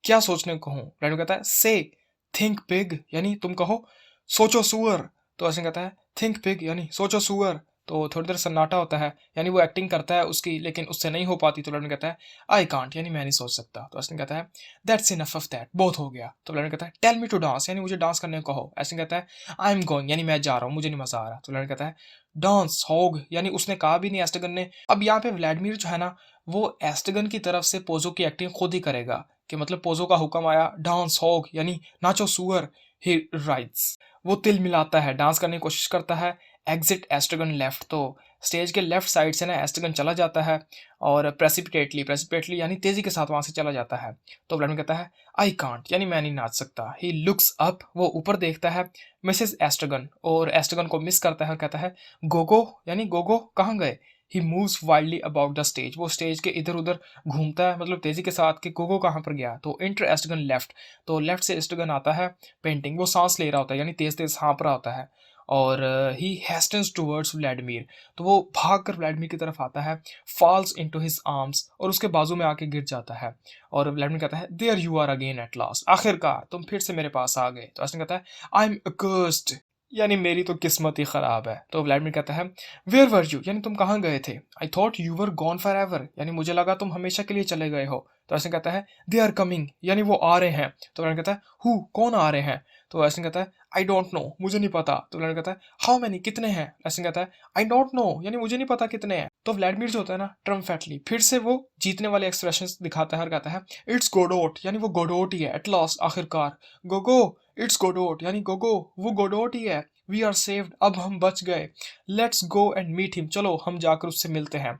S1: क्या सोचने को कहूँ? व्लादिमीर कहता है से थिंक बिग, यानी तुम कहो सोचो सुअर। तो अर्जुन कहता है थिंक बिग, यानी सोचो सुअर। तो थोड़ी देर सन्नाटा होता है, यानी वो एक्टिंग करता है उसकी, लेकिन उससे नहीं हो पाती। तो व्लादिमीर कहता है आई कांट, यानी मैं नहीं सोच सकता। तो अर्जुन कहता है दैट्स इनफ ऑफ दैट, बहुत हो गया। तो व्लादिमीर कहता है टेल मी टू डांस, यानी मुझे डांस करने को कहो। अर्जुन कहता है आई एम गोइंग, यानी मैं जा रहा हूँ, मुझे नहीं मजा आ रहा। तो व्लादिमीर कहता है डांस होग, यानी उसने कहा भी नहीं एस्ट्रगन ने। अब यहाँ पे व्लादिमीर जो है ना वो एस्ट्रगन की तरफ से पोजो की एक्टिंग खुद ही करेगा, कि मतलब पोजो का हुक्म आया डांस होग, यानी नाचो सुअर। ही राइट्स, वो तिल मिलाता है, डांस करने की कोशिश करता है। एग्जिट एस्ट्रगन लेफ्ट, तो स्टेज के लेफ्ट साइड से ना एस्ट्रगन चला जाता है, और प्रेसिपिटेटली, प्रेसिपिटेटली यानी तेजी के साथ वहां से चला जाता है। तो व्लादिमीर कहता है आई कांट, यानी मैं नहीं नाच सकता। ही लुक्स अप, वो ऊपर देखता है, मिसेस एस्ट्रगन, और एस्ट्रगन को मिस करता है और कहता है गोगो, यानी गोगो कहाँ गए? He moves wildly about the stage, वो स्टेज के इधर उधर घूमता है, मतलब तेजी के साथ कि गोगो कहाँ पर गया। तो इंटर एस्ट्रगन लेफ्ट, तो लेफ्ट से एस्ट्रगन आता है पेंटिंग, वो सांस ले रहा होता है, यानी तेज तेज हाँप रहा होता है। और ही हेस्टन्स टूवर्ड्स व्लादिमीर, तो वो भाग कर व्लादिमीर की तरफ आता है, फॉल्स इनटू हिज आर्म्स, और उसके बाजू में आके गिर जाता है। और व्लादिमीर कहता है there you are again at last, आखिरकार तुम फिर से मेरे पास आ गए। तो एस्ट्रगन कहता है आई एम अकर्स्ड, यानी मेरी तो किस्मत ही खराब है। तो व्लादिमीर कहता है वेयर वर यू, यानी तुम कहाँ गए थे? I thought you were gone for ever, यानी मुझे लगा तुम हमेशा के लिए चले गए हो। तो ऐसे कहता है दे आर कमिंग, यानी वो आ रहे हैं। तो व्लादिमीर कहता है हु, कौन आ रहे हैं? तो ऐसे कहता है आई डोंट नो, मुझे नहीं पता। तो व्लादिमीर कहता है हाउ मैनी, कितने हैं? ऐसे कहता है आई डोंट नो, यानी मुझे नहीं पता कितने हैं। तो व्लादिमीर जो होता है ना ट्रम्फेटली फिर से वो जीतने वाले एक्सप्रेशन दिखाता है और कहता है इट्स गोडोट, यानी वो गोडोट ही है एट लास्ट, आखिरकार। गोगो, इट्स गोडोट, यानी गोगो वो गोडोट ही है। वी आर सेव्ड, अब हम बच गए। Let's go and meet him, चलो हम जाकर उससे मिलते हैं।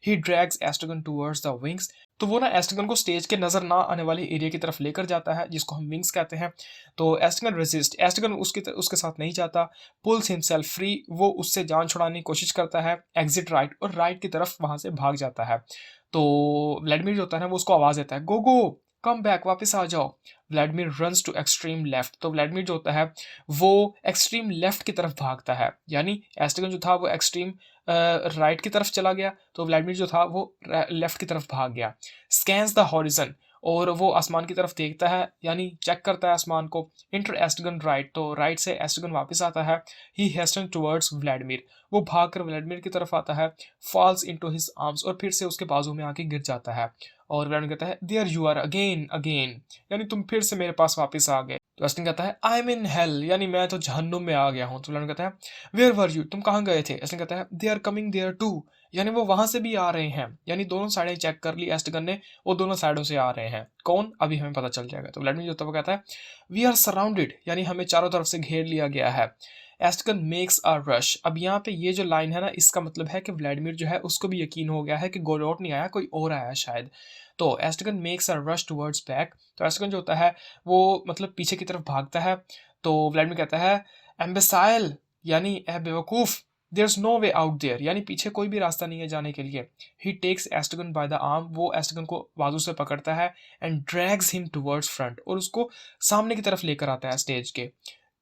S1: He drags Estragon towards the wings, तो वो ना एस्ट्रगन को स्टेज के नजर ना आने वाले एरिया की तरफ लेकर जाता है जिसको हम विंग्स कहते हैं। तो एस्ट्रगन रेजिस्ट, एस्ट्रगन उसके साथ नहीं जाता। पुल्स हिमसेल्फ फ्री, वो उससे जान छुड़ाने की कोशिश करता है। एग्जिट राइट, और राइट की तरफ वहां से भाग जाता है। तो व्लादिमीर जो होता है ना वो उसको आवाज देता है, गो गो कम बैक, वापस आ जाओ। Vladimir runs to extreme left, तो व्लादिमीर जो होता है वो एक्सट्रीम लेफ्ट की तरफ भागता है, यानी एस्ट्रगन जो था वो एक्सट्रीम राइट की तरफ चला गया, तो व्लादिमीर जो था वो लेफ्ट की तरफ भाग गया। स्कैन्स द हॉरिजन, और वो आसमान की तरफ देखता है, यानी चेक करता है आसमान को। इंटर एस्ट्रगन राइट, तो राइट से एस्ट्रगन वापस आता है। ही हेस्टन टुवर्ड्स व्लादिमीर, वो भागकर व्लादिमीर की तरफ आता है। फॉल्स इनटू हिज आर्म्स, और फिर से उसके बाजू में आके गिर जाता है। और व्लादिमीर कहता है there you are again again, यानी तुम फिर से मेरे पास वापस आ गए। तो एस्ट्रगन कहता है आई एम इन हेल, यानी मैं तो जहन्नुम में आ गया हूँ। तो व्लादिमीर कहता है वेयर वर यू, तुम कहाँ गए थे। एस्ट्रगन कहता है they are coming there too, यानी वो वहां से भी आ रहे हैं, यानी दोनों साइडें चेक कर ली एस्ट्रगन ने, वो दोनों साइडों से आ रहे हैं। कौन, अभी हमें पता चल जाएगा। तो व्लादिमीर जो होता है वो कहता है वी आर सराउंडेड, यानी हमें चारों तरफ से घेर लिया गया है। एस्ट्रगन मेक्स अ रश, अब यहाँ पे ये जो लाइन है ना इसका मतलब है कि व्लादिमीर जो है उसको भी यकीन हो गया है कि गोडोट नहीं आया, कोई और आया शायद। तो Estragon makes a rush towards back, तो एस्ट्रगन जो होता है वो मतलब पीछे की तरफ भागता है। तो व्लादिमीर कहता है एम्बेसाइल, यानी ए बेवकूफ, there is no way out there, यानी पीछे कोई भी रास्ता नहीं है जाने के लिए। ही takes Estragon by the arm, वो एस्ट्रगन को बाजू से पकड़ता है। And drags him towards front, और उसको सामने की तरफ लेकर आता है स्टेज के।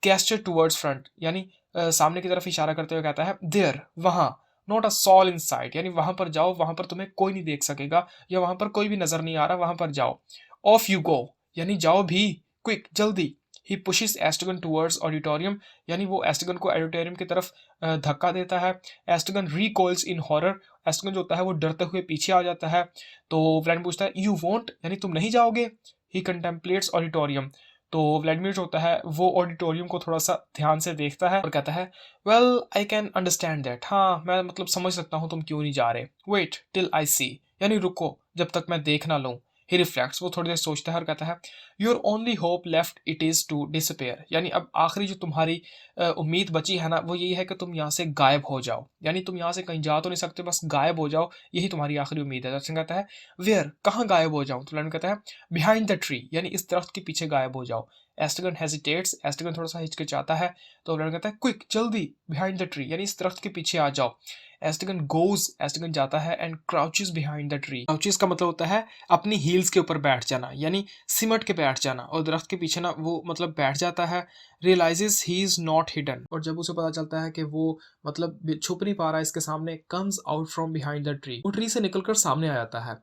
S1: गेस्चर टुवर्ड्स फ्रंट, यानी सामने की तरफ इशारा करते हुए कहता है देयर, वहां। Not a soul in sight, यानी वहां पर जाओ, वहां पर तुम्हें कोई नहीं देख सकेगा, या वहां पर कोई भी नजर नहीं आ रहा, वहां पर जाओ। ऑफ यू गो, यानी जाओ भी, क्विक, जल्दी। ही पुशेस एस्ट्रगन टुवर्ड्स ऑडिटोरियम, यानी वो एस्ट्रगन को ऑडिटोरियम की तरफ धक्का देता है। एस्ट्रगन रिकॉइल्स इन हॉरर, एस्ट्रगन जो होता है वो डरते हुए पीछे आ जाता है। तो व्लादिमीर पूछता है यू वॉन्ट, यानी तुम नहीं जाओगे। ही कंटेम्पलेट्स ऑडिटोरियम, तो व्लादिमीर जो होता है वो ऑडिटोरियम को थोड़ा सा ध्यान से देखता है और कहता है well I can understand that, हाँ मैं मतलब समझ सकता हूँ तुम क्यों नहीं जा रहे। वेट टिल आई सी, यानी रुको जब तक मैं देख ना लूँ। ही रिफ्लेक्ट्स, वो थोड़ी देर सोचता है और कहता है your only hope left it is to disappear, यानी अब आखिरी जो तुम्हारी उम्मीद बची है ना वो यही है कि तुम यहाँ से गायब हो जाओ, यानी तुम यहाँ से कहीं जा तो नहीं सकते, बस गायब हो जाओ, यही तुम्हारी आखिरी उम्मीद है। दर्शन कहता है वेयर, कहाँ गायब हो जाऊँ। तो लैंड कहता है बिहाइंड द ट्री, यानी इस दरख्त के पीछे गायब हो जाओ। एस्ट्रगन हेजिटेट्स, एस्ट्रगन थोड़ा सा हिचकिचाता है। तो लैंड कहता है क्विक, जल्दी, बिहाइंड द ट्री, यानी इस दरख्त के पीछे आ जाओ। एस्ट्रगन गोज, एस्ट्रगन जाता है एंड क्राउचेस बिहाइंड द ट्री, क्राउचेस का मतलब होता है अपनी हील्स के ऊपर बैठ जाना, यानी सिमट के बैठ जाना, और दरख्त के पीछे ना वो मतलब बैठ जाता है। Realizes he is not hidden, और जब उसे पता चलता है कि वो मतलब छुप नहीं पा रहा है इसके सामने, comes out from behind the tree, वो ट्री से निकलकर सामने आ जाता है।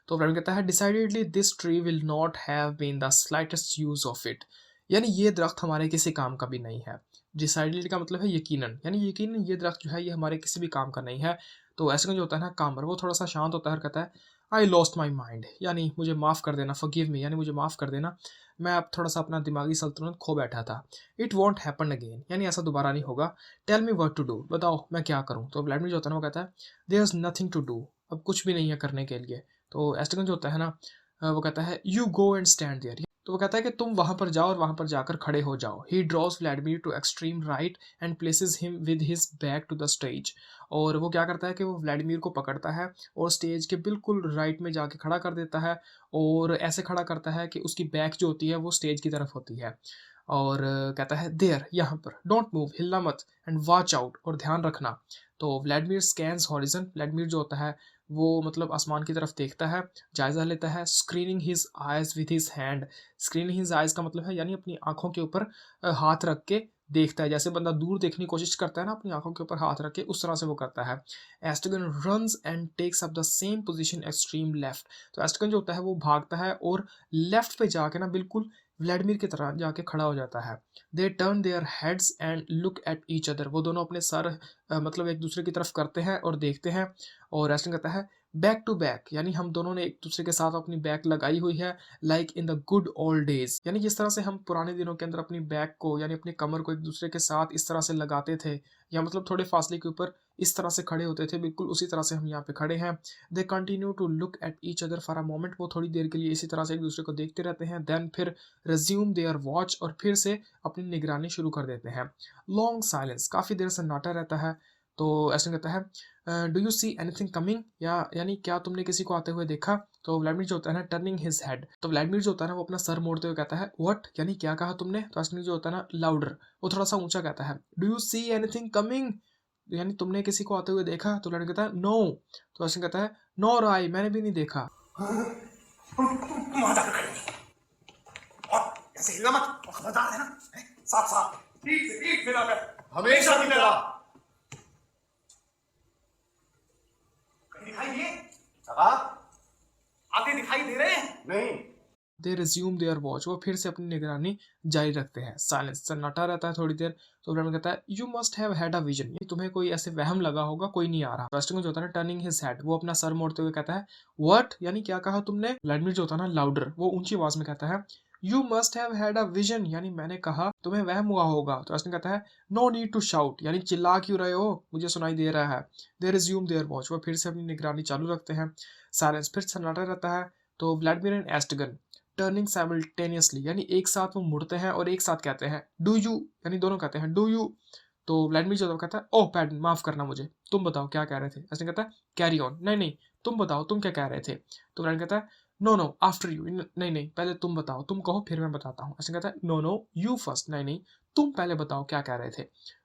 S1: तो फ्रेंड कहता है decidedly this tree will not have been the slightest use of it, यानी ये दरख्त हमारे किसी काम का भी नहीं है। डिसाइडेडली का मतलब है यकीनन, यानी यकीनन ये दरख्त जो है ये हमारे किसी भी काम का नहीं है। तो ऐसे में जो होता है ना कामर, वो थोड़ा सा शांत होता है और कहता है आई लॉस्ट माई माइंड, यानी मुझे माफ़ कर देना, फॉरगिव मी, यानी मुझे माफ़ कर देना, मैं अब थोड़ा सा अपना दिमागी सल्तनत खो बैठा था। इट वॉन्ट हैपन अगेन, यानी ऐसा दोबारा नहीं होगा। Tell me what to do, बताओ मैं क्या करूँ। तो व्लादिमीर जो होता है ना वो कहता है there is nothing to do, अब कुछ भी नहीं है करने के लिए। तो एस्ट्रगन जो होता है ना वो कहता है you go and stand there, तो वो कहता है कि तुम वहां पर जाओ और वहां पर जाकर खड़े हो जाओ। He draws Vladimir to extreme right and places him with his back to the stage, और वो क्या करता है कि वो व्लादिमीर को पकड़ता है और स्टेज के बिल्कुल राइट में जाके खड़ा कर देता है, और ऐसे खड़ा करता है कि उसकी बैक जो होती है वो स्टेज की तरफ होती है। और कहता है देयर, यहाँ पर, डोंट मूव, हिलना मत, एंड वॉच आउट, और ध्यान रखना। तो व्लादिमीर स्कैन्स हॉरिजन, व्लादिमीर जो होता है वो मतलब आसमान की तरफ देखता है, जायजा लेता है। Screening his eyes with his hand, screening his eyes का मतलब है यानी अपनी आंखों के ऊपर हाथ रख के देखता है, जैसे बंदा दूर देखने की कोशिश करता है ना अपनी आंखों के ऊपर हाथ रख के, उस तरह से वो करता है। Estragon runs and takes up the same position extreme left, तो एस्ट्रगन जो होता है वो भागता है और लेफ्ट पे जाके ना बिल्कुल व्लादिमीर की तरह जाके खड़ा हो जाता है। They turn their heads and look at each other, वो दोनों अपने सर मतलब एक दूसरे की तरफ करते हैं और देखते हैं। और एस्ट्रगन कहता है बैक टू बैक यानी हम दोनों ने एक दूसरे के साथ अपनी बैक लगाई हुई है, like in the good old days, यानी जिस तरह से हम पुराने दिनों के अंदर अपनी बैक को यानी अपनी कमर को एक दूसरे के साथ इस तरह से लगाते थे, या मतलब थोड़े फासले के ऊपर इस तरह से खड़े होते थे, बिल्कुल उसी तरह से हम यहाँ पे खड़े हैं। They continue to look at each other for a moment, वो थोड़ी देर के लिए इसी तरह से एक दूसरे को देखते रहते हैं। देन फिर रिज्यूम देयर वॉच, और फिर से अपनी निगरानी शुरू कर देते हैं। लॉन्ग साइलेंस, काफ़ी देर सन्नाटा रहता है। तो ऐसे कहता है do you see anything coming, या यानी क्या तुमने किसी को आते हुए देखा। तो व्लादिमीर जो होता है ना, टर्निंग हिज हेड, तो व्लादिमीर जो होता है ना वो अपना सर मोड़ते हुए कहता है व्हाट, यानी क्या कहा तुमने। तो ऐसे जो होता है ना लाउडर, वो थोड़ा सा ऊंचा कहता है do you see anything coming, यानी तुमने किसी को आते हुए देखा। तो लड़का कहता है नो, तो ऐसे कहता है नॉर आई, मैंने भी नहीं देखा।
S2: तुम वहां जाकर खड़े रहिए और ऐसे हिलना मत, और खबरदार है ना, साफ साफ ठीक से कर, हमेशा की तरह। कहीं दिखाई दिए आते दिखाई दे रहे हैं नहीं।
S1: दे रिज्यूम देयर वॉच, वो फिर से अपनी निगरानी जारी रखते हैं। साइलेंस, सन्नाटा रहता है थोड़ी देर। तो ब्रह्म कहता है you must have had a vision, तुम्हें कोई ऐसे वहम लगा होगा, कोई नहीं आ रहा। वेस्टिंग जो होता है ना, टर्निंग हिज हेड, वो अपना सर मोड़ते हुए कहता है व्हाट, यानी क्या कहा तुमने। व्लादिमीर जो होता है ना लाउडर, वो ऊंची आवाज में कहता है you must have had a vision, यानी मैंने कहा तुम्हें वहम हुआ होगा। तो वेस्टिंग कहता है नो नीड टू शाउट, यानी चिल्ला क्यों रहे हो, मुझे सुनाई दे रहा है। दे रिज्यूम देयर वॉच, वो फिर से अपनी निगरानी चालू रखते हैं। साइलेंस, फिर सन्नाटा रहता है। तो व्लादिमीर एंड एस्टगन टर्निंग साइमल्टेनियसली, यानी एक साथ वो मुड़ते हैं और एक साथ कहते हैं डू यू, यानी दोनों कहते हैं डू यू। तो व्लादिमीर जो कहता है ओह पैडन, माफ करना मुझे, तुम बताओ क्या कह रहे थे। ऐसे कहता है कैरी ऑन, नहीं नहीं तुम बताओ तुम क्या कह रहे थे। तो व्लादिमीर कहता है नो नो आफ्टर यू, नहीं नहीं पहले तुम बताओ, तुम कहो फिर मैं बताता हूँ। ऐसे कहता है नो नो यू फर्स्ट, नहीं नहीं तुम पहले बताओ क्या कह रहे थे।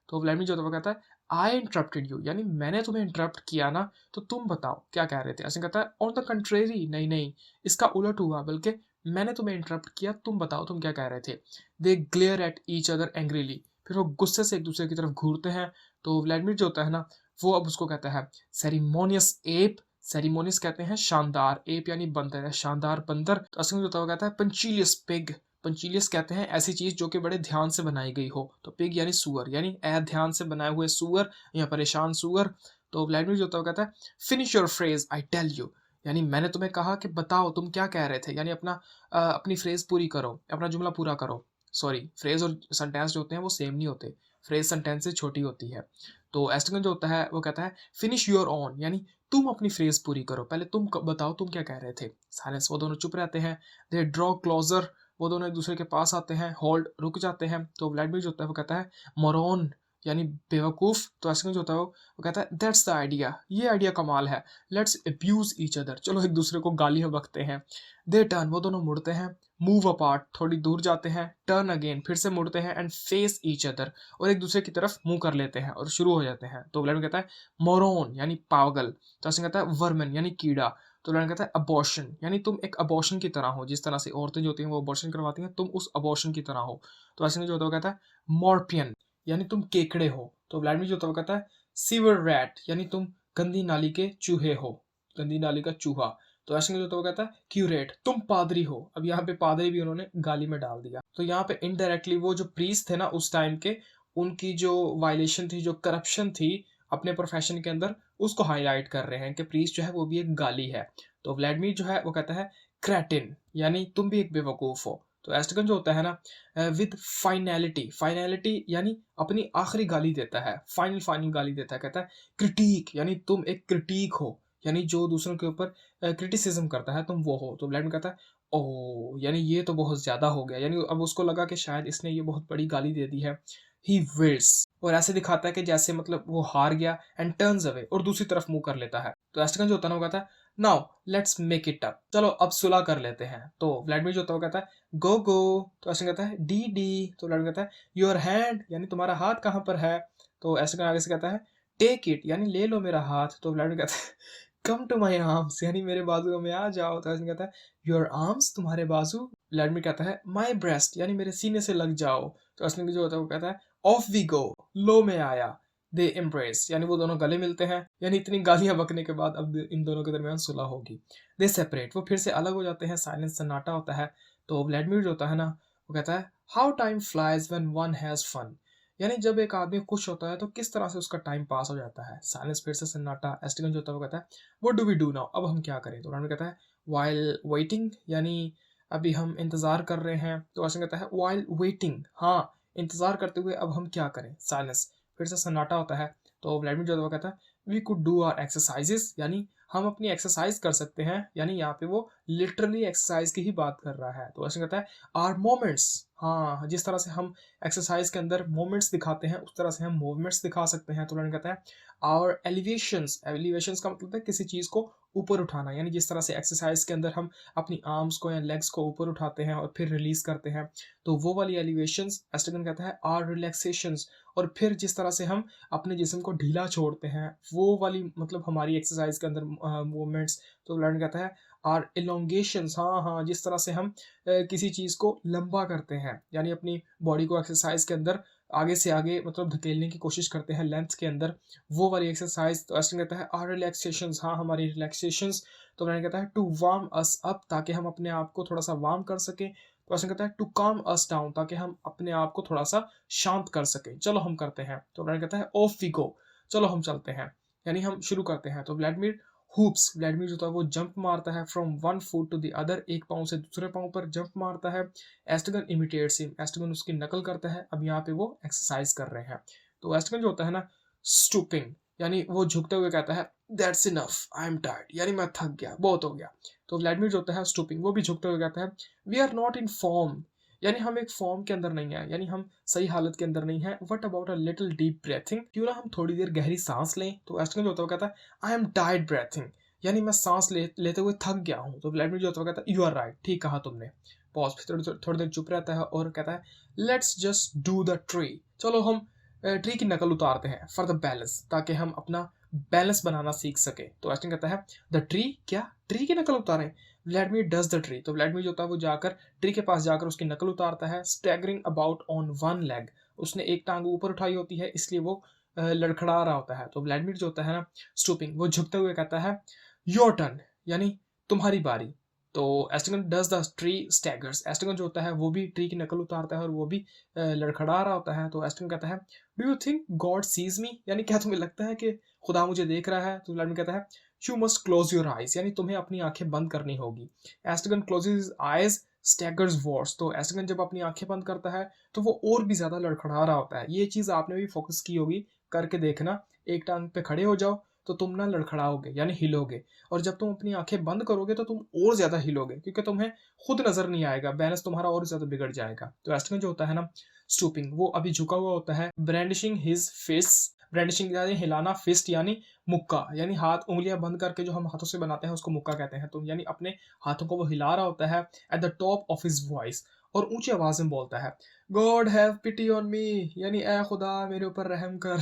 S1: तो व्लादिमीर जो कहता है आई इंटरप्टेड यू, यानी मैंने तुम्हें इंटरप्ट किया ना, तो तुम बताओ क्या कह रहे थे। ऐसे कहता है ऑन द कंट्रेरी, नहीं नहीं इसका उलट हुआ, बल्कि मैंने तुम्हें इंटरप्ट किया, तुम बताओ तुम क्या कह रहे थे। They glare at each other angrily, फिर वो गुस्से से एक दूसरे की तरफ घूरते हैं। तो व्लादिमीर जो होता है ना, वो अब उसको कहता है सेरिमोनियस एप, सेरिमोनियस कहते हैं शानदार, एप यानी बंदर है, शानदार बंदर। तो असली में जो होता है वो कहता है पंचीलियस पिग, पंचीलियस कहते हैं ऐसी चीज जो कि बड़े ध्यान से बनाई गई हो। तो पिग यानी सुअर, यानी ध्यान से बनाए हुए सुअर या परेशान सुअर। तो व्लादिमीर जो होता है वो कहता है finish your phrase I tell you, यानी मैंने तुम्हें कहा कि बताओ तुम क्या कह रहे थे, यानी अपनी फ्रेज पूरी करो, अपना जुमला पूरा करो। सॉरी, फ्रेज और सेंटेंस जो होते हैं वो सेम नहीं होते, फ्रेज सेंटेंस से छोटी होती है। तो एस्टगन जो होता है वो कहता है फिनिश योर ऑन, यानी तुम अपनी फ्रेज पूरी करो, पहले तुम बताओ तुम क्या कह रहे थे। साइलेंस, वो दोनों चुप रहते हैं। दे ड्रॉ क्लोजर, वो दोनों एक दूसरे के पास आते हैं। होल्ड, रुक जाते हैं। तो व्लादिमीर जो होता है वो कहता है मोरॉन, यानी बेवकूफ। तो एस्टगन जो होता है वो कहता है दैट्स द आइडिया, ये आइडिया कमाल है। लेट्स अब्यूज ईच अदर, चलो एक दूसरे को गालियां बकते हैं। दे टर्न, वो दोनों मुड़ते हैं। मूव अपार्ट, थोड़ी दूर जाते हैं। टर्न अगेन, फिर से मुड़ते हैं। एंड फेस ईच अदर, और एक दूसरे की तरफ मुंह कर लेते हैं और शुरू हो जाते हैं। तो व्लादिमीर कहता है मोरोन, यानी पागल। तो ऐसे कहता है वर्मन, यानी कीड़ा। तो व्लादिमीर कहता है अबॉर्शन, यानी तुम एक अबॉर्शन की तरह हो, जिस तरह से औरतें जो होती हैं वो अबॉर्शन करवाती हैं, तुम उस अबॉर्शन की तरह हो। तो ऐसे में जो होता है वो कहता है मॉर्पियन, यानी तुम केकड़े हो। तो व्लादिमीर जो होता है वो कहता है सीवर रैट, यानी तुम गंदी नाली के चूहे हो, गंदी नाली का चूहा। तो ऐसे में जो होता है वो कहता है क्यूरेट, तुम पादरी हो। अब यहाँ पे पादरी भी उन्होंने गाली में डाल दिया। तो यहाँ पे इनडायरेक्टली वो जो प्रीस्ट थे ना उस टाइम के, उनकी जो वायलेशन थी, जो करप्शन थी अपने प्रोफेशन के अंदर, उसको हाईलाइट कर रहे हैं कि प्रीस्ट जो है वो भी एक गाली है। तो व्लादिमीर जो है वो कहता है क्रेटिन, यानी तुम भी एक बेवकूफ हो। तो एस्टगन जो होता है ना विद फाइनैलिटी, फाइनैलिटी यानी अपनी आखिरी गाली देता है, फाइनल फाइनल गाली देता है। कहता है क्रिटिक, यानी तुम एक क्रिटिक हो, यानी जो दूसरों के ऊपर क्रिटिसिज्म करता है तुम वो हो। तो व्लादिमीर कहता है ओ, यानी ये तो बहुत ज्यादा हो गया, यानी अब उसको लगा कि शायद इसने ये बहुत बड़ी गाली दे दी है। ही विल्स, और ऐसे दिखाता है कि जैसे मतलब वो हार गया। एंड टर्न्स अवे, और दूसरी तरफ मुंह कर लेता है। तो एस्टगन जो होता है ना वो कहता है now let's make it up, चलो अब सुलह कर लेते हैं। तो व्लादिमीर जो होता है वो कहता है गो गो। तो एस्टगन कहता है डी डी। तो व्लादिमीर कहता है योर हैंड, यानी तुम्हारा हाथ कहाँ पर है। तो एस्टगन आगे से कहता है टेक इट, यानी ले लो मेरा हाथ। तो व्लादिमीर कहता है कम टू माई आर्म्स, यानी मेरे बाजुओं में आ जाओ। तो एस्टगन कहता है योर आर्म्स, तुम्हारे बाजू। व्लादिमीर कहता है माई ब्रेस्ट, यानी मेरे सीने से लग जाओ। तो एस्टगन जो होता है वो कहता है ऑफ वी गो, लो में आया। दे एम्ब्रेस, यानी वो दोनों गले मिलते हैं। यानी इतनी गालियां बकने के बाद अब इन दोनों के दरमियान सुलह होगी। दे सेपरेट, वो फिर से अलग हो जाते हैं। साइलेंस, सन्नाटा होता है। तो व्लादिमीर जो होता है ना वो कहता है how time flies when one has fun, यानी जब एक आदमी खुश होता है तो किस तरह से उसका टाइम पास हो जाता है। साइलेंस फिर से सन्नाटा। एस्टिगन जो होता है वो कहता है what do we do now, अब हम क्या करें। तो ब्रांड कहता है व्हाइल वेटिंग, यानी अभी हम इंतजार कर रहे हैं। तो एस्टिगन कहता है व्हाइल वेटिंग, हाँ इंतजार करते हुए अब हम क्या करें। साइलेंस फिर से सन्नाटा होता है। तो व्लादिमीर जो होता है वो कहता है we could do our exercises, यानी हम अपनी एक्सरसाइज कर सकते हैं। यानी यहाँ पे वो लिटरली एक्सरसाइज की ही बात कर रहा है। तो ऐसे कहता है आर मोमेंट्स, हाँ जिस तरह से हम एक्सरसाइज के अंदर मोमेंट्स दिखाते हैं उस तरह से हम मूवमेंट्स दिखा सकते हैं। तो लर्न कहता है आवर एलिवेशंस, एलिवेशंस का मतलब है किसी चीज़ को ऊपर उठाना, यानी जिस तरह से एक्सरसाइज के अंदर हम अपनी आर्म्स को या लेग्स को ऊपर उठाते हैं और फिर रिलीज करते हैं, तो वो वाली एलिवेशंस। एस्टगन कहता है आर रिलैक्सेशंस, और फिर जिस तरह से हम अपने जिस्म को ढीला छोड़ते हैं वो वाली मतलब हमारी एक्सरसाइज के अंदर मूवमेंट्स। तो लर्न कहता है आर इलोंगेशंस, हाँ हाँ जिस तरह से हम किसी चीज़ को लंबा करते हैं, यानी अपनी बॉडी को एक्सरसाइज के अंदर आगे से आगे मतलब धकेलने की कोशिश करते हैं लेंथ के अंदर, वो वाली एक्सरसाइज। तो एस्टन कहता है आर रिलैक्सेशंस, हाँ हमारी रिलैक्सेशंस। तो मैंने कहता है टू वार्म अस अप, ताकि हम अपने आप को थोड़ा सा वार्म कर सकें। तो एस्टन कहता है टू काम अस डाउन, ताकि हम अपने आप को थोड़ा सा शांत कर सकें। चलो हम करते हैं। तो मैंने कहता है ऑफ वी गो, चलो हम चलते हैं, यानी हम शुरू करते हैं। तो व्लादिमीर हुप्स, व्लादिमीर जो था वो जंप मारता है from one foot to the other, एक पाँव से दूसरे पाँव पर जंप मारता है। एस्टगन इमिटेट्स हिम, एस्टगन उसकी नकल करता है। अब यहाँ पे वो एक्सरसाइज कर रहे हैं। तो एस्टगन जो होता है ना स्टूपिंग, यानी वो झुकते हुए कहता है that's enough I am tired, यानी मैं थक गया, बहुत हो गया। तो व्लादिमीर जो होता है स्टूपिंग, वो भी झुकते हुए कहता है we are not in form, यानी हम एक फॉर्म के अंदर नहीं है, यानी हम सही हालत के अंदर नहीं है। What about a little deep breathing, क्यों ना हम थोड़ी देर गहरी सांस लें। तो एस्टगन जो होता है वो कहता है आई एम टायर्ड ब्रेथिंग, यानी मैं सांस लेते हुए थक गया हूँ। तो व्लादिमीर जो होता है वो कहता है यू आर राइट, ठीक कहा तुमने। पॉज, फिर थोड़ी देर चुप रहता है और कहता है let's just do the tree, चलो हम ट्री की नकल उतारते हैं फॉर द बैलेंस, ताकि हम अपना बैलेंस बनाना सीख सके। तो एस्टन कहता है द ट्री, क्या ट्री की नकल उतारें। व्लादिमीर डज द ट्री, तो व्लादिमीर जो होता है वो जाकर ट्री के पास जाकर उसकी नकल उतारता है। Staggering about on one leg, उसने एक टांग ऊपर उठाई होती है इसलिए वो लड़खड़ा रहा होता है। तो व्लादिमीर जो होता है ना स्टूपिंग, वो झुकते हुए कहता है योर टर्न, यानी तुम्हारी बारी। तो एस्टगन डज द ट्री स्टैगर्स, एस्टगन जो होता है वो भी ट्री की नकल उतारता है और वो भी लड़खड़ा रहा होता है। तो एस्टगन कहता है do you think God sees me, यानी क्या तुम्हें लगता है कि खुदा मुझे देख रहा है। तो व्लादिमीर कहता है you must close your eyes, यानी तुम्हें अपनी आंखें बंद करनी होगी। एस्टगन क्लोजेज हिज आइज स्टैगर्स वर्स, तो एस्टगन जब अपनी आंखें बंद करता है तो वो और भी ज्यादा लड़खड़ा रहा होता है। ये चीज आपने भी फोकस की होगी, करके देखना। एक टांग पे खड़े हो जाओ तो तुम ना लड़खड़ाओगे यानी हिलोगे, और जब तुम अपनी आंखें बंद करोगे तो तुम और ज्यादा हिलोगे, क्योंकि तुम्हें खुद नजर नहीं आएगा, बैलेंस तुम्हारा और ज्यादा बिगड़ जाएगा। तो एस्टगन जो होता है ना स्टूपिंग, वो अभी झुका हुआ होता है। ब्रांडिशिंग हिज फिस्ट, ब्रांडिशिंग यानी हिलाना, फिस्ट यानी मुक्का, यानी हाथ उंगलियां बंद करके जो हम हाथों से बनाते हैं उसको मुक्का कहते हैं। तो यानी अपने हाथों को वो हिला रहा होता है at the top of his voice, और ऊंची आवाज में बोलता है God have pity on me, यानी ए खुदा मेरे ऊपर रहम कर।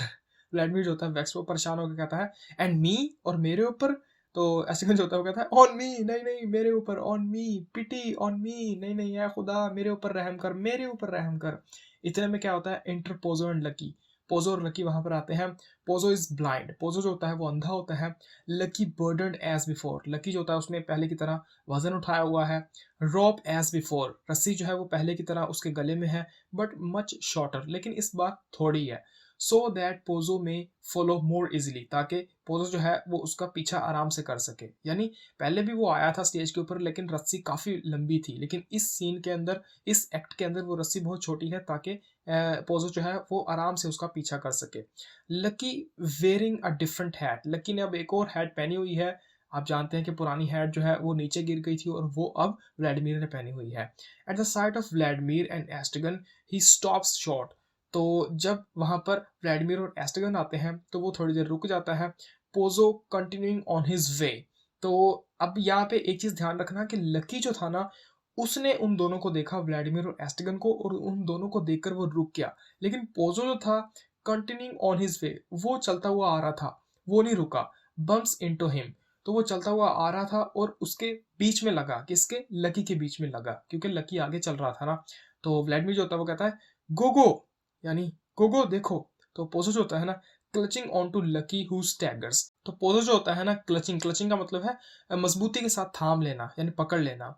S1: व्लादिमीर जो होता है वैक्स वो परेशान होकर कहता है एंड मी, और मेरे ऊपर। तो एस्टगन जो होता है वो कहता है ऑन मी, नहीं नहीं मेरे ऊपर, ऑन मी, पिटी ऑन मी, नहीं नहीं या खुदा मेरे ऊपर रहम कर, मेरे ऊपर रहम कर। इतने में क्या होता है inter Pozzo and lucky, Pozzo और लकी वहां पर आते हैं। पोजो इज ब्लाइंड, पोजो जो होता है वो अंधा होता है। Lucky burden as before, Lucky जो होता है उसने पहले की तरह वजन उठाया हुआ है। रॉप एज बिफोर, रस्सी जो है वो पहले की तरह उसके गले में है बट मच शॉर्टर, लेकिन इस बार थोड़ी है। सो दैट पोजो में फॉलो मोर इजिली, ताकि पोजो जो है वो उसका पीछा आराम से कर सके। यानी पहले भी वो आया था स्टेज के ऊपर लेकिन रस्सी काफी लंबी थी, लेकिन इस सीन के अंदर, इस एक्ट के अंदर वो रस्सी बहुत छोटी है ताकि पोजो जो है वो आराम से उसका पीछा कर सके। Lucky wearing a different hat, lucky ने अब एक और हैट पहनी हुई है। आप जानते हैं कि पुरानी हैट जो है वो नीचे गिर गई थी और वो अब व्लादिमीर ने पहनी हुई है। At the sight of Vladimir and Estragon he stops short, तो जब वहां पर व्लादिमीर और एस्टगन आते हैं तो वो थोड़ी देर रुक जाता है। Pozzo continuing on his way, तो अब यहाँ पे एक चीज ध्यान रखना कि लकी जो था ना उसने उन दोनों को देखा, व्लादिमीर और एस्टगन को, और उन दोनों को देखकर वो रुक गया। लेकिन पोजो जो था कंटिन्यूइंग ऑन हिज वे, वो चलता हुआ आ रहा था, वो नहीं रुका। बम्प्स इनटू हिम, तो वो चलता हुआ आ रहा था और उसके बीच में लगा, किसके, लकी के बीच में लगा, क्योंकि लकी आगे चल रहा था ना। तो व्लादिमीर जो होता है वो कहता है गो गो, यानी गोगो देखो। तो पोजो जो होता है ना clutching on to Lucky who staggers. तो पोजो जो होता है ना, क्लचिंग, क्लचिंग का मतलब है मजबूती के साथ थाम लेना यानी पकड़ लेना।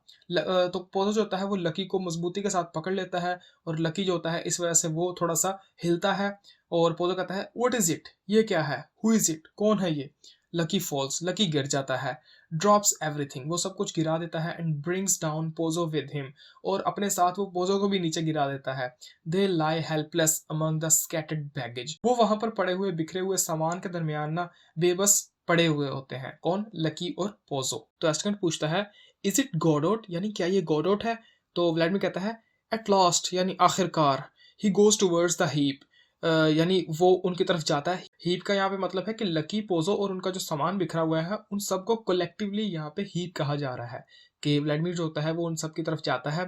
S1: तो पोजो जो होता है वो लकी को मजबूती के साथ पकड़ लेता है और लकी जो होता है इस वजह से वो थोड़ा सा हिलता है और पोजो कहता है व्हाट इज इट, ये क्या है, हु इज इट, कौन है ये। लकी फॉल्स, लकी गिर जाता है, ड्रॉप्स एवरीथिंग, वो सब कुछ गिरा देता है, and brings down Pozzo with him, और अपने साथ वो पोजो को भी नीचे गिरा देता है। They lie helpless among the scattered baggage, वो वहां पर पड़े हुए बिखरे हुए सामान के दरमियान ना बेबस पड़े हुए होते हैं। कौन, लकी और पोजो। तो एस्टन पूछता है इज इट गॉडोट, यानी क्या ये गॉडोट है। तो व्लादिमीर कहता है एट लास्ट, यानी आखिरकार। He goes towards the heap, यानी वो उनकी तरफ जाता है। हीप का यहाँ पे मतलब है कि लकी, पोजो और उनका जो सामान बिखरा हुआ है उन सबको कलेक्टिवली यहाँ पे हीप कहा जा रहा है। कि व्लादिमीर जो होता है वो उन सब की तरफ जाता है।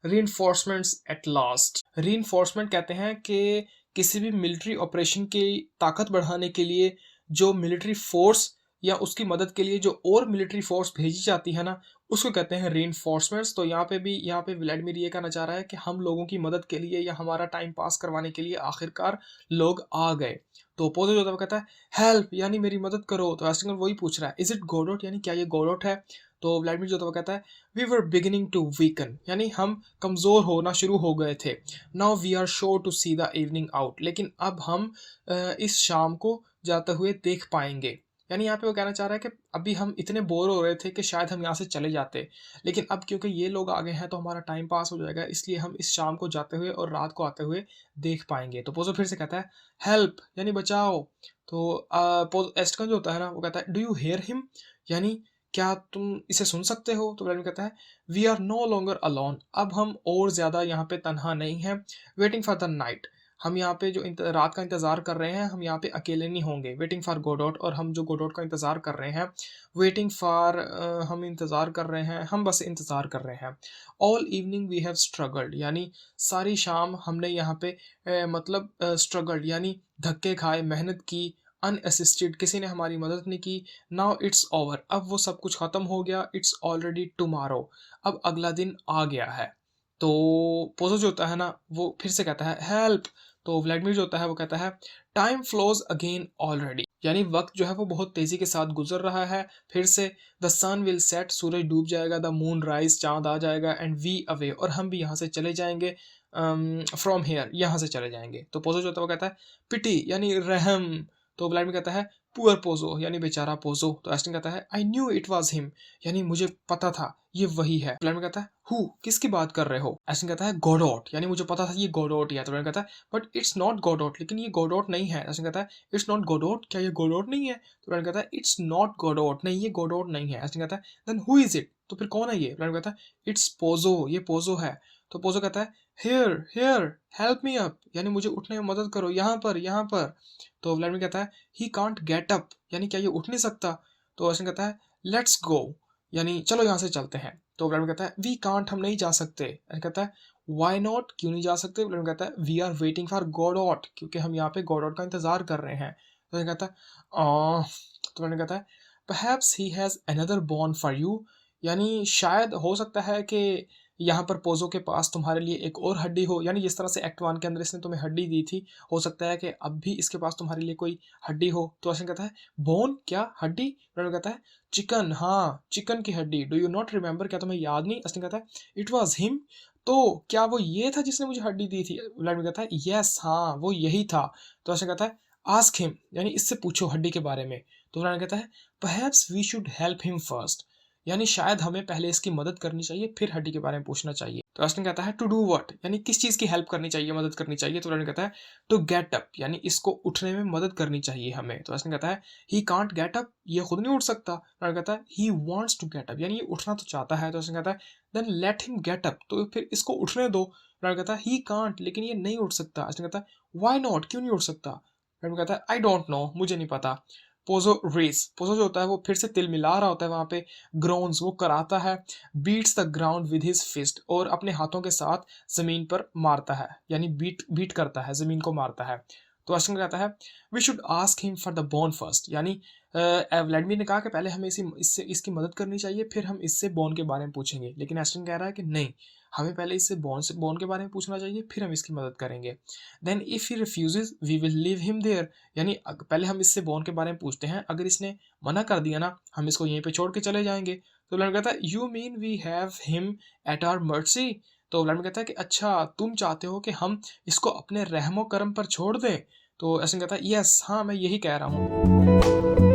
S1: रीइंफोर्समेंट्स एट लास्ट, रीइंफोर्समेंट कहते हैं कि किसी भी मिलिट्री ऑपरेशन की ताकत बढ़ाने के लिए जो मिलिट्री फोर्स या उसकी मदद के लिए जो और मिलिट्री फोर्स भेजी जाती है ना, उसको कहते हैं रीइंफोर्समेंट्स। तो यहाँ पे व्लादिमीर ये कहना चाह रहा है कि हम लोगों की मदद के लिए या हमारा टाइम पास करवाने के लिए आखिरकार लोग आ गए। तो पोजो जो होता है वो कहता है हेल्प, यानी मेरी मदद करो। तो एस्टिंगन वही पूछ रहा है इज इट गॉडोट, यानी क्या ये गॉडोट है। तो व्लादिमीर जो होता है वो कहता है we were beginning to weaken, यानी हम कमज़ोर होना शुरू हो गए थे। Now we are sure to see the evening out, लेकिन अब हम इस शाम को जाते हुए देख पाएंगे। यानी यहाँ पे वो कहना चाह रहा है कि अभी हम इतने बोर हो रहे थे कि शायद हम यहाँ से चले जाते, लेकिन अब क्योंकि ये लोग आ गए हैं तो हमारा टाइम पास हो जाएगा, इसलिए हम इस शाम को जाते हुए और रात को आते हुए देख पाएंगे। तो पोजो फिर से कहता है हेल्प, यानी बचाओ। तो एस्टकन जो होता है ना वो कहता है डू यू हेयर हिम, यानी क्या तुम इसे सुन सकते हो। तो व्लादिमीर कहता है we are no longer alone, अब हम और ज़्यादा यहाँ पे तनहा नहीं हैं। वेटिंग फॉर द नाइट, हम यहाँ पे जो रात का इंतज़ार कर रहे हैं, हम यहाँ पे अकेले नहीं होंगे। वेटिंग फॉर गोडोट, और हम जो गोडोट का इंतज़ार कर रहे हैं। वेटिंग फॉर, हम इंतज़ार कर रहे हैं, हम बस इंतज़ार कर रहे हैं। All evening we have struggled, यानी सारी शाम हमने यहाँ पे मतलब स्ट्रगल्ड यानी धक्के खाए, मेहनत की। अनअसिस्टेड, किसी ने हमारी मदद नहीं की। नाउ इट्स ओवर, अब वो सब कुछ ख़त्म हो गया। इट्स ऑलरेडी टुमारो, अब अगला दिन आ गया है। तो पोजो जो होता है ना वो फिर से कहता है हेल्प। तो व्लादिमीर जो होता है वो कहता है टाइम फ्लोज अगेन ऑलरेडी, यानी वक्त जो है वो बहुत तेजी के साथ गुजर रहा है फिर से। द सन विल सेट, सूरज डूब जाएगा। द मून राइज, चांद आ जाएगा। एंड वी अवे, और हम भी यहाँ से चले जाएंगे। फ्रॉम हेयर, यहाँ से चले जाएंगे। तो पोजो जो होता है वो कहता है पिटी, यानी रहम। तो व्लादिमीर कहता है पुअर पोजो, यानी बेचारा पोजो। तो एस्टन कहता है I knew it was him, यानी मुझे पता था ये वही है। व्लादिमीर कहता है हु, किसकी बात कर रहे हो। एस्टन कहता है गॉडोट, यानी मुझे पता था ये गॉडोट ही है। तो व्लादिमीर कहता है बट इट्स नॉट गॉडोट, लेकिन ये गॉडोट नहीं है। एस्टन कहता है इट्स नॉट गॉडोट, क्या ये गॉडोट नहीं है। तो व्लादिमीर कहता है इट्स नॉट गॉडोट, नहीं ये गॉडोट नहीं है। एस्टन कहता है देन हु इज इट, तो फिर कौन है ये। व्लादिमीर कहता है इट्स पोजो, ये पोजो है। तो पोजो कहता है here here help me up, यानी मुझे उठने में मदद करो, यहाँ पर यहाँ पर। तो व्लादिमीर कहता है ही कांट गेट अप, यानी क्या ये उठ नहीं सकता। तो एस्टन कहता है लेट्स गो, यानी चलो यहाँ से चलते हैं। तो व्लादिमीर कहता है वी कांट, हम नहीं जा सकते। एस्टन कहता है व्हाई नॉट, क्यों नहीं जा सकते। व्लादिमीर कहता है we are waiting for Godot, क्योंकि हम यहाँ पे गॉडोट का इंतजार कर रहे हैं। तो एस्टन कहता है तो व्लादिमीर कहता है perhaps he has another born for you, यानी शायद हो सकता है कि यहाँ पर पोजो के पास तुम्हारे लिए एक और हड्डी हो, यानी जिस तरह से एक्ट 1 के अंदर इसने तुम्हें हड्डी दी थी, हो सकता है कि अब भी इसके पास तुम्हारे लिए कोई हड्डी हो। तो एस्टन कहता है बोन, क्या हड्डी। व्लादिमीर कहता है चिकन, हाँ चिकन की हड्डी। डू यू नॉट रिमेंबर, क्या तुम्हें याद नहीं। एस्टन कहता है इट वॉज हिम, तो क्या वो ये था जिसने मुझे हड्डी दी थी। व्लादिमीर कहता है यस, हाँ वो यही था। तो एस्टन कहता है आस्क हिम, यानी इससे पूछो हड्डी के बारे में। तो व्लादिमीर कहता है perhaps we should help him first, यानी शायद हमें पहले इसकी मदद करनी चाहिए फिर हड्डी के बारे में पूछना चाहिए। तो एस्टन कहता है टू डू व्हाट, यानी किस चीज़ की हेल्प करनी चाहिए, मदद करनी चाहिए। तो व्लादिमीर कहता है टू गेट अप, यानी इसको उठने में मदद करनी चाहिए हमें। तो एस्टन कहता है ही कांट गेट अप, ये खुद नहीं उठ सकता। व्लादिमीर कहता है he wants to get up, यानी ये उठना तो चाहता है। तो एस्टन कहता है then let him get up, तो फिर इसको उठने दो। व्लादिमीर कहता है ही कांट, लेकिन ये नहीं उठ सकता। एस्टन कहता है व्हाई नॉट, क्यों नहीं उठ सकता। व्लादिमीर कहता है आई डोंट नो, मुझे नहीं पता। पोजो रेस, पोजो जो होता है वो फिर से तिल मिला रहा होता है वहाँ पे। ग्रोन्स, वो कराता है। Beats the ground with his fist, और अपने हाथों के साथ ज़मीन पर मारता है, यानी बीट बीट करता है, ज़मीन को मारता है। तो एस्टन कहता है we should ask him for the bone first, यानी व्लादिमीर ने कहा कि पहले हमें इससे इसकी मदद करनी चाहिए, फिर हम इससे बोन के बारे में पूछेंगे। लेकिन एस्टन कह रहा है कि नहीं, हमें पहले इससे बोन के बारे में पूछना चाहिए, फिर हम इसकी मदद करेंगे। Then if he refuses we will leave him there, यानी पहले हम इससे बोन के बारे में पूछते हैं, अगर इसने मना कर दिया ना, हम इसको यहीं पे छोड़ के चले जाएंगे। तो व्लादिमीर कहता है you mean we have him at our mercy. तो व्लादिमीर कहता है कि अच्छा, तुम चाहते हो कि हम इसको अपने रहमो करम पर छोड़ दें। तो एस्टन कहता है यस, हाँ मैं यही कह रहा हूँ।